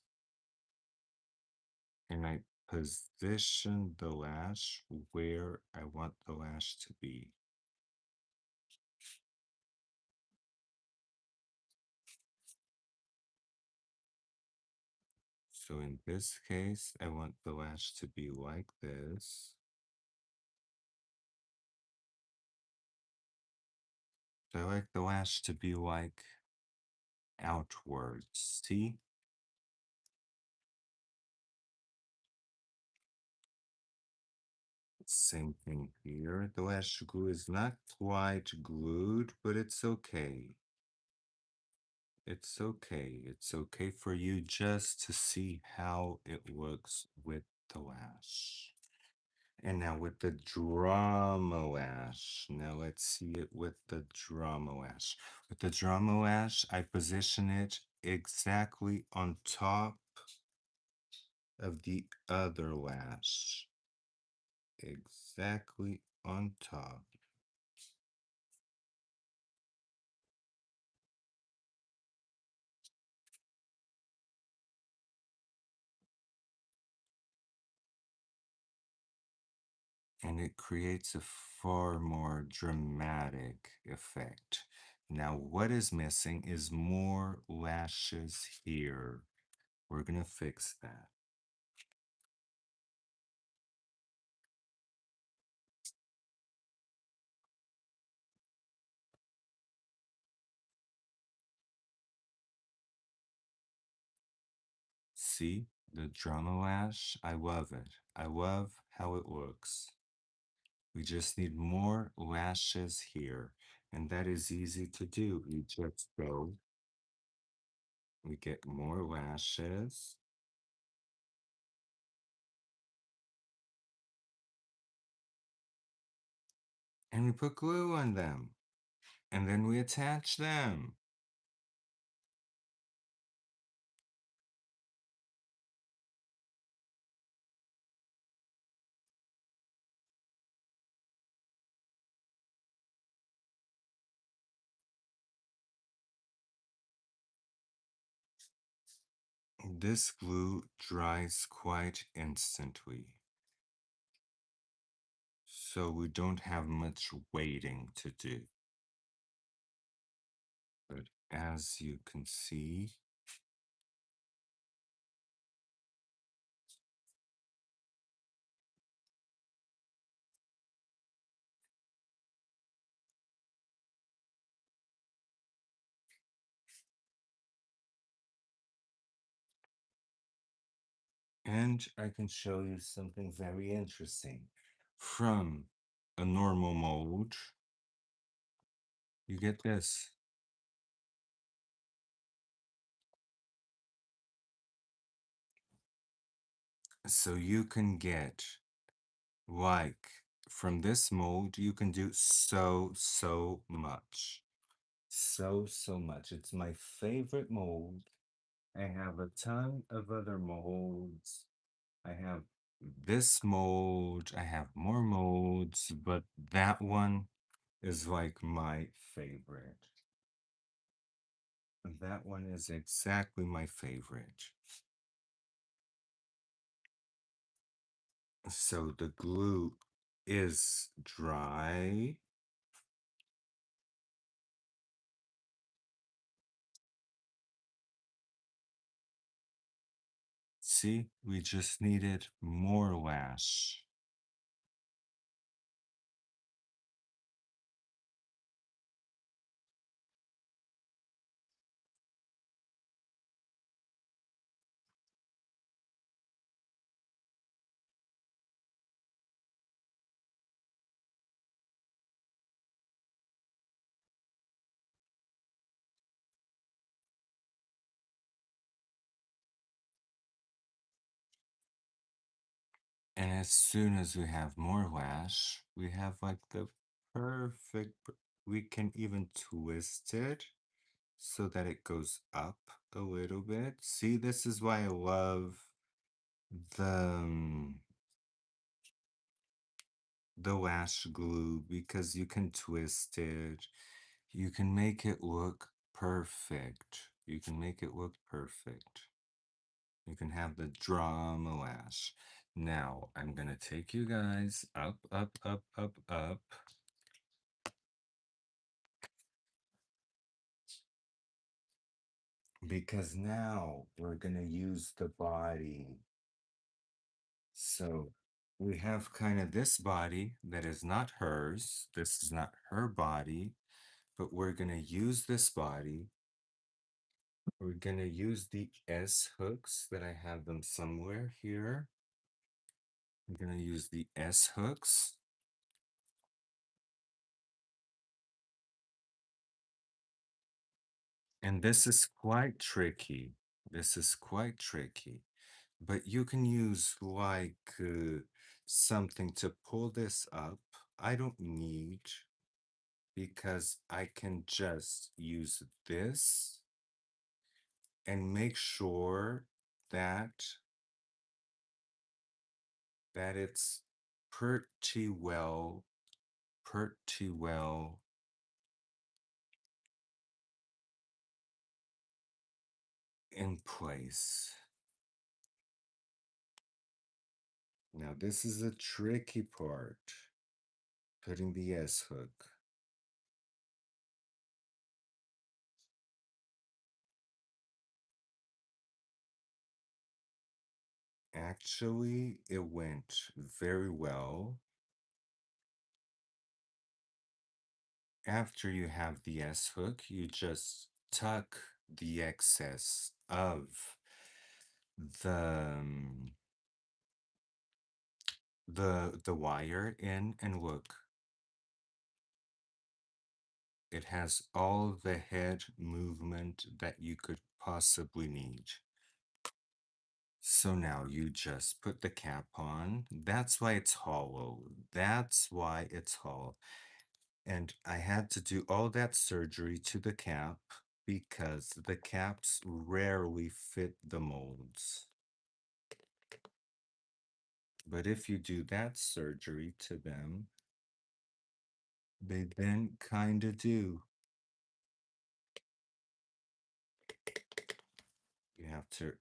And I position the lash where I want the lash to be. So in this case, I want the lash to be like this. So I like the lash to be like outwards, see? Same thing here. The lash glue is not quite glued, but it's okay. It's okay. It's okay for you just to see how it looks with the lash. And now with the drama lash. Now let's see it with the drama lash. With the drama lash, I position it exactly on top of the other lash. Exactly on top. And it creates a far more dramatic effect. Now, what is missing is more lashes here. We're gonna fix that. See, the drama lash, I love it. I love how it looks. We just need more lashes here, and that is easy to do. You just go, we get more lashes, and we put glue on them, and then we attach them. This glue dries quite instantly, so we don't have much waiting to do. But as you can see, and I can show you something very interesting. From a normal mold, you get this. So you can get, like, from this mold, you can do so much. So much. It's my favorite mold. I have a ton of other molds. I have this mold. I have more molds, but that one is like my favorite. That one is exactly my favorite. So the glue is dry. See, we just needed more lash. And as soon as we have more lash, we have like the perfect, we can even twist it so that it goes up a little bit. See, this is why I love the the lash glue, because you can twist it. You can make it look perfect. You can make it look perfect. You can have the drama lash. Now, I'm gonna take you guys up, up, up, up, up. Because now we're gonna use the body. So we have kind of this body that is not hers. This is not her body, but we're gonna use this body. We're gonna use the S hooks that I have them somewhere here. We're gonna use the S hooks. And this is quite tricky. This is quite tricky. But you can use like something to pull this up. I don't need, because I can just use this and make sure that it's pretty well in place. Now this is a tricky part, putting the S hook. Actually, it went very well. After you have the S hook, you just tuck the excess of the the wire in, and look, it has all the head movement that you could possibly need. So now you just put the cap on. That's why it's hollow. That's why it's hollow. And I had to do all that surgery to the cap because the caps rarely fit the molds. But if you do that surgery to them, they then kind of do. You have to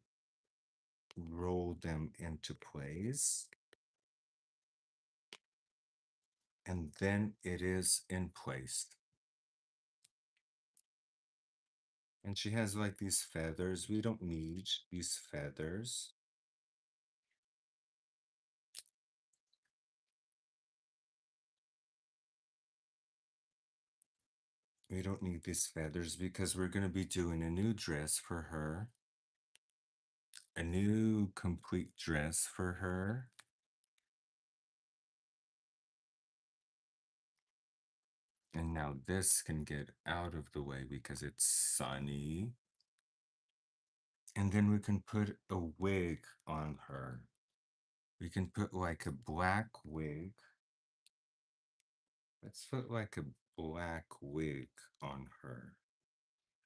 roll them into place, and then it is in place. And she has like these feathers. We don't need these feathers. We don't need these feathers because we're going to be doing a new dress for her. A new complete dress for her. And now this can get out of the way because it's sunny. And then we can put a wig on her. We can put like a black wig. Let's put like a black wig on her.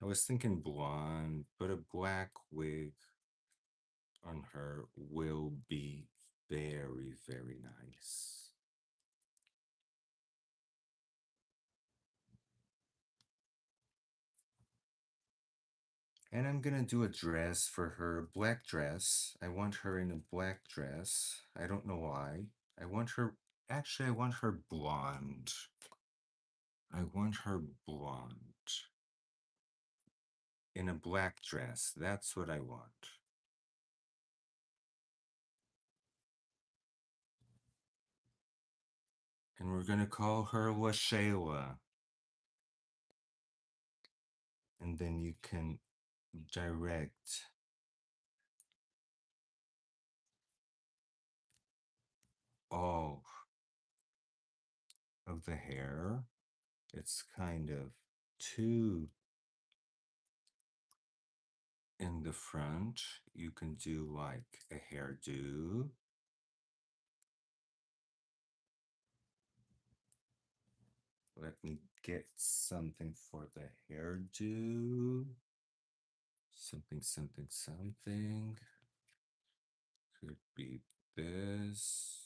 I was thinking blonde, but a black wig on her will be very, very nice. And I'm gonna do a dress for her, black dress. I want her in a black dress. I don't know why. I want her, actually, I want her blonde. I want her blonde in a black dress. That's what I want. And we're gonna call her Lashayla. And then you can direct all of the hair. It's kind of too in the front. You can do like a hairdo. Let me get something for the hairdo. Something, something, something. Could be this.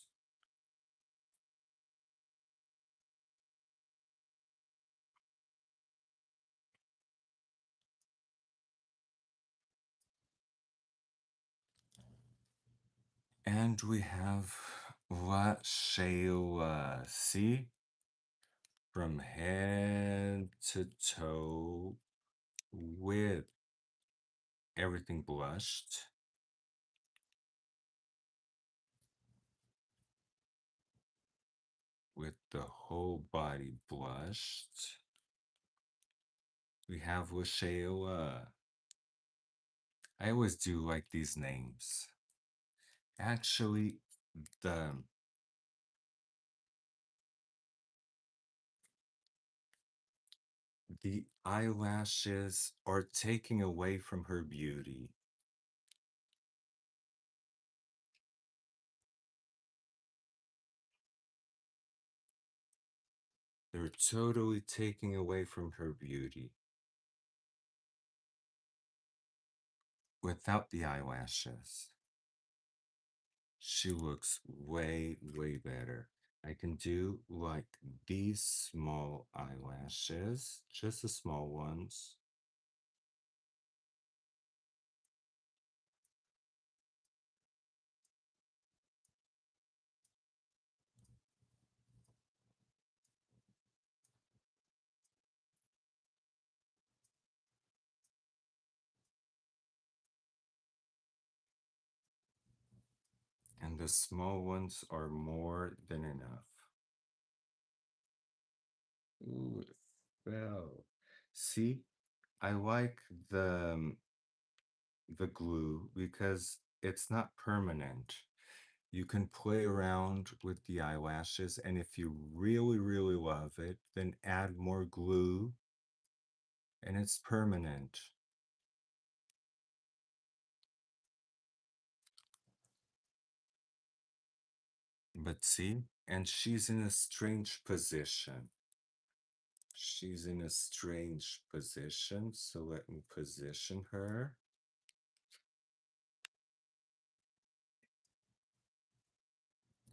And we have La Sheila. See? From head to toe with everything blushed. With the whole body blushed. We have La Sheila. I always do like these names. Actually, the the eyelashes are taking away from her beauty. They're totally taking away from her beauty without the eyelashes. She looks way, way better. I can do like these small eyelashes, just the small ones. And the small ones are more than enough. Ooh, it fell. See, I like the glue because it's not permanent. You can play around with the eyelashes, and if you really, really love it, then add more glue, and it's permanent. But see, and she's in a strange position. She's in a strange position, so let me position her.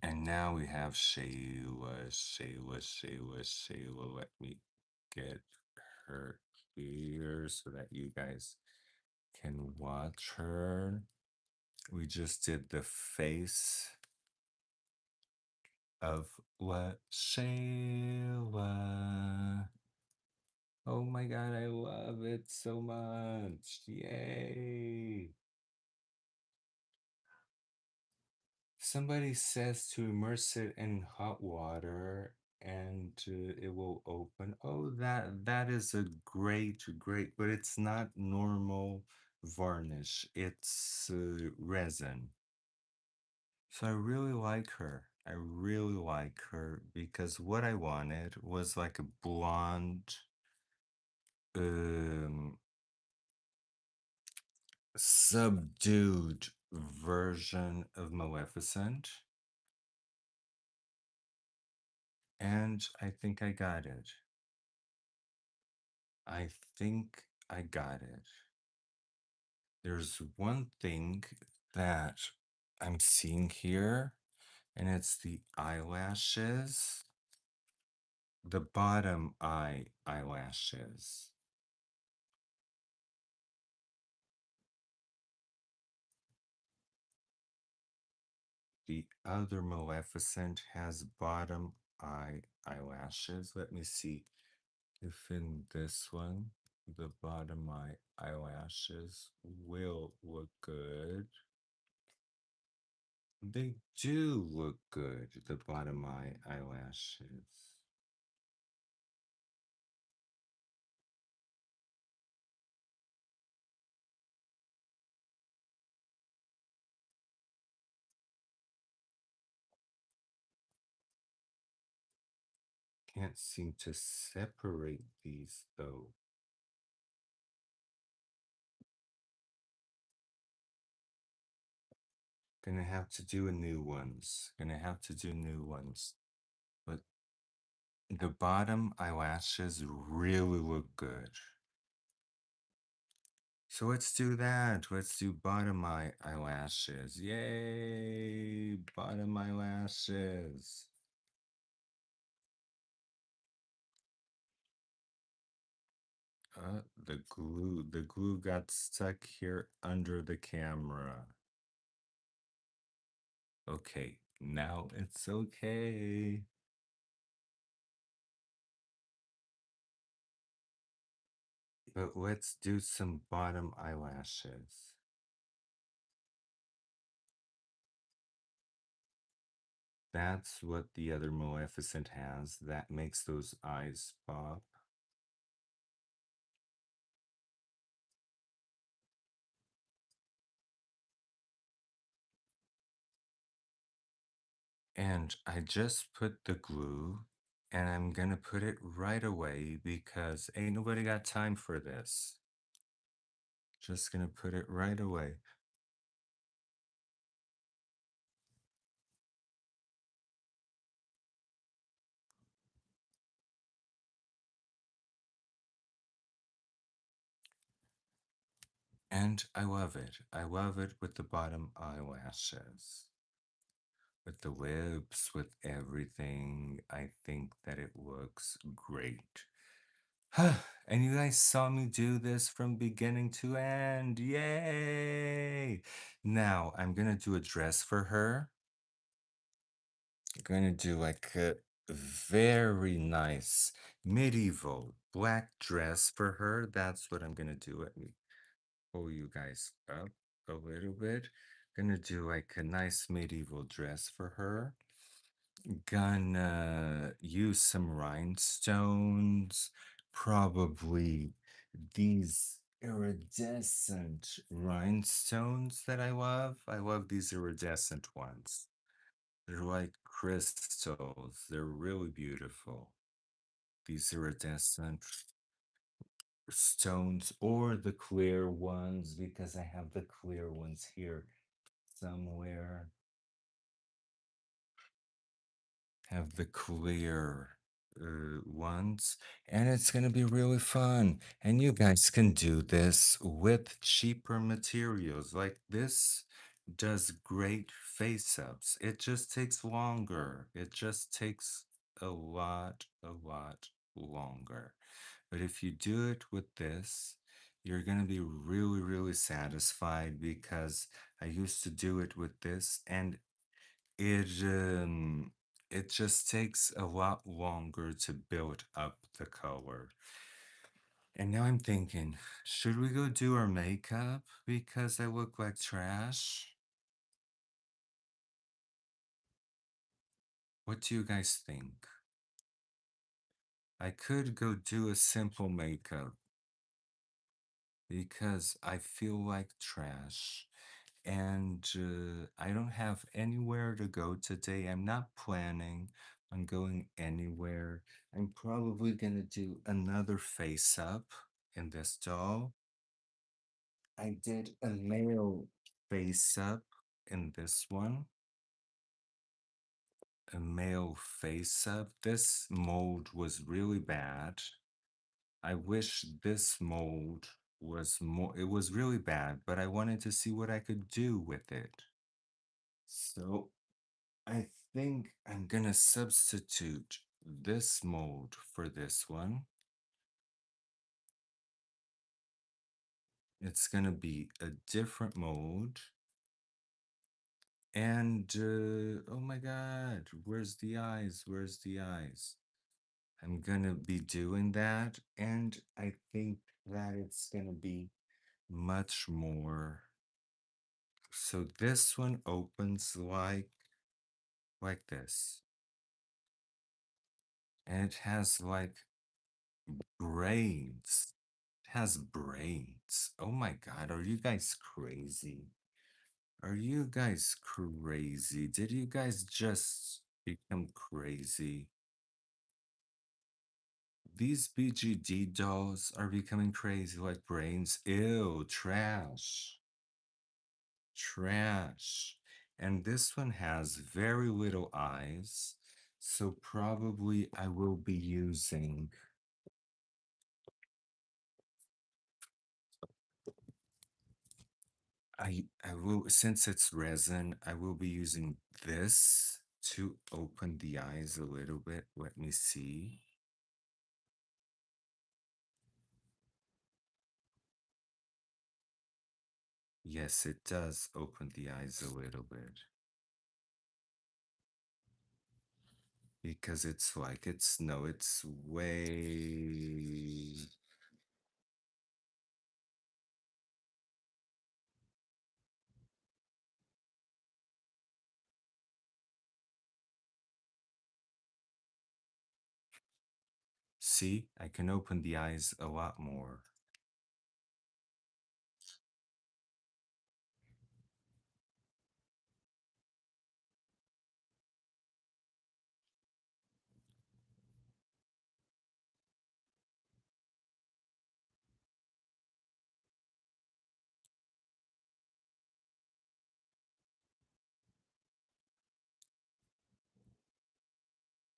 And now we have Shayla, Shayla, Shayla, Shayla. Let me get her here so that you guys can watch her. We just did the face of La Shayla. Oh my god, I love it so much. Yay. Somebody says to immerse it in hot water and it will open. Oh, that is a great, great, but it's not normal varnish. It's resin. So I really like her. I really like her because what I wanted was like a blonde, um, subdued version of Maleficent. And I think I got it. I think I got it. There's one thing that I'm seeing here, and it's the eyelashes, the bottom eyelashes. The other Maleficent has bottom eyelashes. Let me see if in this one the bottom eyelashes will look good. They do look good, the bottom eyelashes. Can't seem to separate these though. Gonna have to do a new ones. Gonna have to do new ones. But The bottom eyelashes really look good. So let's do that. Let's do bottom eyelashes. Yay! Bottom eyelashes. The glue got stuck here under the camera. Okay, now it's okay. But let's do some bottom eyelashes. That's what the other Maleficent has. That makes those eyes pop. And I just put the glue and I'm gonna put it right away because ain't nobody got time for this. Just gonna put it right away. And I love it. I love it with the bottom eyelashes, with the lips, with everything. I think that it looks great. And you guys saw me do this from beginning to end. Yay! Now I'm gonna do a dress for her. I'm gonna do like a very nice medieval black dress for her. That's what I'm gonna do. Let me pull you guys up a little bit. Gonna do like a nice medieval dress for her. Gonna use some rhinestones, probably these iridescent rhinestones that I love. I love these iridescent ones. They're like crystals. They're really beautiful. These iridescent stones or the clear ones because I have the clear ones here somewhere. Have the clear ones, and it's going to be really fun. And you guys can do this with cheaper materials. Like this does great face ups. It just takes longer. It just takes a lot longer. But if you do it with this, you're going to be really, really satisfied because I used to do it with this and it it just takes a lot longer to build up the color. And now I'm thinking, should we go do our makeup because I look like trash? What do you guys think? I could go do a simple makeup because I feel like trash. And I don't have anywhere to go today. I'm not planning on going anywhere. I'm probably gonna do another face up in this doll. I did a male face up in this one. A male face up. This mold was really bad. I wish this mold was more, it was really bad, but I wanted to see what I could do with it. So I think I'm gonna substitute this mold for this one. It's gonna be a different mold. And oh my god, where's the eyes? Where's the eyes? I'm gonna be doing that, and I think that it's gonna be much more. So this one opens like this. And it has like braids. It has braids. Oh my god, are you guys crazy? Are you guys crazy? Did you guys just become crazy? These BGD dolls are becoming crazy like brains. Ew, trash. Trash. And this one has very little eyes. So probably I will be using I will, since it's resin, I will be using this to open the eyes a little bit. Let me see. Yes, it does open the eyes a little bit. Because it's like, it's way. See, I can open the eyes a lot more.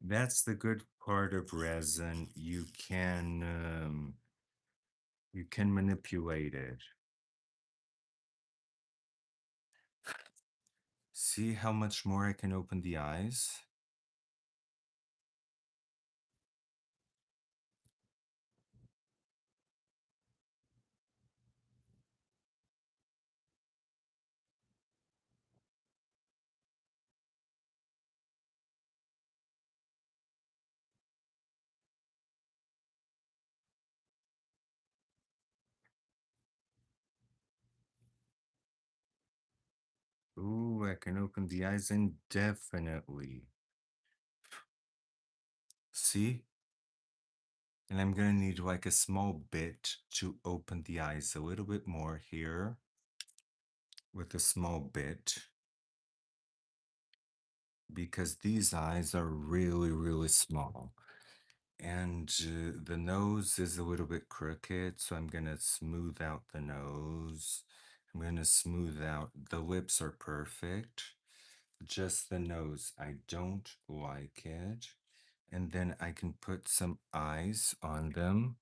That's the good part of resin. You can manipulate it. See how much more I can open the eyes? Ooh, I can open the eyes indefinitely. See? And I'm gonna need like a small bit to open the eyes a little bit more here with a small bit because these eyes are really, really small. And the nose is a little bit crooked, so I'm gonna smooth out the nose. I'm gonna smooth out, the lips are perfect. Just the nose, I don't like it. And then I can put some eyes on them.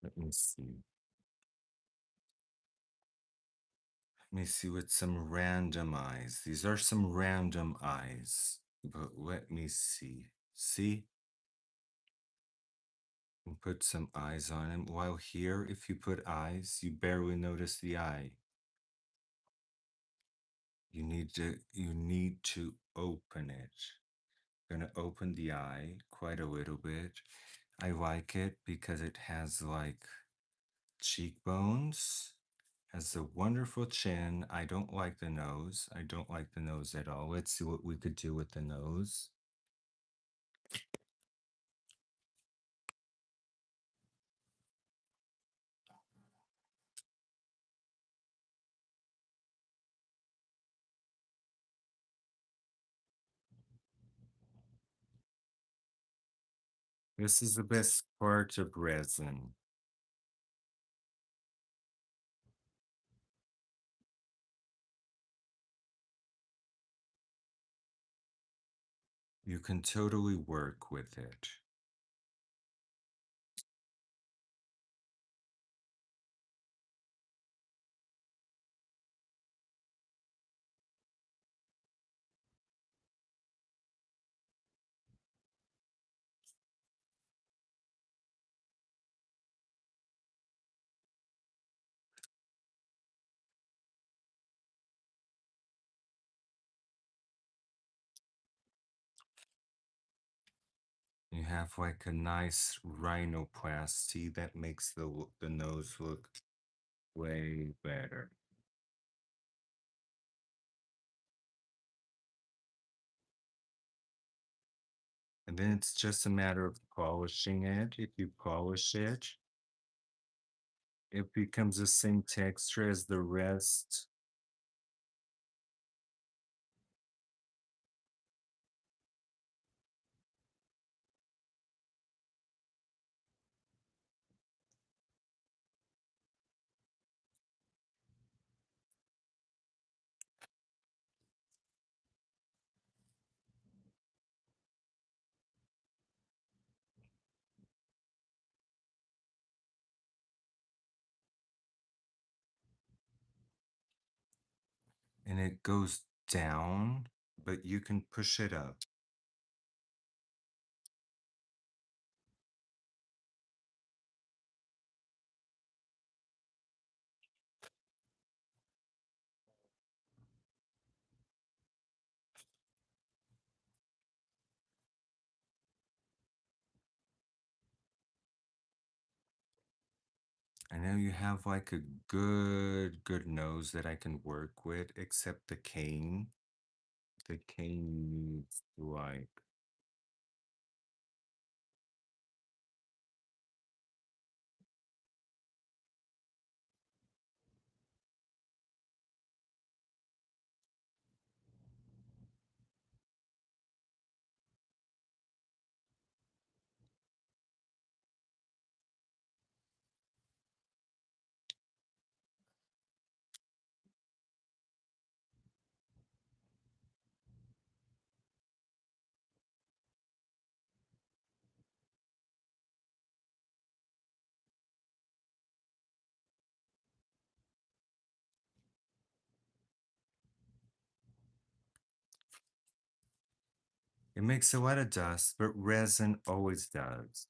Let me see. Let me see with some random eyes. These are some random eyes, but let me see. See? And put some eyes on him. While here, if you put eyes, you barely notice the eye. You need to open it. Gonna open the eye quite a little bit. I like it because it has like cheekbones, has a wonderful chin. I don't like the nose. I don't like the nose at all. Let's see what we could do with the nose. This is the best part of resin. You can totally work with it. You have like a nice rhinoplasty that makes the nose look way better. And then it's just a matter of polishing it. If you polish it, it becomes the same texture as the rest. and it goes down, but you can push it up. I know you have like a good nose that I can work with, except the cane. The cane needs like it makes a lot of dust, but resin always does.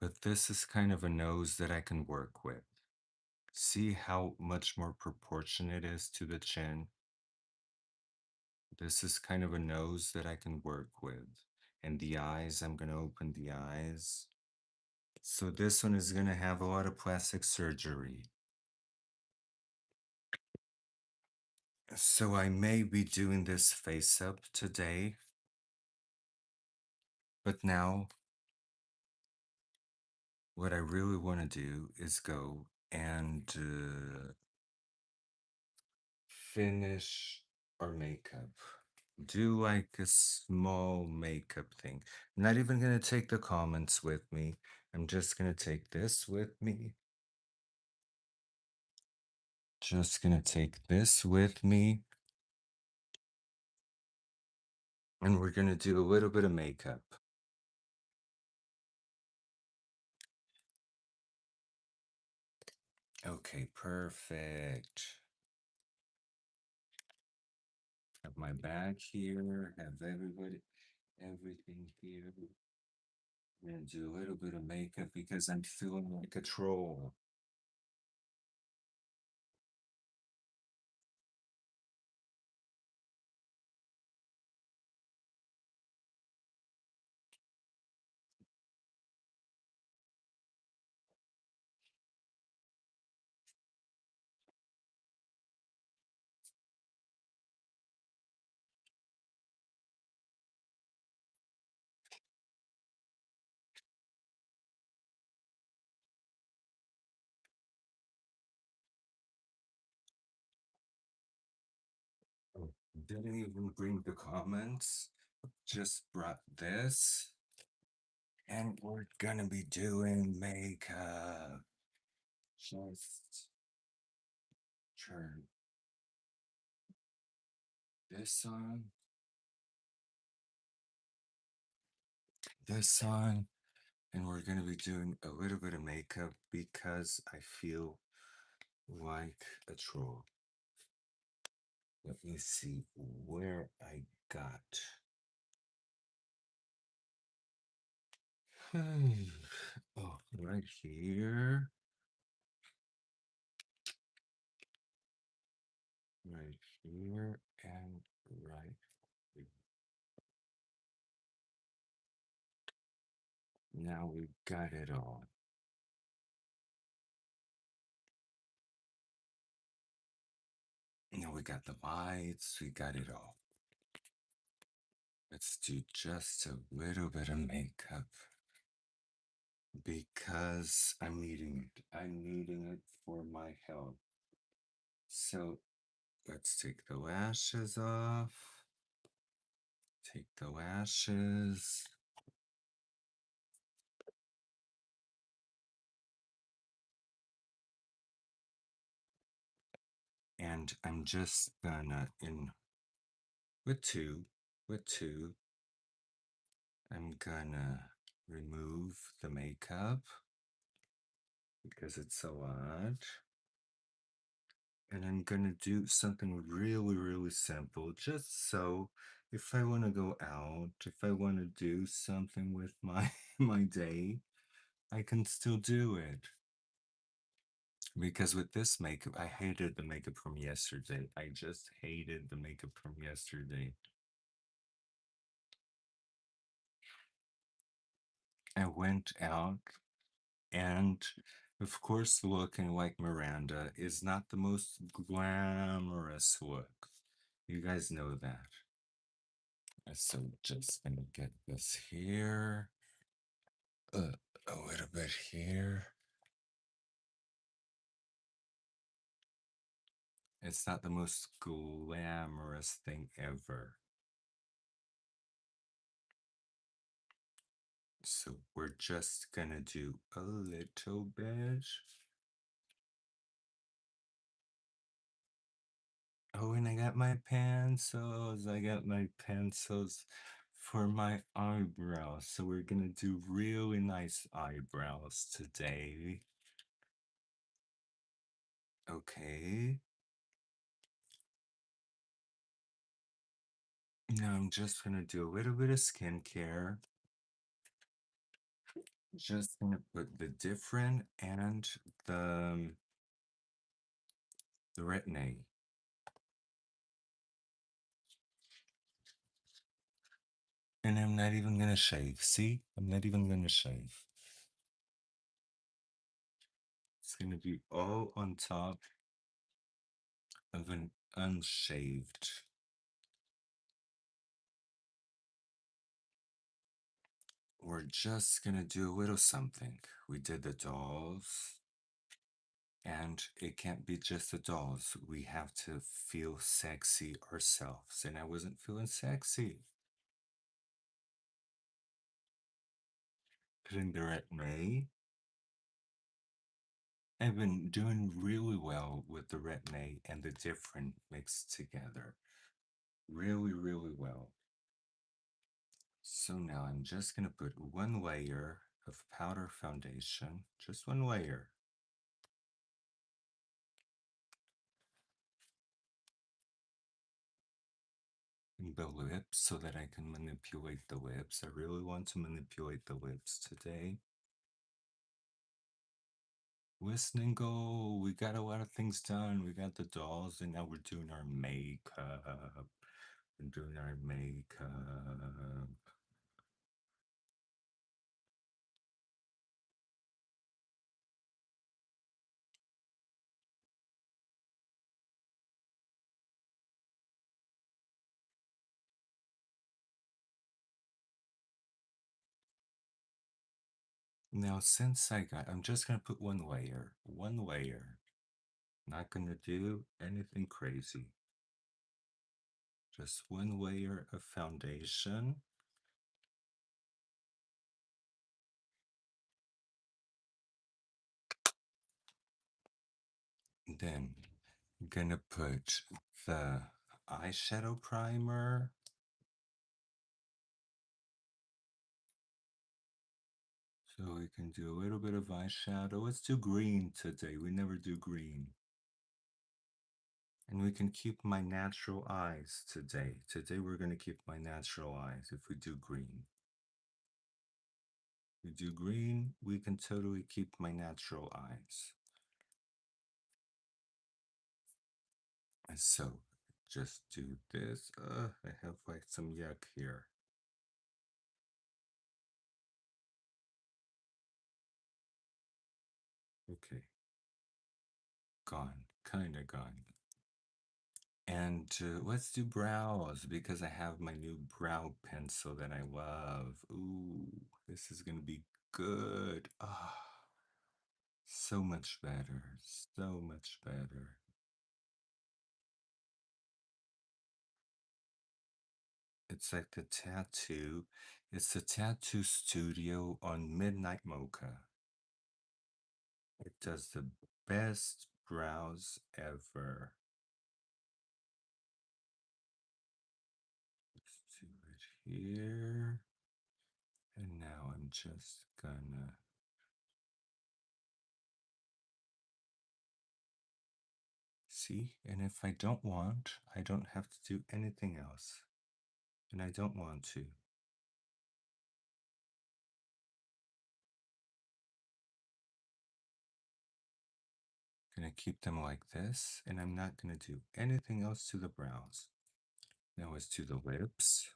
But this is kind of a nose that I can work with. See how much more proportionate it is to the chin? This is kind of a nose that I can work with. And the eyes, I'm going to open the eyes. So this one is going to have a lot of plastic surgery. So I may be doing this face up today. But now, what I really want to do is go and finish our makeup. Do like a small makeup thing. I'm not even going to take the comments with me. I'm just going to take this with me. Just going to take this with me. And we're going to do a little bit of makeup. Okay, perfect. Have my bag here, have everything here. I'm gonna do a little bit of makeup because I'm feeling like a troll. Oh, didn't even bring the comments, just brought this. And we're gonna be doing makeup. Just turn this on, and we're gonna be doing a little bit of makeup because I feel like a troll. Let me see where I got. Oh, right here. Right here and right here. Now we've got it all. Now we got the lights, we got it all. Let's do just a little bit of makeup because I'm needing it. I'm needing it for my health. So let's take the lashes off. Take the lashes. And I'm just gonna with two, gonna remove the makeup because it's so odd. And I'm gonna do something really, really simple, just so if I want to go out, if I want to do something with my my day, I can still do it. Because with this makeup, I hated the makeup from yesterday. I just hated the makeup from yesterday. I went out, and of course, looking like Miranda is not the most glamorous look. You guys know that. So just gonna get this here, a little bit here. It's not the most glamorous thing ever. So we're just gonna do a little bit. Oh, and I got my pencils. I got my pencils for my eyebrows. So we're gonna do really nice eyebrows today. Okay. Now I'm just gonna do a little bit of skincare. Just gonna put the different and the the retin-A. And I'm not even gonna shave. See? I'm not even gonna shave. It's gonna be all on top of an unshaved. We're just gonna do a little something. We did the dolls, and it can't be just the dolls. We have to feel sexy ourselves, and I wasn't feeling sexy. Putting the retin-A. I've been doing really well with the retin-A and the different mixed together. Really, really well. So now I'm just gonna put one layer of powder foundation, just one layer. In the lips so that I can manipulate the lips. I really want to manipulate the lips today. Listening goal. We got a lot of things done. We got the dolls, and now we're doing our makeup. We're doing our makeup. Now, since I'm just gonna put one layer. Not gonna do anything crazy. Just one layer of foundation. Then I'm gonna put the eyeshadow primer. So we can do a little bit of eyeshadow. Let's do green today. We never do green. And we can keep my natural eyes today. Today we're going to keep my natural eyes if we do green. If we do green, we can totally keep my natural eyes. And so just do this. I have like some yuck here. Okay. Gone. Kinda gone. And let's do brows because I have my new brow pencil that I love. Ooh, this is gonna be good. Ah, so much better. So much better. It's like the tattoo. It's the tattoo studio on Midnight Mocha. It does the best brows ever. Let's do it here. I'm just gonna see, and if I don't want, I don't have to do anything else. And I don't want to. Gonna keep them like this, and I'm not gonna do anything else to the brows. Now as to the lips,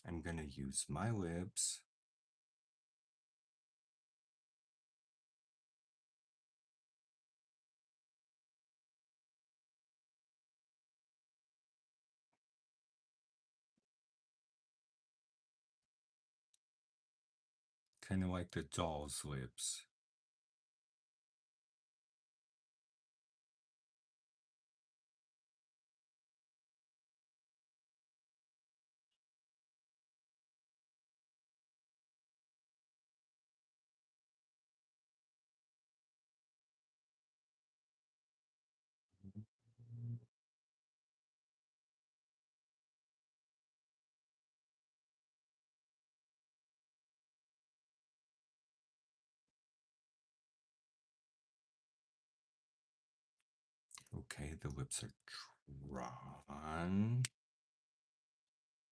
I'm gonna use my lips kind of like the doll's lips. Okay, the lips are drawn.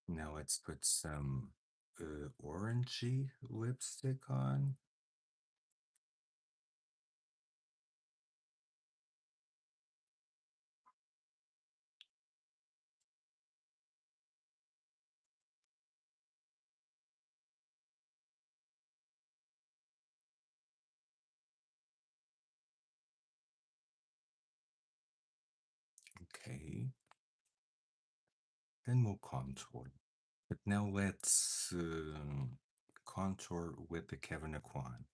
Now let's put some orangey lipstick on. Okay. Then we'll contour. But now let's contour with the Kevin Aquan.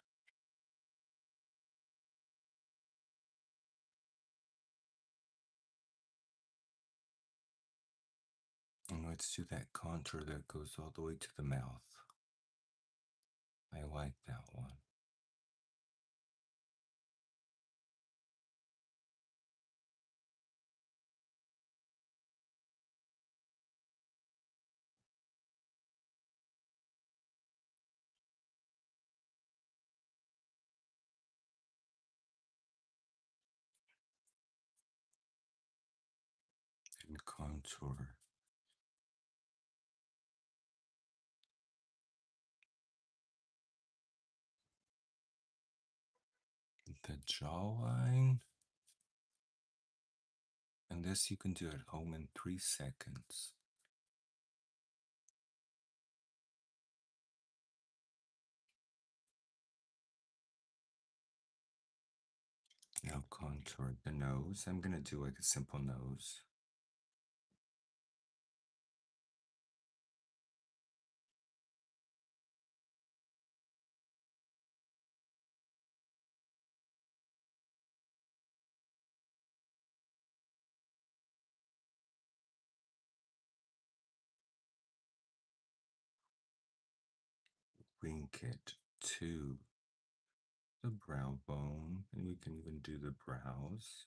And let's do that contour that goes all the way to the mouth. I like that one. And contour the jawline. And this you can do at home in 3 seconds. Now contour the nose. I'm gonna do like a simple nose. Link it to the brow bone, and we can even do the brows.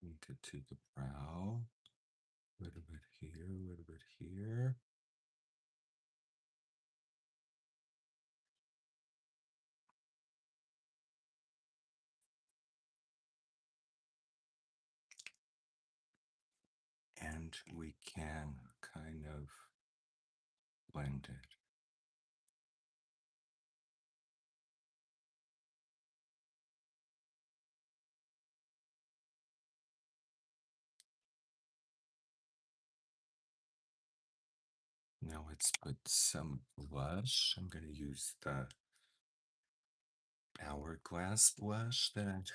Link it to the brow. A little bit here, a little bit here. And we can kind of blend it. Now let's put some blush. I'm going to use the Hourglass blush that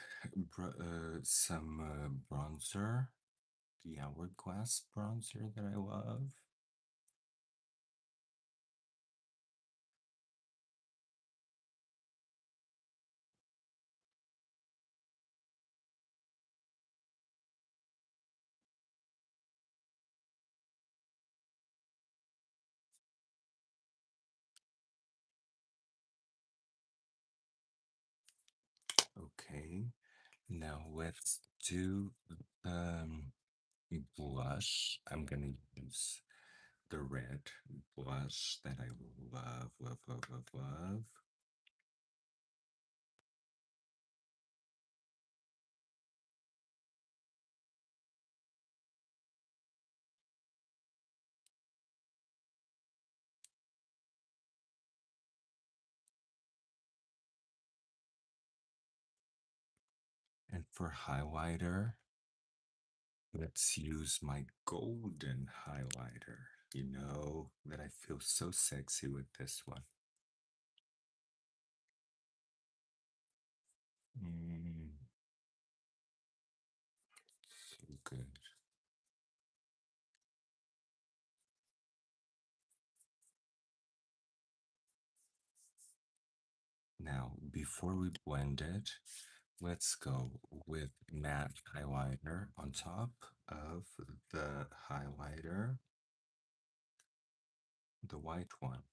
some bronzer, the Hourglass bronzer that I love. Okay, now let's do Um, blush. I'm gonna use the red blush that I love, love, love, love, love. And for highlighter, let's use my golden highlighter. You know that I feel so sexy with this one. Mm, so good. Now, before we blend it, let's go with matte highlighter on top of the highlighter, the white one.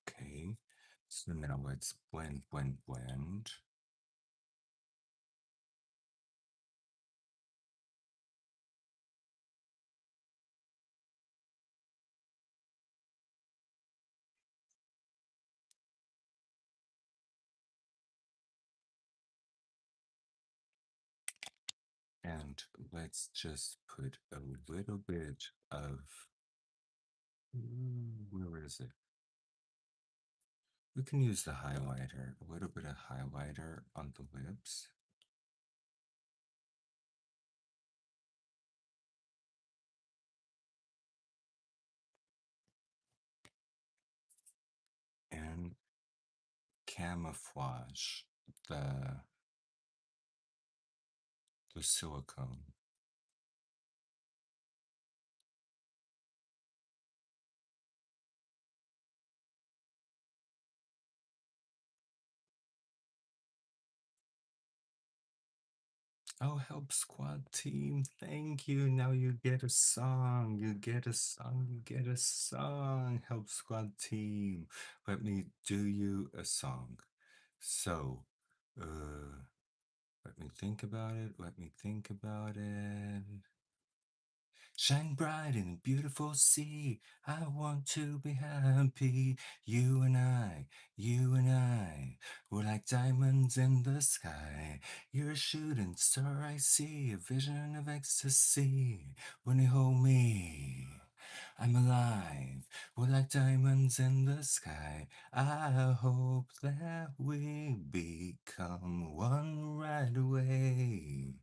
Okay, so now let's blend, blend, blend. And let's just put a little bit of, where is it? We can use the highlighter, a little bit of highlighter on the lips. And camouflage the silicone. Oh, help squad team. Thank you. Now you get a song. You get a song. You get a song. Help squad team. Let me do you a song. So, let me think about it. Let me think about it. Shine bright in a beautiful sea. I want to be happy. You and I, we're like diamonds in the sky. You're a shooting star, I see a vision of ecstasy. When you hold me, I'm alive. We're like diamonds in the sky. I hope that we become one right away.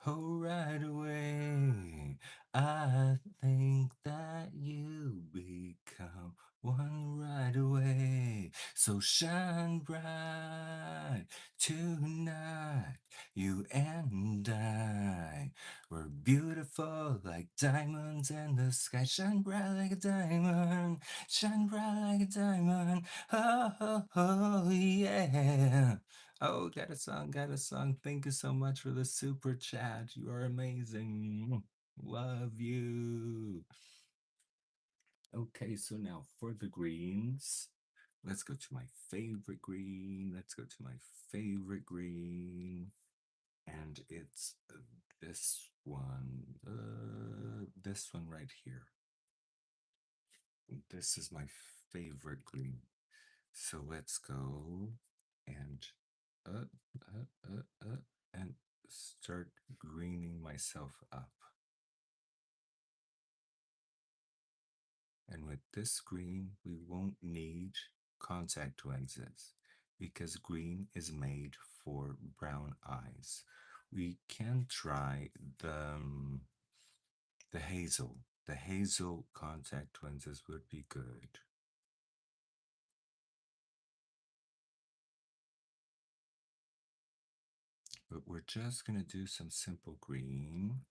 Oh, right away. I think that you become one right away. So shine bright tonight, you and I. We're beautiful like diamonds in the sky. Shine bright like a diamond, shine bright like a diamond. Oh, oh, oh yeah. Oh, got a song, got a song. Thank you so much for the super chat. You are amazing. Love you. Okay, so now for the greens, let's go to my favorite green. Let's go to my favorite green. And it's this one right here. This is my favorite green. So let's go and uh, and start greening myself up. And with this green, we won't need contact lenses because green is made for brown eyes. We can try the hazel. The hazel contact lenses would be good. But we're just going to do some simple green.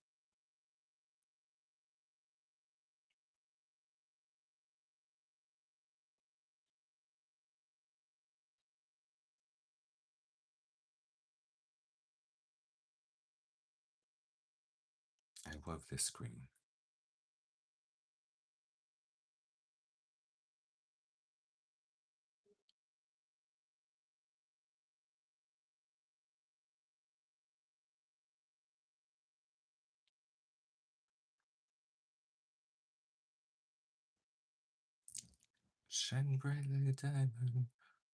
love this screen. Shine bright like a diamond.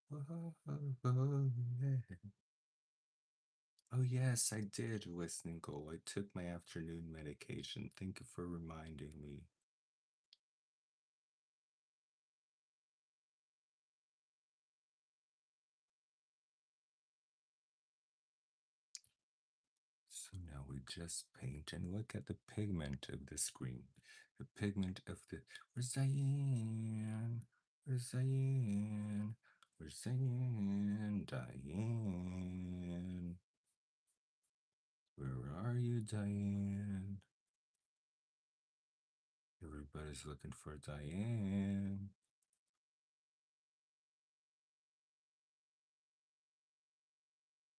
Whoa, whoa, yeah. Oh, yes, I did, listening goal. I took my afternoon medication. Thank you for reminding me. So now we just paint and look at the pigment of the screen. The pigment of the. Where's Diane? Where's Diane? Where's Diane? Diane. Where are you, Diane? Everybody's looking for Diane.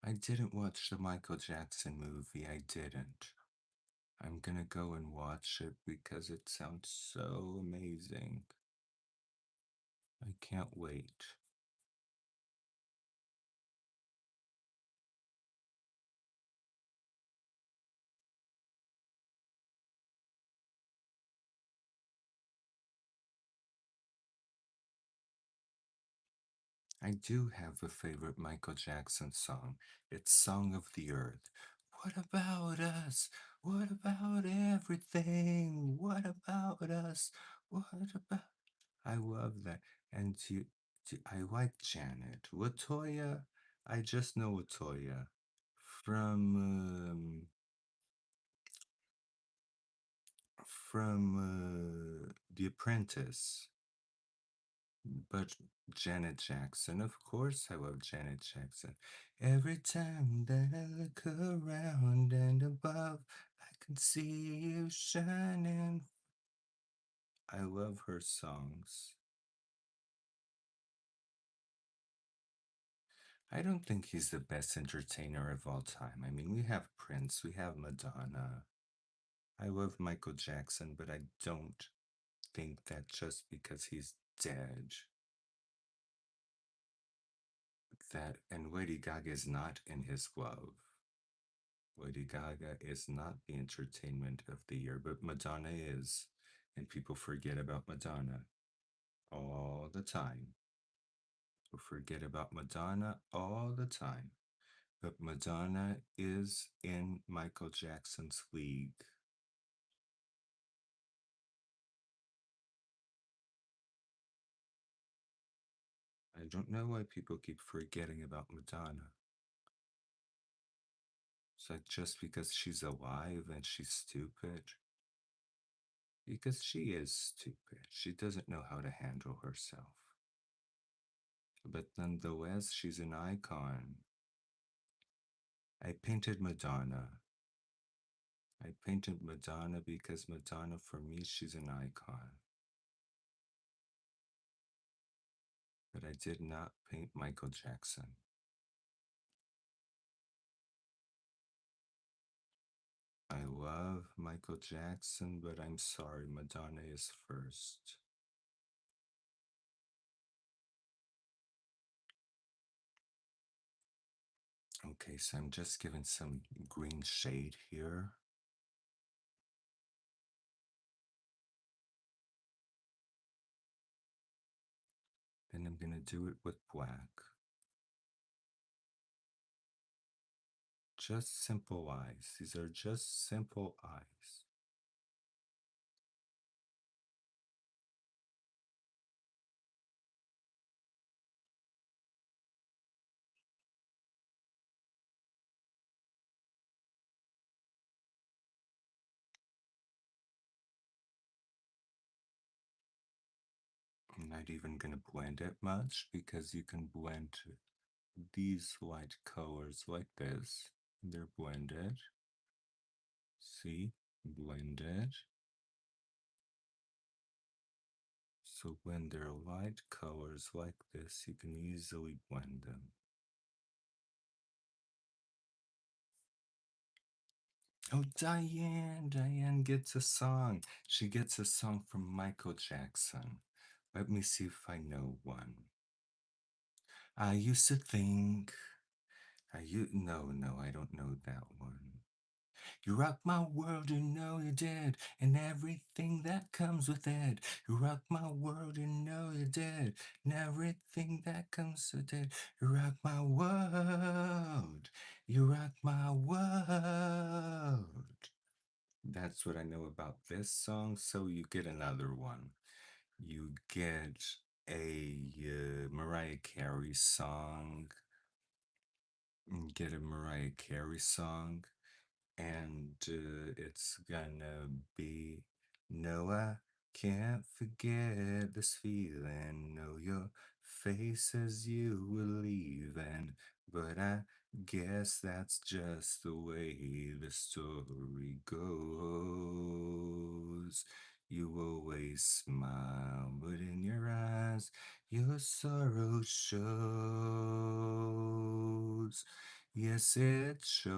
I didn't watch the Michael Jackson movie. I didn't. I'm gonna go and watch it because it sounds so amazing. I can't wait. I do have a favorite Michael Jackson song. It's Song of the Earth. What about us? What about everything? What about us? What about. I love that. And I like Janet. Latoya, I just know Latoya from The Apprentice. But Janet Jackson, of course, I love Janet Jackson. Every time that I look around and above, I can see you shining. I love her songs. I don't think he's the best entertainer of all time. I mean, we have Prince, we have Madonna. I love Michael Jackson, but I don't think that just because he's dead, that, and Lady Gaga is not in his glove. Lady Gaga is not the entertainment of the year, but Madonna is. And people forget about Madonna all the time. People forget about Madonna all the time. But Madonna is in Michael Jackson's league. I don't know why people keep forgetting about Madonna. It's like just because she's alive and she's stupid. Because she is stupid. She doesn't know how to handle herself. But nonetheless, she's an icon. I painted Madonna. I painted Madonna because Madonna, for me, she's an icon. But I did not paint Michael Jackson. I love Michael Jackson, but I'm sorry, Madonna is first. Okay, so I'm just giving some green shade here. Then I'm gonna do it with black. Just simple eyes. These are just simple eyes. I'm not even gonna blend it much because you can blend these light colors like this. They're blended. See? Blended. So when they're light colors like this, you can easily blend them. Oh, Diane gets a song. She gets a song from Michael Jackson. Let me see if I know one. I used to think, no, I don't know that one. You rock my world, you know you did, and everything that comes with it. You rock my world, you know you did, and everything that comes with it. You rock my world, you rock my world. That's what I know about this song, so you get another one. You get a Mariah Carey song. Get a Mariah Carey song. And it's gonna be no, I can't forget this feeling. Know your face as you were leaving, but I guess that's just the way the story goes. You always smile, but in your eyes, your sorrow shows. Yes, it shows.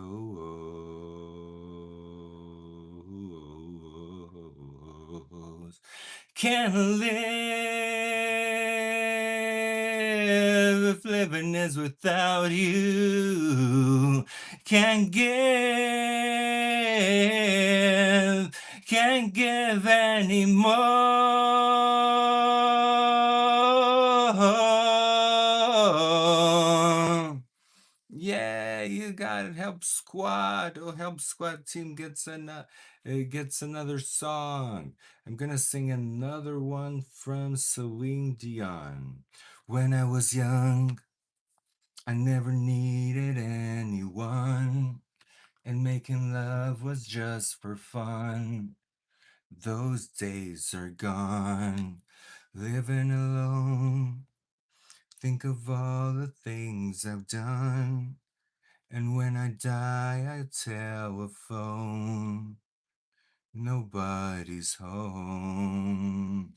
Can't live if living is without you. Can't give anymore. Yeah, you got it. Help Squad. Oh, Help Squad team gets another song. I'm gonna sing another one from Celine Dion. When I was young, I never needed anyone, and making love was just for fun. Those days are gone. Living alone. Think of all the things I've done. And when I die, I telephone. Nobody's home.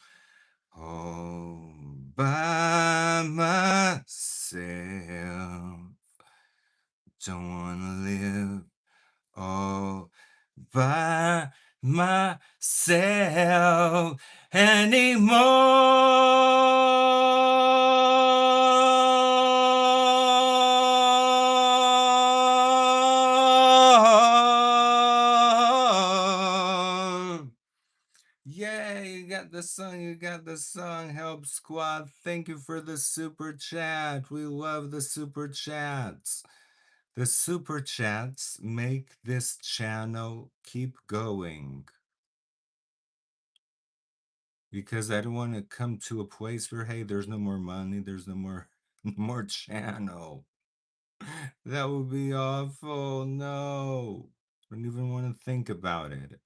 All by myself. Don't wanna live all by myself anymore. Yeah, you got the song, you got the song, Help Squad. Thank you for the super chat. We love the super chats. The super chats make this channel keep going. Because I don't want to come to a place where, hey, there's no more money, there's no more more channel. That would be awful. No. I don't even want to think about it.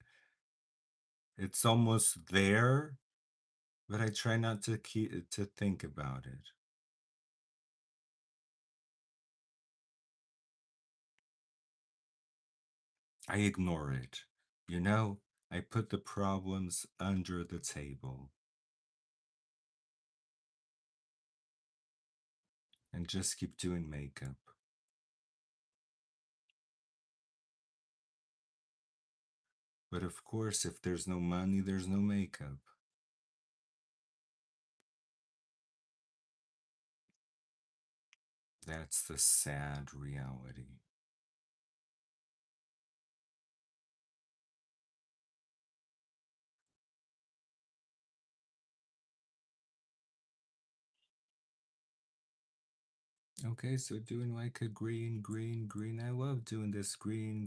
It's almost there, but I try not to think about it. I ignore it. You know, I put the problems under the table and just keep doing makeup. But of course, if there's no money, there's no makeup. That's the sad reality. Okay, so doing like a green. I love doing this green.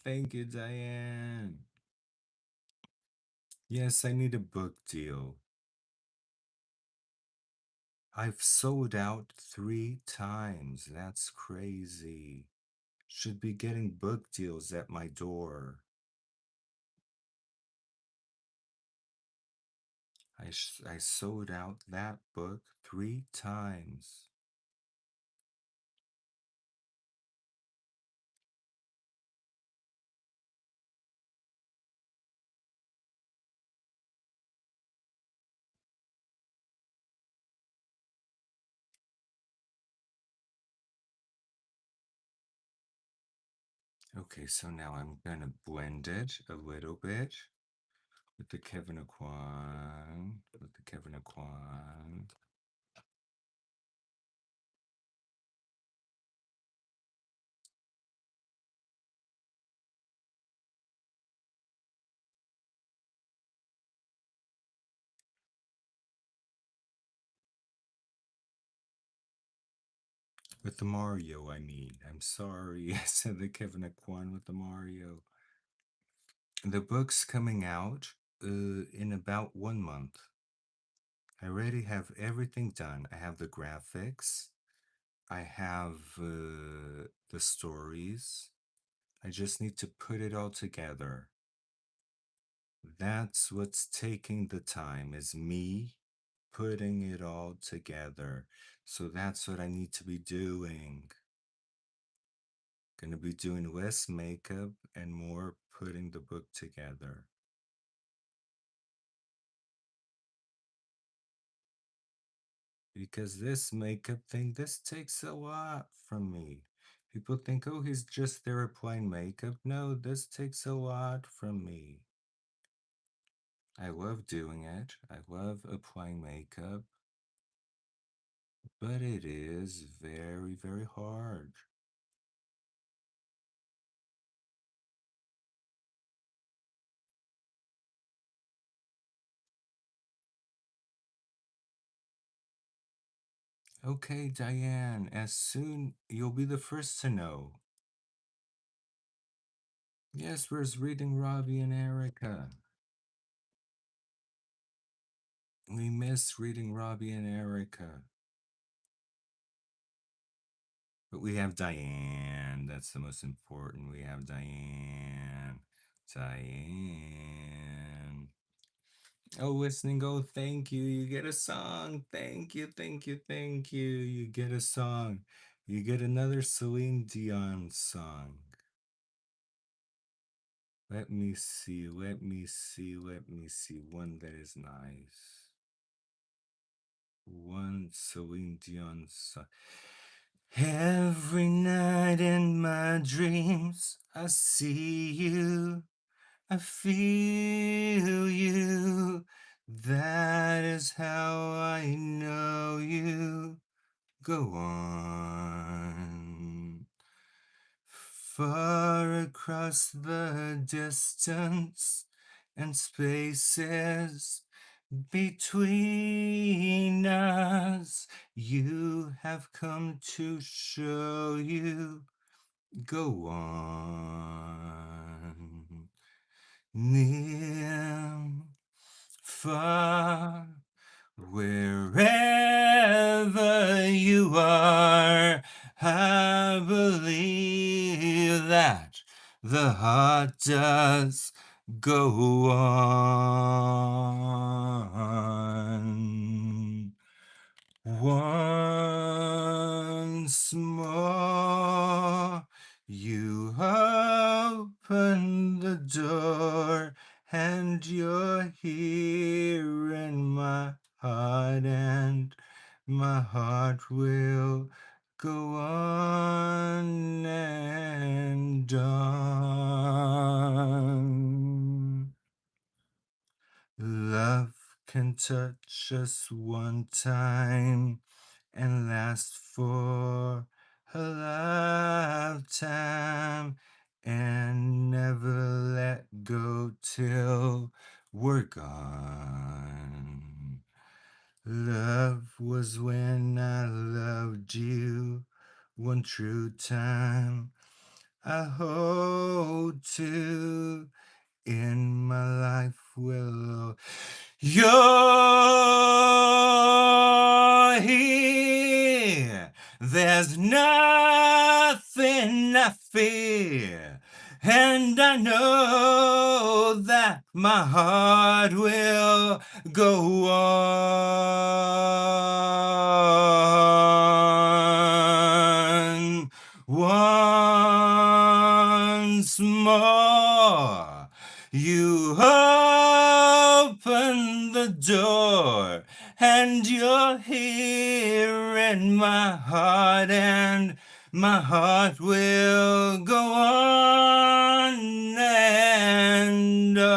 Thank you, Diane. Yes, I need a book deal. I've sold out 3 times. That's crazy. Should be getting book deals at my door. I sold out that book 3 times. Okay, so now I'm gonna blend it a little bit with the Kevin Aquan, with the Mario, I mean. I'm sorry, I said the Kevin Aquan with the Mario. The book's coming out in about 1 month. I already have everything done. I have the graphics, I have the stories. I just need to put it all together. That's what's taking the time, is me putting it all together. So that's what I need to be doing. Gonna be doing less makeup and more putting the book together. Because this makeup thing, this takes a lot from me. People think, oh, he's just there applying makeup. No, this takes a lot from me. I love doing it. I love applying makeup. But it is very, very hard. Okay, Diane, as soon you'll be the first to know. Yes, where's reading Robbie and Erica? We miss reading Robbie and Erica. But we have Diane. That's the most important. We have Diane. Diane. Oh, listening. Oh, thank you. You get a song. Thank you. Thank you. Thank you. You get a song. You get another Celine Dion song. Let me see. Let me see. Let me see. One that is nice. One Celine Dion song. Every night in my dreams, I see you, I feel you. That is how I know you. Go on. Far across the distance and spaces between us, you have come to show you. Go on. Near, far, wherever you are, I believe that the heart does go on. Once more, you open the door, and you're here in my heart, and my heart will go on and on. Love can touch us one time and last for a lifetime and never let go till we're gone. Love was when I loved you one true time. I hold to in my life will. You're here. There's nothing I fear. And I know that my heart will go on once more. You open the door, and you're here in my heart, and My heart will go on and on.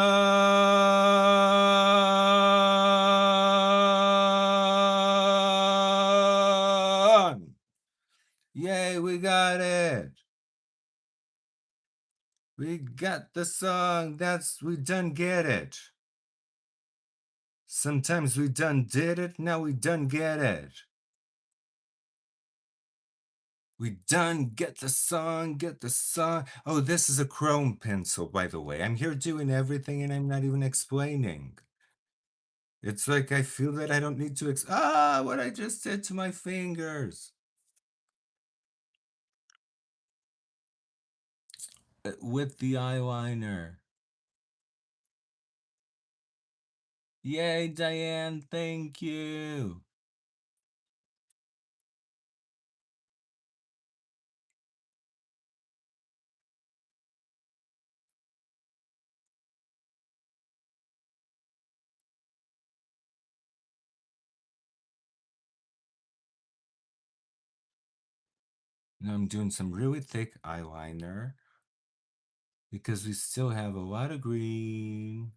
Yay, we got it. We got the song. We done get it. Sometimes we done did it. Now we done get it. We done get the song, get the song. Oh, this is a chrome pencil, by the way. I'm here doing everything and I'm not even explaining. It's like I feel that I don't need to what I just did to my fingers. With the eyeliner. Yay, Diane, thank you. Now I'm doing some really thick eyeliner because we still have a lot of green.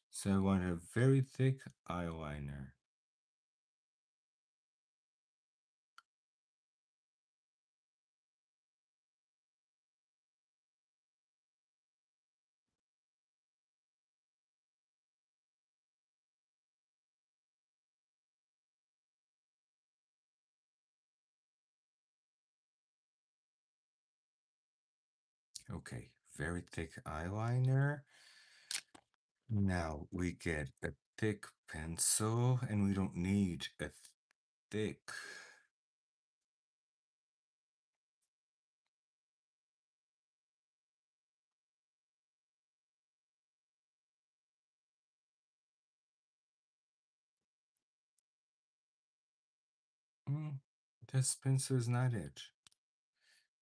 So I want a very thick eyeliner. Okay, very thick eyeliner. Now we get a thick pencil and we don't need a thick. This pencil is not it.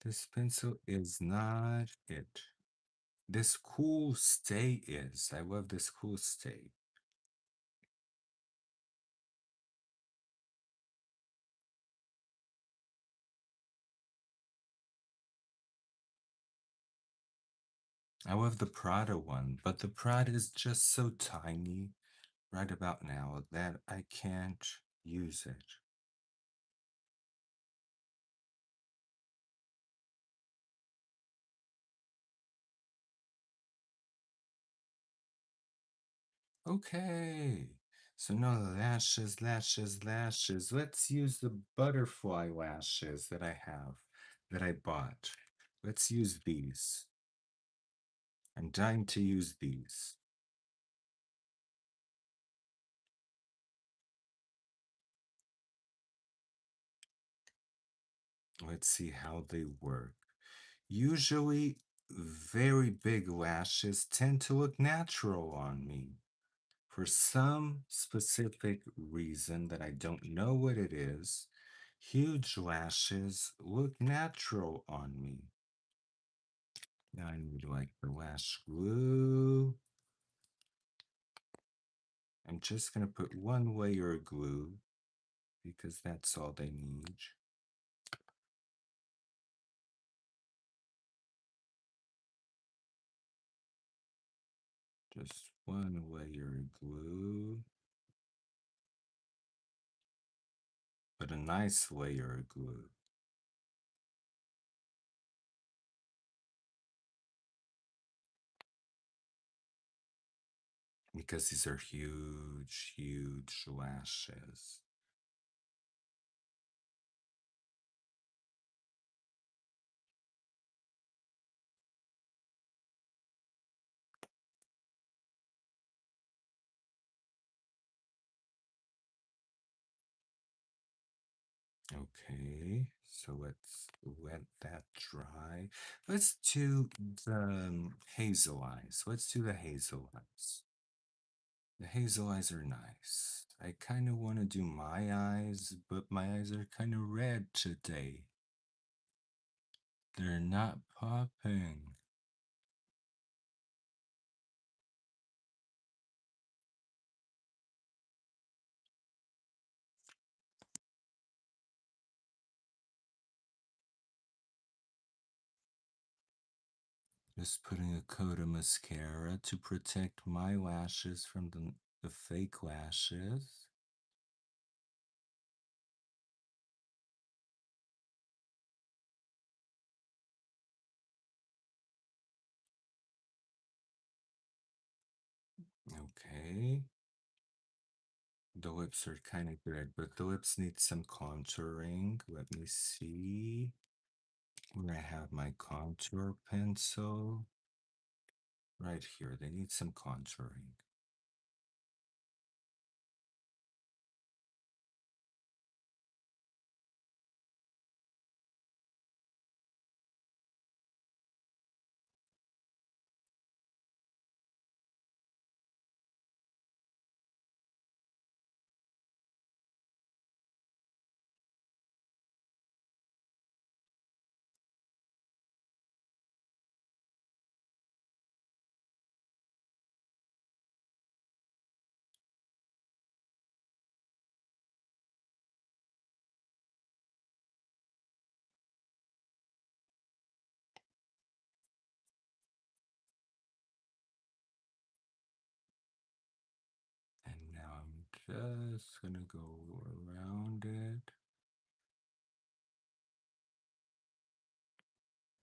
This pencil is not it. This cool stay is. I love this cool stay. I love the Prada one, but the Prada is just so tiny right about now that I can't use it. Okay, so now lashes, lashes, lashes. Let's use the butterfly lashes that I have, that I bought. Let's use these. I'm dying to use these. Let's see how they work. Usually, very big lashes tend to look natural on me. For some specific reason that I don't know what it is, huge lashes look natural on me. Now I need like the lash glue. I'm just going to put one layer of glue because that's all they need. Just one layer of glue. But a nice layer of glue. Because these are huge, huge lashes. Okay, so let's let that dry. Let's do the hazel eyes. Let's do the hazel eyes. The hazel eyes are nice. I kind of want to do my eyes, but my eyes are kind of red today. They're not popping. Just putting a coat of mascara to protect my lashes from the fake lashes. Okay. The lips are kind of good, but the lips need some contouring. Let me see where I have my contour pencil. Right here. They need some contouring. And now I'm just gonna go around it.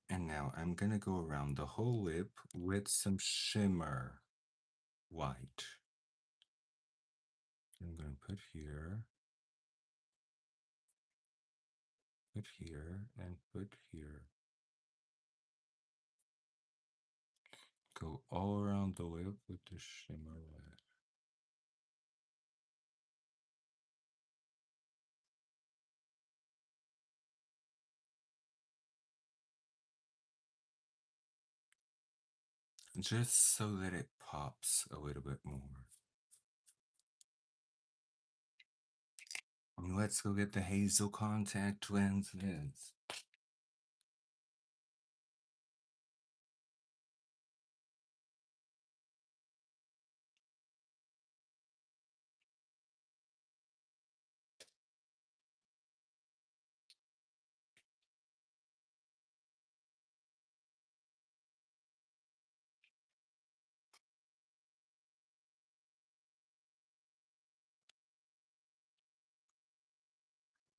And now I'm gonna go around the whole lip with some shimmer white. I'm gonna put here, and put here. Go all around the lip with the shimmer white. Just so that it pops a little bit more. And let's go get the hazel contact lenses.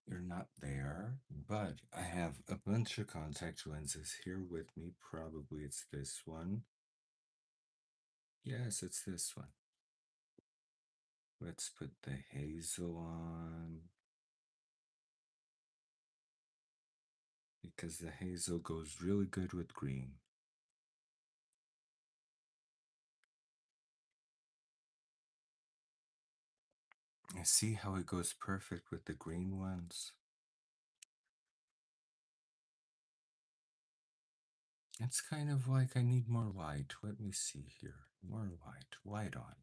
You're not there, but I have a bunch of contact lenses here with me. Probably it's this one. Yes, it's this one. Let's put the hazel on. Because the hazel goes really good with green. I see how it goes perfect with the green ones. It's kind of like I need more white. Let me see here. More white. White on.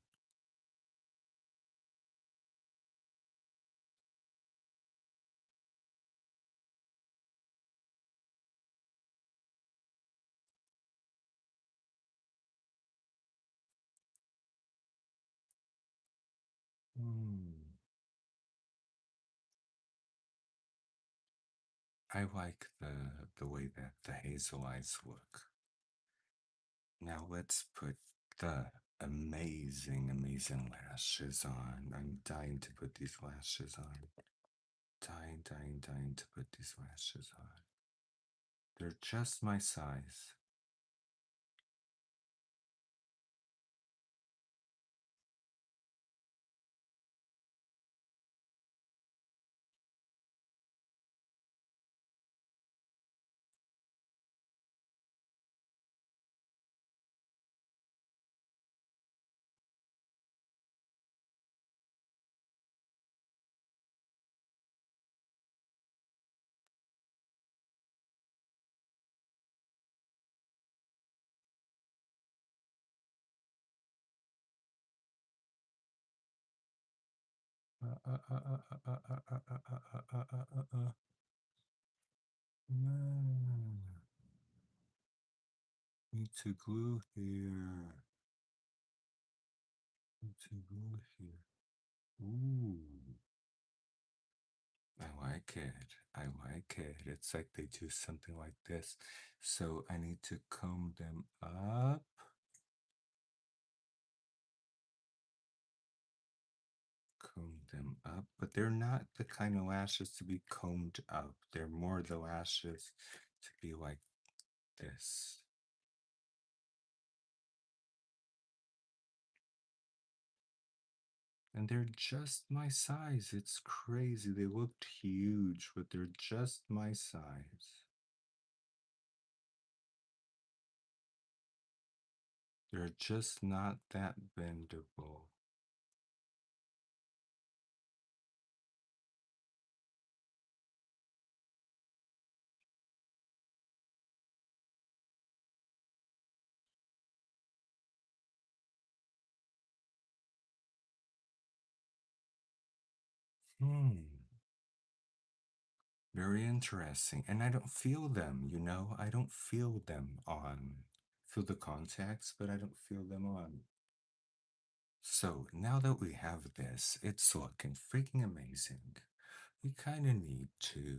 I like the way that the hazel eyes look. Now let's put the amazing lashes on. I'm dying to put these lashes on. Dying to put these lashes on. They're just my size. Need to glue here. Need to glue here. Ooh. I like it. I like it. It's like they do something like this. So I need to comb them up. Comb them up. But they're not the kind of lashes to be combed up. They're more the lashes to be like this. And they're just my size. It's crazy. They looked huge, but they're just my size. They're just not that bendable. Very interesting. And I don't feel them, you know? I don't feel them on. Feel the contacts, but I don't feel them on. So now that we have this, it's looking freaking amazing. We kind of need to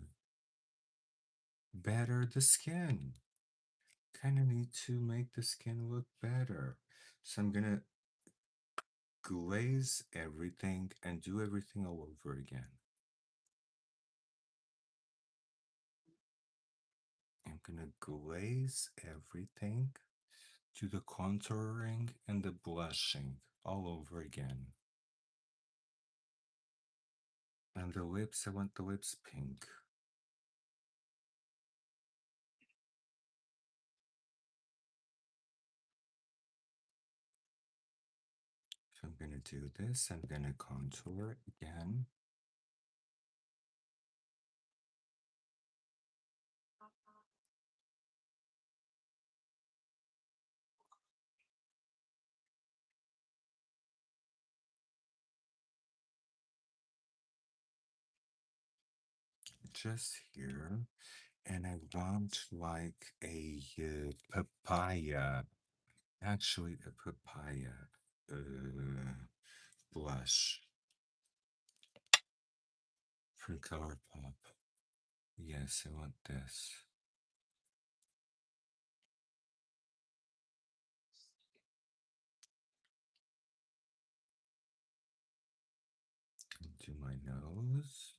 better the skin. Kind of need to make the skin look better. So I'm gonna glaze everything and do everything all over again. I'm gonna glaze everything, do the contouring and the blushing all over again. And the lips, I want the lips pink. So I'm gonna do this, I'm gonna contour again. Just here. And I want like a papaya, actually a papaya blush for ColourPop. Yes, I want this. Do my nose.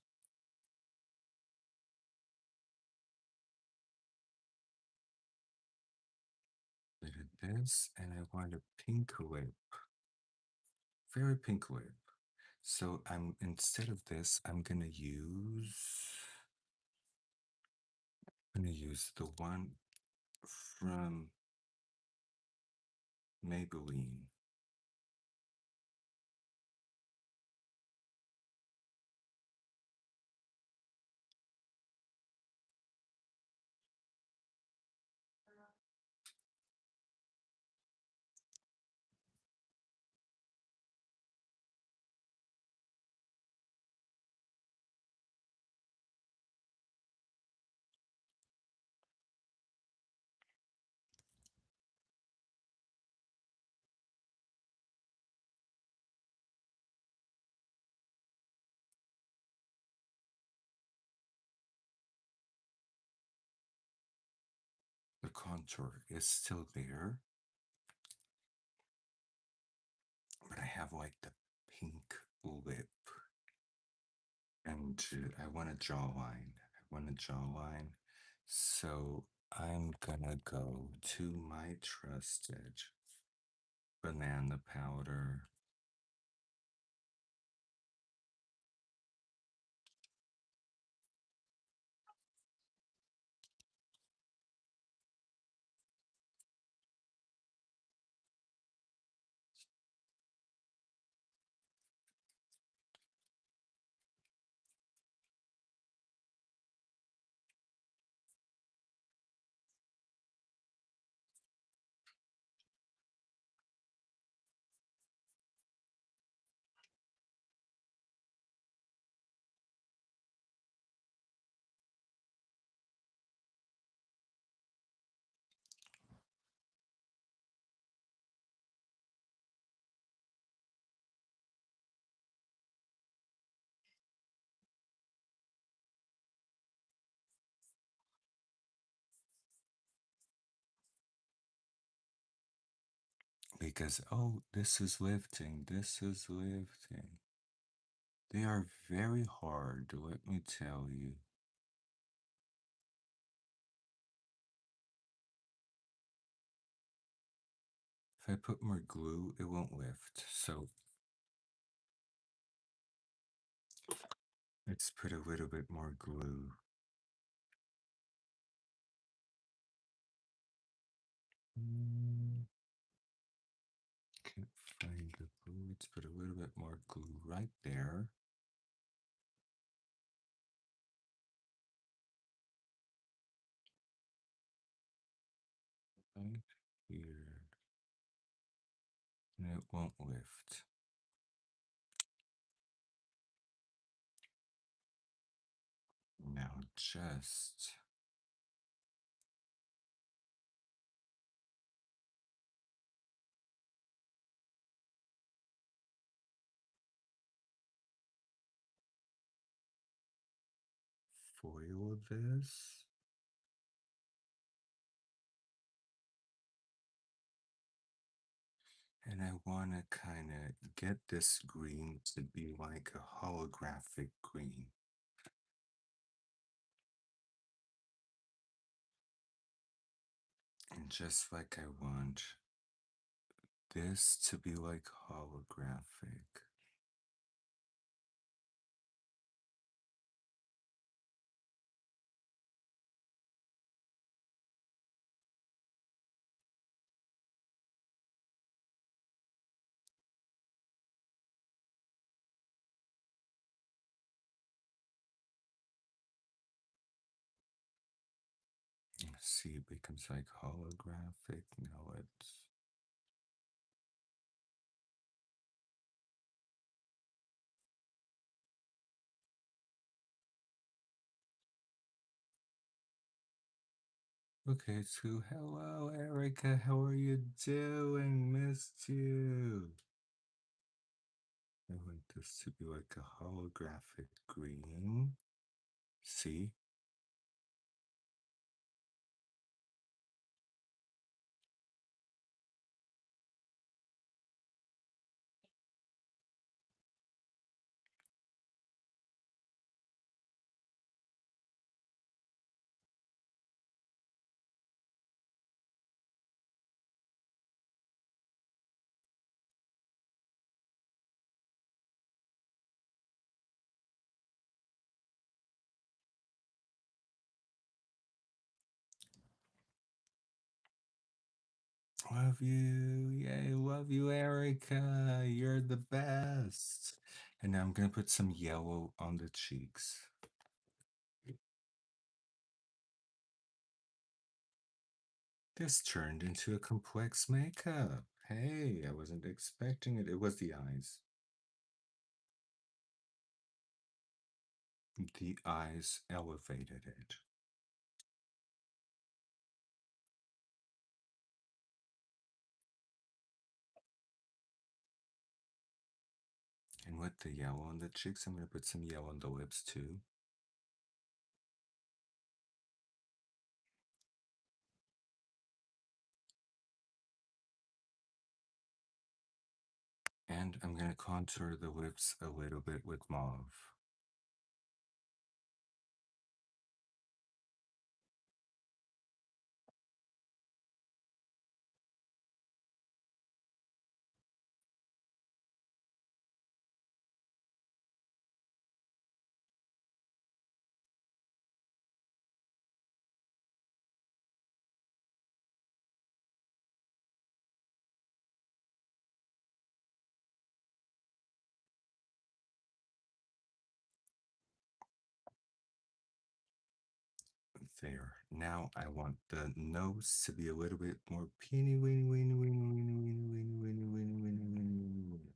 Look at this, and I want a pink lip, very pink lip. So I'm instead of this, I'm gonna use the one from Maybelline. The contour is still there, but I have like the pink lip. And I want a jawline. I want a jawline. So I'm gonna go to my trusted banana powder. Because, oh, this is lifting, this is lifting. They are very hard, let me tell you. If I put more glue, it won't lift. So let's put a little bit more glue. Can't find the glue. Let's put a little bit more glue right there. Right here. And it won't lift. Now just foil this. And I want to kind of get this green to be like a holographic green. And just like I want this to be like holographic. See, it becomes like holographic. Now it's okay. So hello, Erica. How are you doing? Missed you. I want this to be like a holographic green. See? Love you. Yay, love you, Erica. You're the best. And now I'm going to put some yellow on the cheeks. This turned into a complex makeup. Hey, I wasn't expecting it. It was the eyes. The eyes elevated it. And with the yellow on the cheeks, I'm going to put some yellow on the lips too. And I'm going to contour the lips a little bit with mauve. There. Now I want the nose to be a little bit more peeny weeny weeny weeny weeny weeny weeny weeny weeny weeny weeny weeny.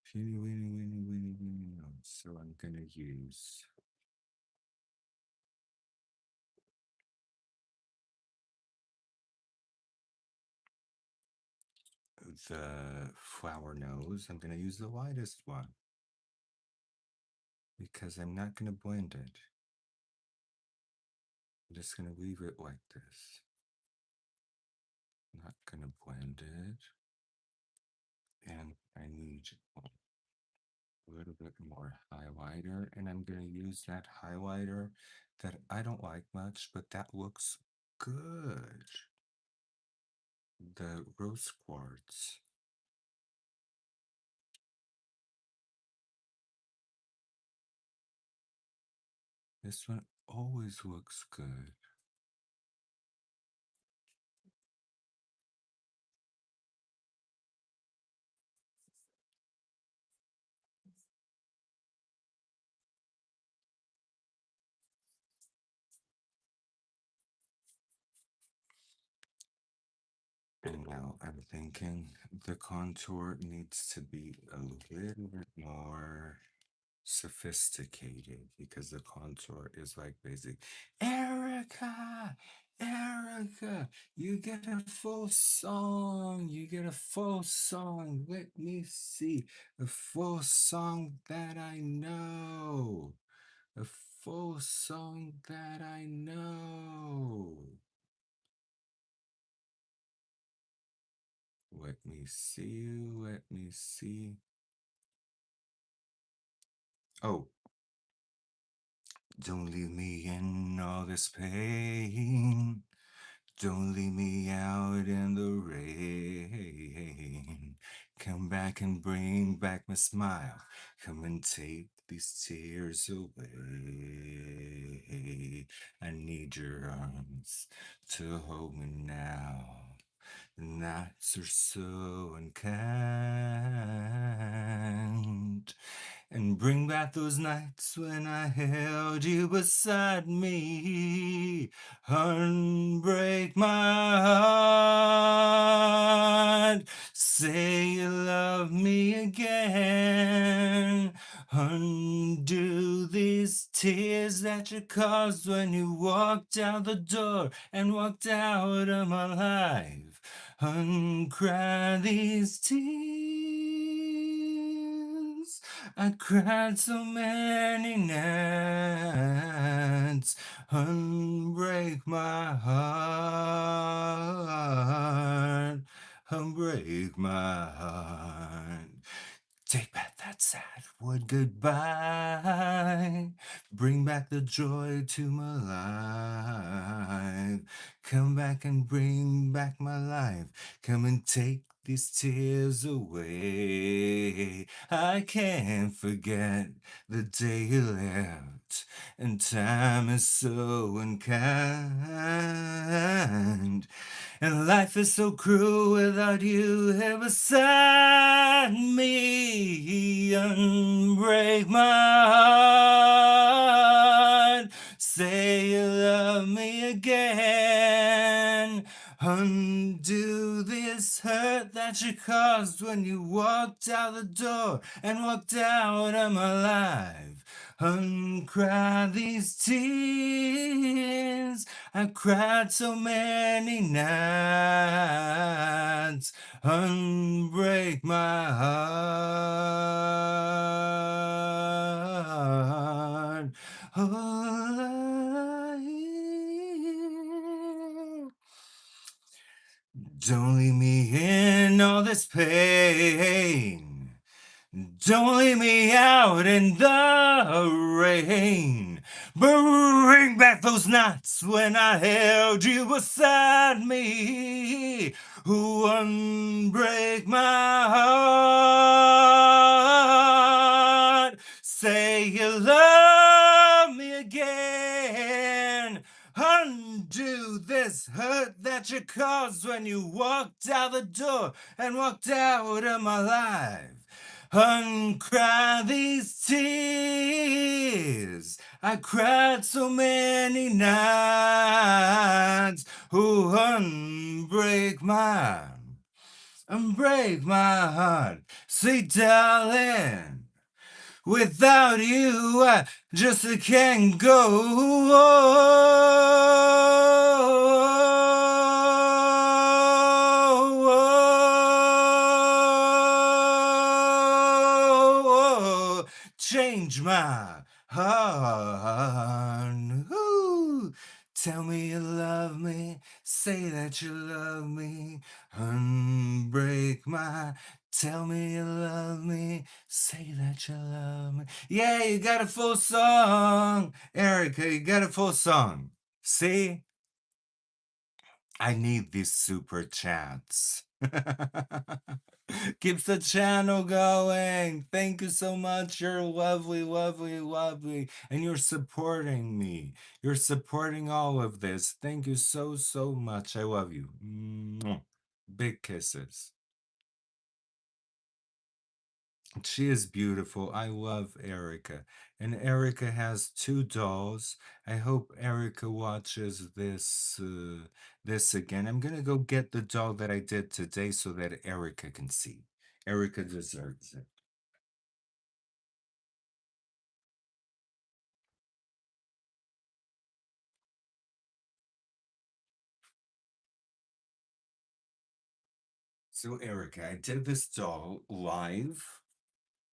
Peeny weeny weeny weeny weeny nose. So I'm gonna use the flower nose. I'm gonna use the lightest one because I'm not gonna blend it. I'm just gonna leave it like this. not gonna blend it. And I need a little bit more highlighter, and I'm gonna use that highlighter that I don't like much, but that looks good. The rose quartz. This one always looks good. And now I'm thinking the contour needs to be a little bit more sophisticated because the contour is like basic. Erica, Erica, you get a full song. You get a full song. Let me see a full song that I know. A full song that I know. Let me see. Let me see. Oh, don't leave me in all this pain. Don't leave me out in the rain. Come back and bring back my smile. Come and take these tears away. I need your arms to hold me now. The nights are so unkind. And bring back those nights when I held you beside me. Unbreak my heart. Say you love me again. Undo these tears that you caused when you walked out the door and walked out of my life. Uncry these tears. I cried so many nights. Unbreak my heart. Unbreak my heart. Take back that sad word goodbye. Bring back the joy to my life. Come back and bring back my life. Come and take these tears away. I can't forget the day you left, and time is so unkind. And life is so cruel without you here beside me. Unbreak my heart. Say you love me again. Undo this hurt that you caused when you walked out the door and walked out of my life. Uncry these tears. I cried so many nights. Unbreak my heart. Oh, don't leave me in all this pain. Don't leave me out in the rain. Bring back those nights when I held you beside me. Unbreak my heart. Say you love me again. Undo this hurt that you caused when you walked out the door and walked out of my life. Uncry these tears. I cried so many nights. Oh, unbreak my heart. Say, darling, without you, I just can't go. Change my heart. Ooh. Tell me you love me, say that you love me, unbreak my. Tell me you love me, say that you love me. Yeah, you got a full song, Erica. You got a full song. See, I need these super chats. Keeps the channel going. Thank you so much. You're lovely, lovely, lovely. And you're supporting me. You're supporting all of this. Thank you so, so much. I love you. Mwah. Big kisses. She is beautiful. I love Erica. And Erica has two dolls. I hope Erica watches this again. I'm gonna go get the doll that I did today so that Erica can see. Erica deserves it. So Erica, I did this doll live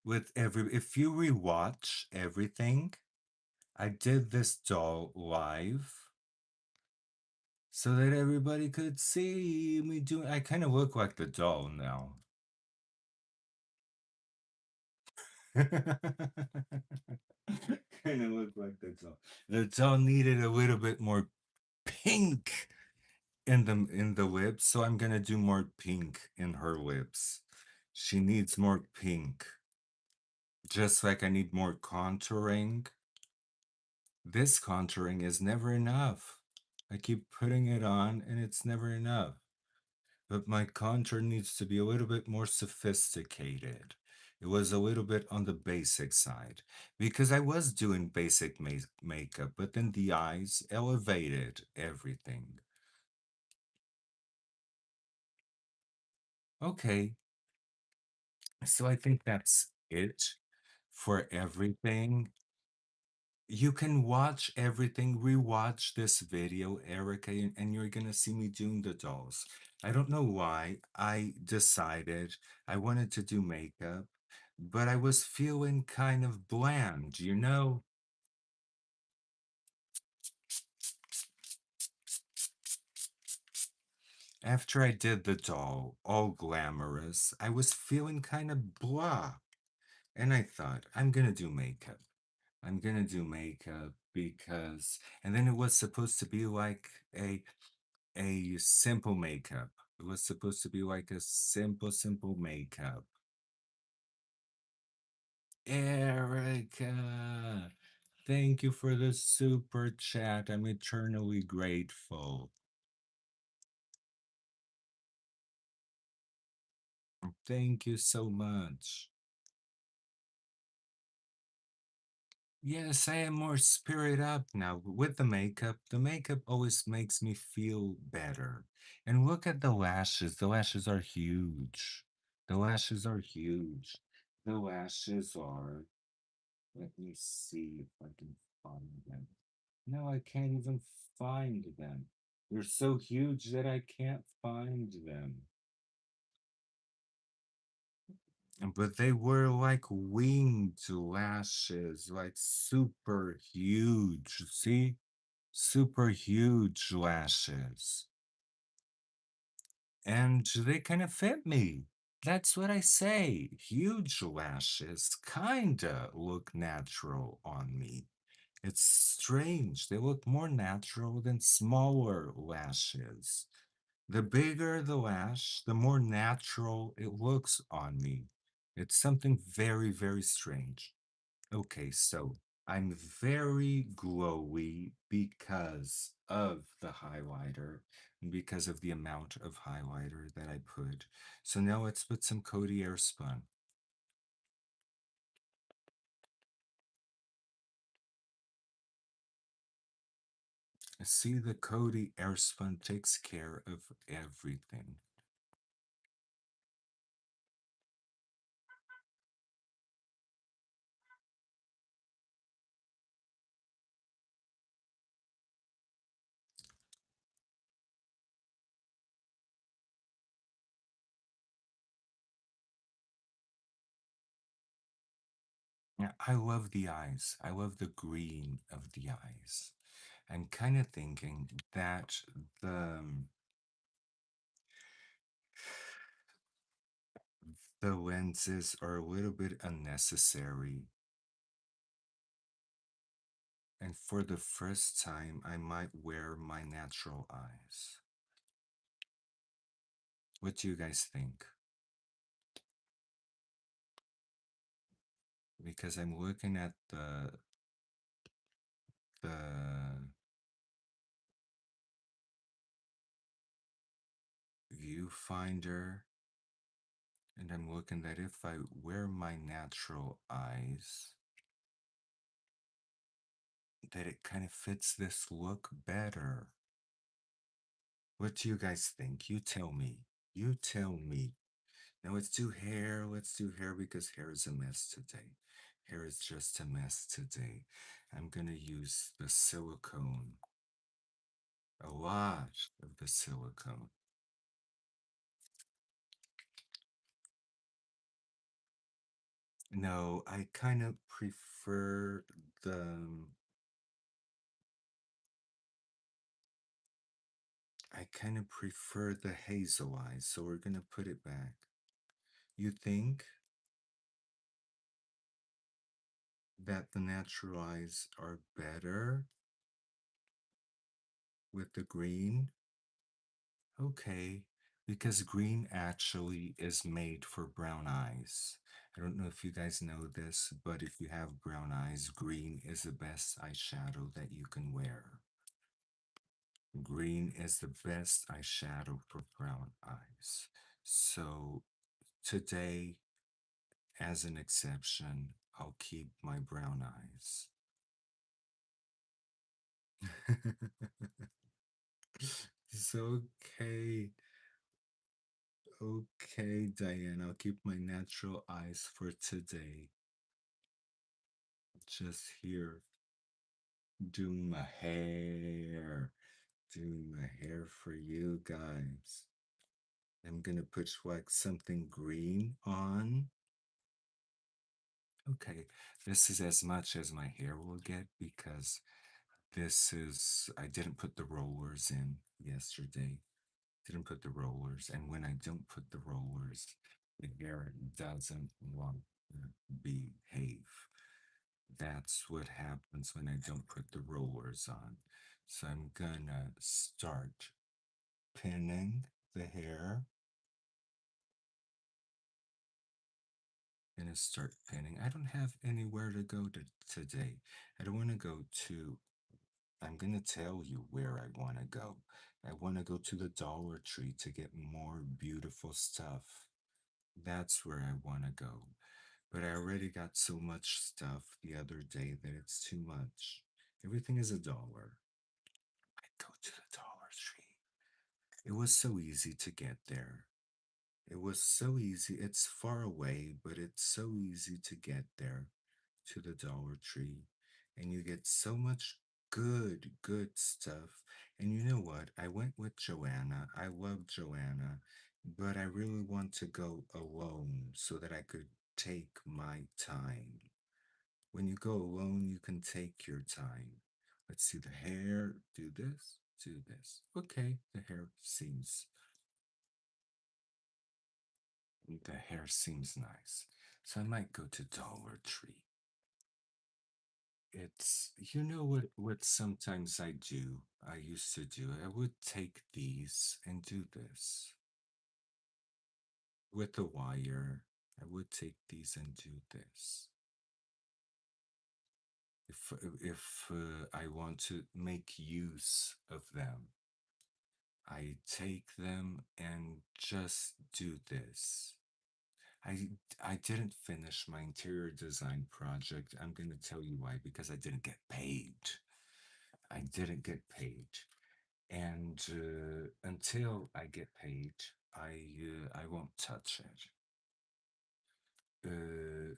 with if you rewatch everything, I did this doll live so that everybody could see me doing. I kind of look like the doll now. Kind of look like the doll. The doll needed a little bit more pink in the lips, so I'm gonna do more pink in her lips. She needs more pink. Just like I need more contouring. This contouring is never enough. I keep putting it on and it's never enough. But my contour needs to be a little bit more sophisticated. It was a little bit on the basic side because I was doing basic makeup, but then the eyes elevated everything. Okay, so I think that's it for everything. You can watch everything, rewatch this video, Erica, and you're gonna see me doing the dolls. I don't know why I decided I wanted to do makeup, but I was feeling kind of bland, you know? After I did the doll, all glamorous, I was feeling kind of blah. And I thought, I'm gonna do makeup. I'm gonna do makeup because, and then it was supposed to be like a simple makeup. It was supposed to be like a simple, simple makeup. Erica, thank you for the super chat. I'm eternally grateful. Thank you so much. Yes, I am more spirit up now with the makeup. The makeup always makes me feel better. And look at the lashes. The lashes are huge. The lashes are huge. The lashes are. Let me see if I can find them. No, I can't even find them. They're so huge that I can't find them. But they were like winged lashes, like super huge. See? Super huge lashes. And they kind of fit me. That's what I say. Huge lashes kinda look natural on me. It's strange. They look more natural than smaller lashes. The bigger the lash, the more natural it looks on me. It's something very, very strange. Okay, so I'm very glowy because of the highlighter and because of the amount of highlighter that I put. So now let's put some Coty Airspun. See, the Coty Airspun takes care of everything. Yeah, I love the eyes. I love the green of the eyes. I'm kind of thinking that the the lenses are a little bit unnecessary. And for the first time, I might wear my natural eyes. What do you guys think? Because I'm looking at the viewfinder, and I'm looking that if I wear my natural eyes, that it kind of fits this look better. What do you guys think? You tell me. You tell me. Now let's do hair. Let's do hair because hair is a mess today. Hair is just a mess today. I'm gonna use the silicone, a lot of the silicone. No, I kind of prefer the, I kind of prefer the hazel eyes, so we're gonna put it back. You think that the natural eyes are better with the green? Okay, because green actually is made for brown eyes. I don't know if you guys know this, but if you have brown eyes, green is the best eyeshadow that you can wear. Green is the best eyeshadow for brown eyes. So today, as an exception, I'll keep my brown eyes. It's okay. Okay, Diane, I'll keep my natural eyes for today. Just here, doing my hair, doing my hair for you guys. I'm gonna put like something green on. Okay, this is as much as my hair will get because this is, I didn't put the rollers in yesterday. Didn't put the rollers, and when I don't put the rollers, the hair doesn't want to behave. That's what happens when I don't put the rollers on. So I'm gonna start pinning the hair. Gonna start pinning. I don't have anywhere to go today. I don't want to go to, I'm gonna tell you where I want to go. I want to go to the Dollar Tree to get more beautiful stuff. That's where I want to go. But I already got so much stuff the other day that it's too much. Everything is $1. I go to the Dollar Tree. It was so easy to get there. It was so easy. It's far away, but it's so easy to get there to the Dollar Tree. And you get so much good stuff. And you know what? I went with Joanna. I love Joanna, but I really want to go alone so that I could take my time. When you go alone, you can take your time. Let's see the hair. Do this, do this. Okay, the hair seems nice. So I might go to Dollar Tree. It's, you know what sometimes I do, I used to do, I would take these and do this with the wire. I would take these and do this. If I want to make use of them, I take them and just do this. I I didn't finish my interior design project. I'm going to tell you why, because I didn't get paid. I didn't get paid. And until I get paid, I won't touch it.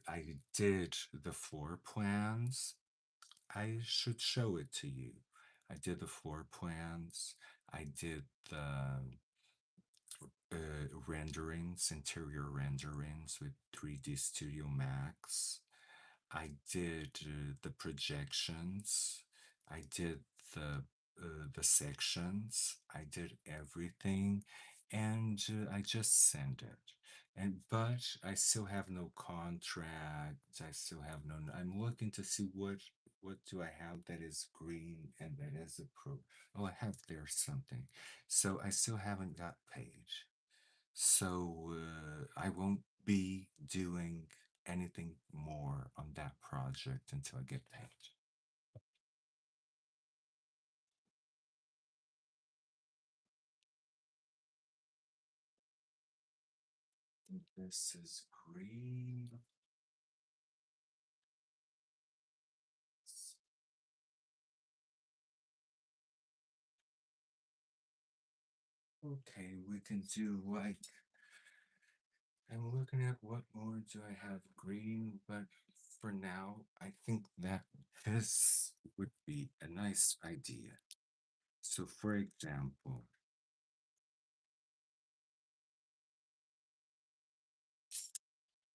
I did the floor plans. I should show it to you. I did the floor plans. I did the renderings, interior renderings with 3D Studio Max. I did the projections. I did the sections. I did everything, and I just sent it. And but I still have no contract. I still have no. I'm looking to see what do I have that is green and that is approved. Oh, I have there something. So I still haven't got paid. So I won't be doing anything more on that project until I get paid. This is green. Okay, we can do like, I'm looking at what more do I have green, but for now, I think that this would be a nice idea. So, for example,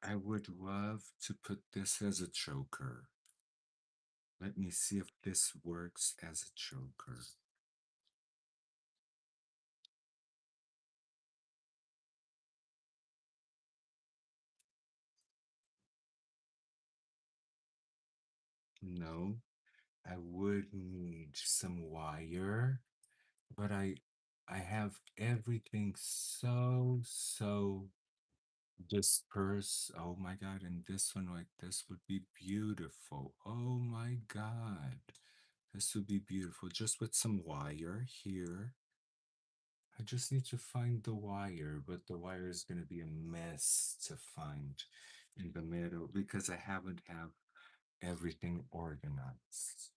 I would love to put this as a choker. Let me see if this works as a choker. No, I would need some wire, but I have everything so dispersed. Oh my God, and this one like this would be beautiful. Oh my God. This would be beautiful just with some wire here. I just need to find the wire, but the wire is going to be a mess to find in the middle because I haven't have everything organized.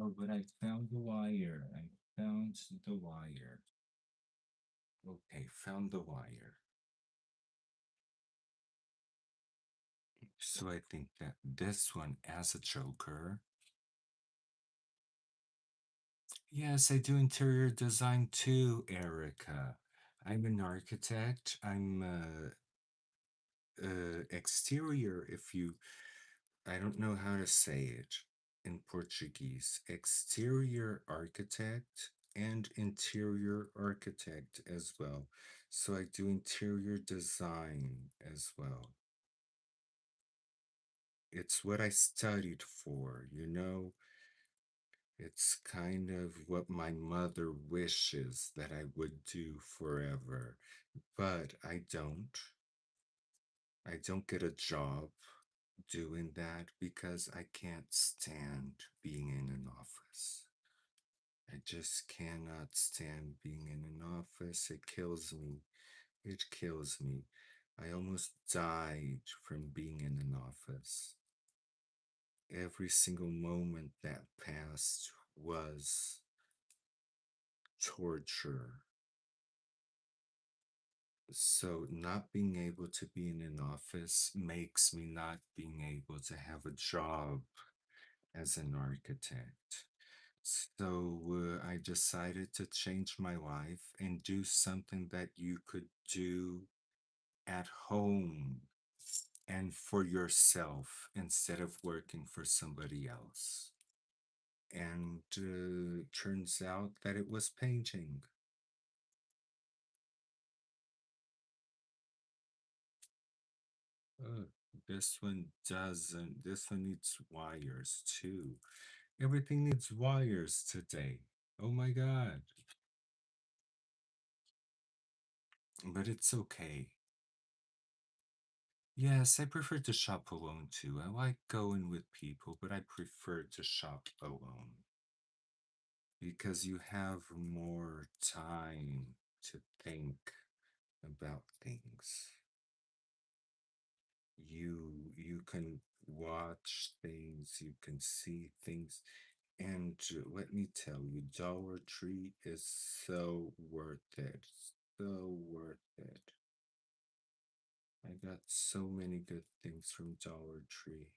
Oh, but I found the wire. I found the wire. Okay, found the wire. So I think that this one as a choker. Yes, I do interior design too, Erica. I'm an architect. I'm exterior, if you, I don't know how to say it in Portuguese, exterior architect and interior architect as well. So I do interior design as well. It's what I studied for, you know? It's kind of what my mother wishes that I would do forever, but I don't. I don't get a job doing that because I can't stand being in an office. I just cannot stand being in an office. It kills me. It kills me. I almost died from being in an office. Every single moment that passed was torture. So, not being able to be in an office makes me not being able to have a job as an architect. So, I decided to change my life and do something that you could do at home and for yourself instead of working for somebody else. And turns out that it was painting. Uh, this one doesn't. This one needs wires too. Everything needs wires today. Oh my God. But it's okay. Yes, I prefer to shop alone too. I like going with people, but I prefer to shop alone because you have more time to think about things. You can watch things, you can see things, and let me tell you, Dollar Tree is so worth it. So worth it. I got so many good things from Dollar Tree.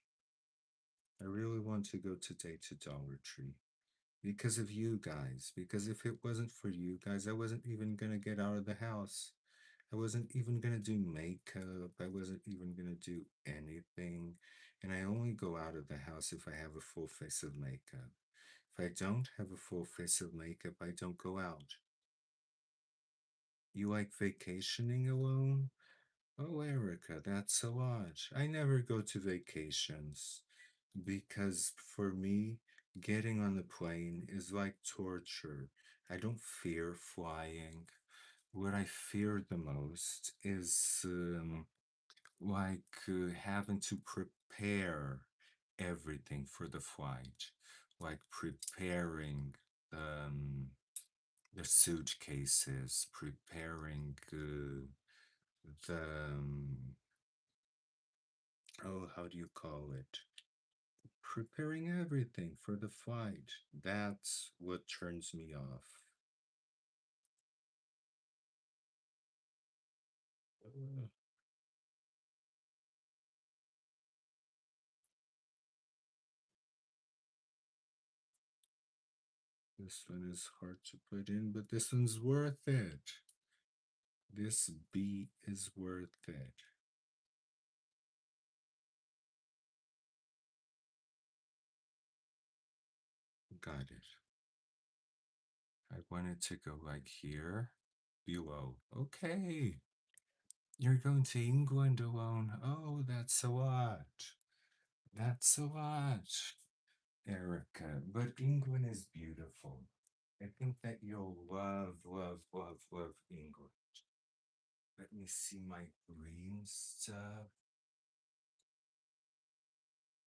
I really want to go today to Dollar Tree because of you guys. Because if it wasn't for you guys, I wasn't even gonna get out of the house. I wasn't even gonna do makeup. I wasn't even gonna do anything. And I only go out of the house if I have a full face of makeup. If I don't have a full face of makeup, I don't go out. You like vacationing alone? Oh, Erica, that's a lot. I never go to vacations because for me, getting on the plane is like torture. I don't fear flying. What I fear the most is having to prepare everything for the flight, like preparing um, the suitcases, preparing the oh, how do you call it? Preparing everything for the flight. That's what turns me off. Uh, This one is hard to put in, but this one's worth it. This beat is worth it. Got it. I wanted to go like here, below. Okay. You're going to England alone. Oh, that's a lot. That's a lot, Erica. But England is beautiful. I think that you'll love, love, love, love England. Let me see my green stuff.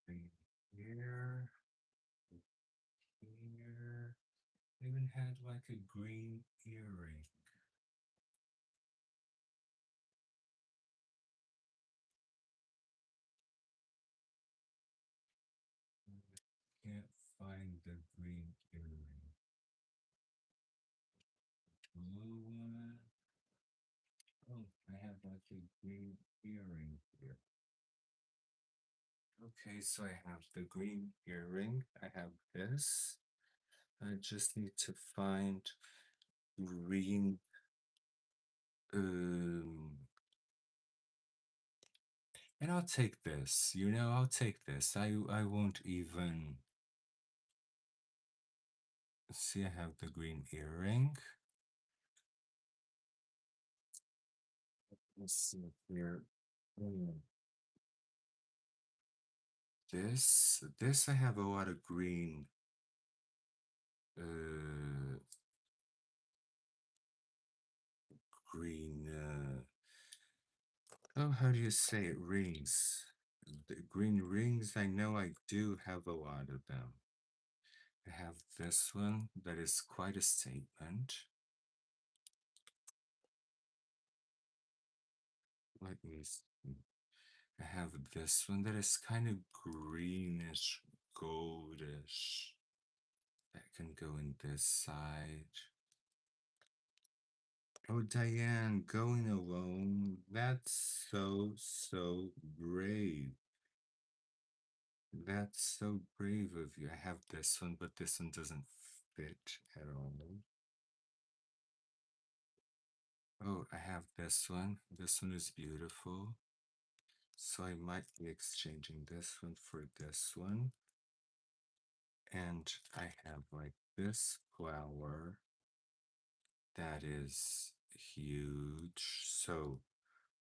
Green here, here. I even had like a green earring. Can't find the green earring. Blue one. Oh, I have like a green earring here. Okay, so I have the green earring. I have this. I just need to find green. Um, and I'll take this. I'll take this. I won't even see. I have the green earring. Let's see here. Hmm. This I have a lot of uh, green, oh, how do you say it? Rings. The green rings, I know I do have a lot of them. I have this one that is quite a statement. Let me see. I have this one that is kind of greenish, goldish. That can go in this side. Oh, Diane, going alone. That's so, so brave. That's so brave of you. I have this one, but this one doesn't fit at all. Oh, I have this one. This one is beautiful. So I might be exchanging this one for this one. And I have like this flower that is huge. So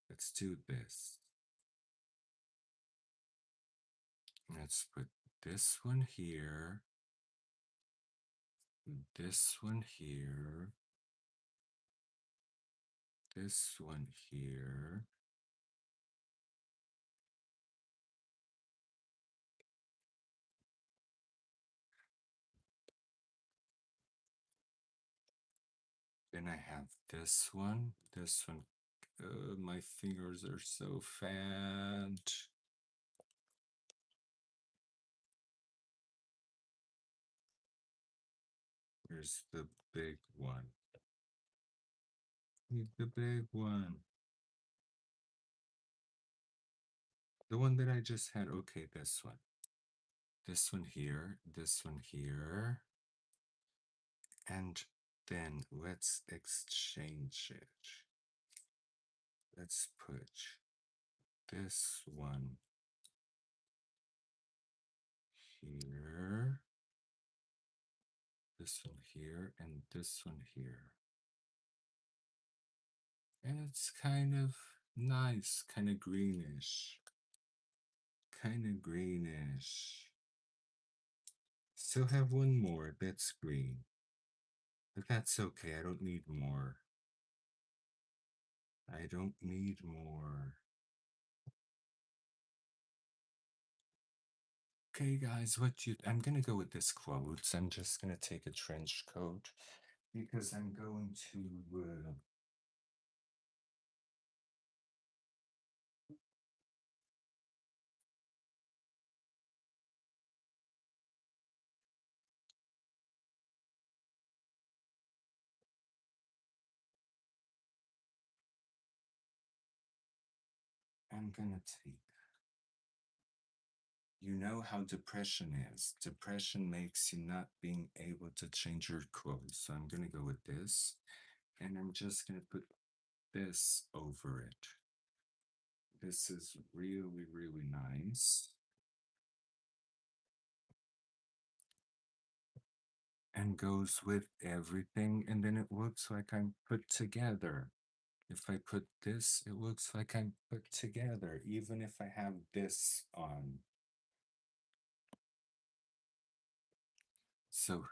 let's do this. Let's put this one here, this one here, this one here. Then I have this one. This one, my fingers are so fat. Here's the big one. Need the big one. The one that I just had. Okay, this one. This one here. This one here. And then let's exchange it. Let's put this one here, this one here, and this one here. And it's kind of nice, kind of greenish. Kind of greenish. Still have one more that's green. But that's okay, I don't need more. I don't need more. Okay, guys, I'm gonna go with this clothes. I'm just gonna take a trench coat because I'm going to, I'm gonna take, you know how depression is. Depression makes you not being able to change your clothes. So I'm gonna go with this, and I'm just gonna put this over it. This is really, really nice. And goes with everything, and then it looks like I'm put together. If I put this, it looks like I'm put together, even if I have this on. So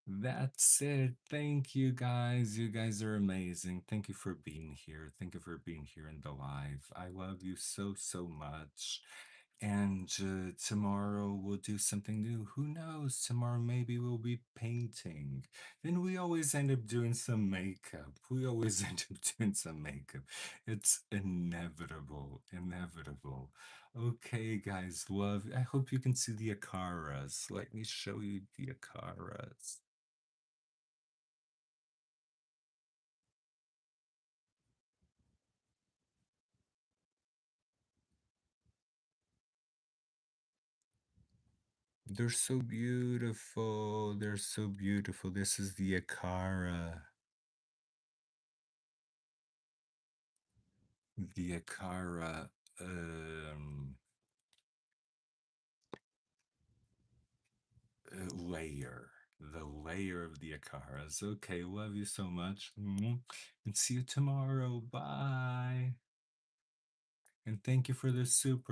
that's it. Thank you guys. You guys are amazing. Thank you for being here. Thank you for being here in the live. I love you so, so much. And tomorrow we'll do something new. Who knows? Tomorrow maybe we'll be painting. Then we always end up doing some makeup. We always end up doing some makeup. It's inevitable, inevitable. Okay, guys, love. I hope you can see the Akaras. Let me show you the Akaras. They're so beautiful. They're so beautiful. This is the Akara. The Akara layer. The layer of the Akaras. Okay, love you so much. And see you tomorrow. Bye. And thank you for the super.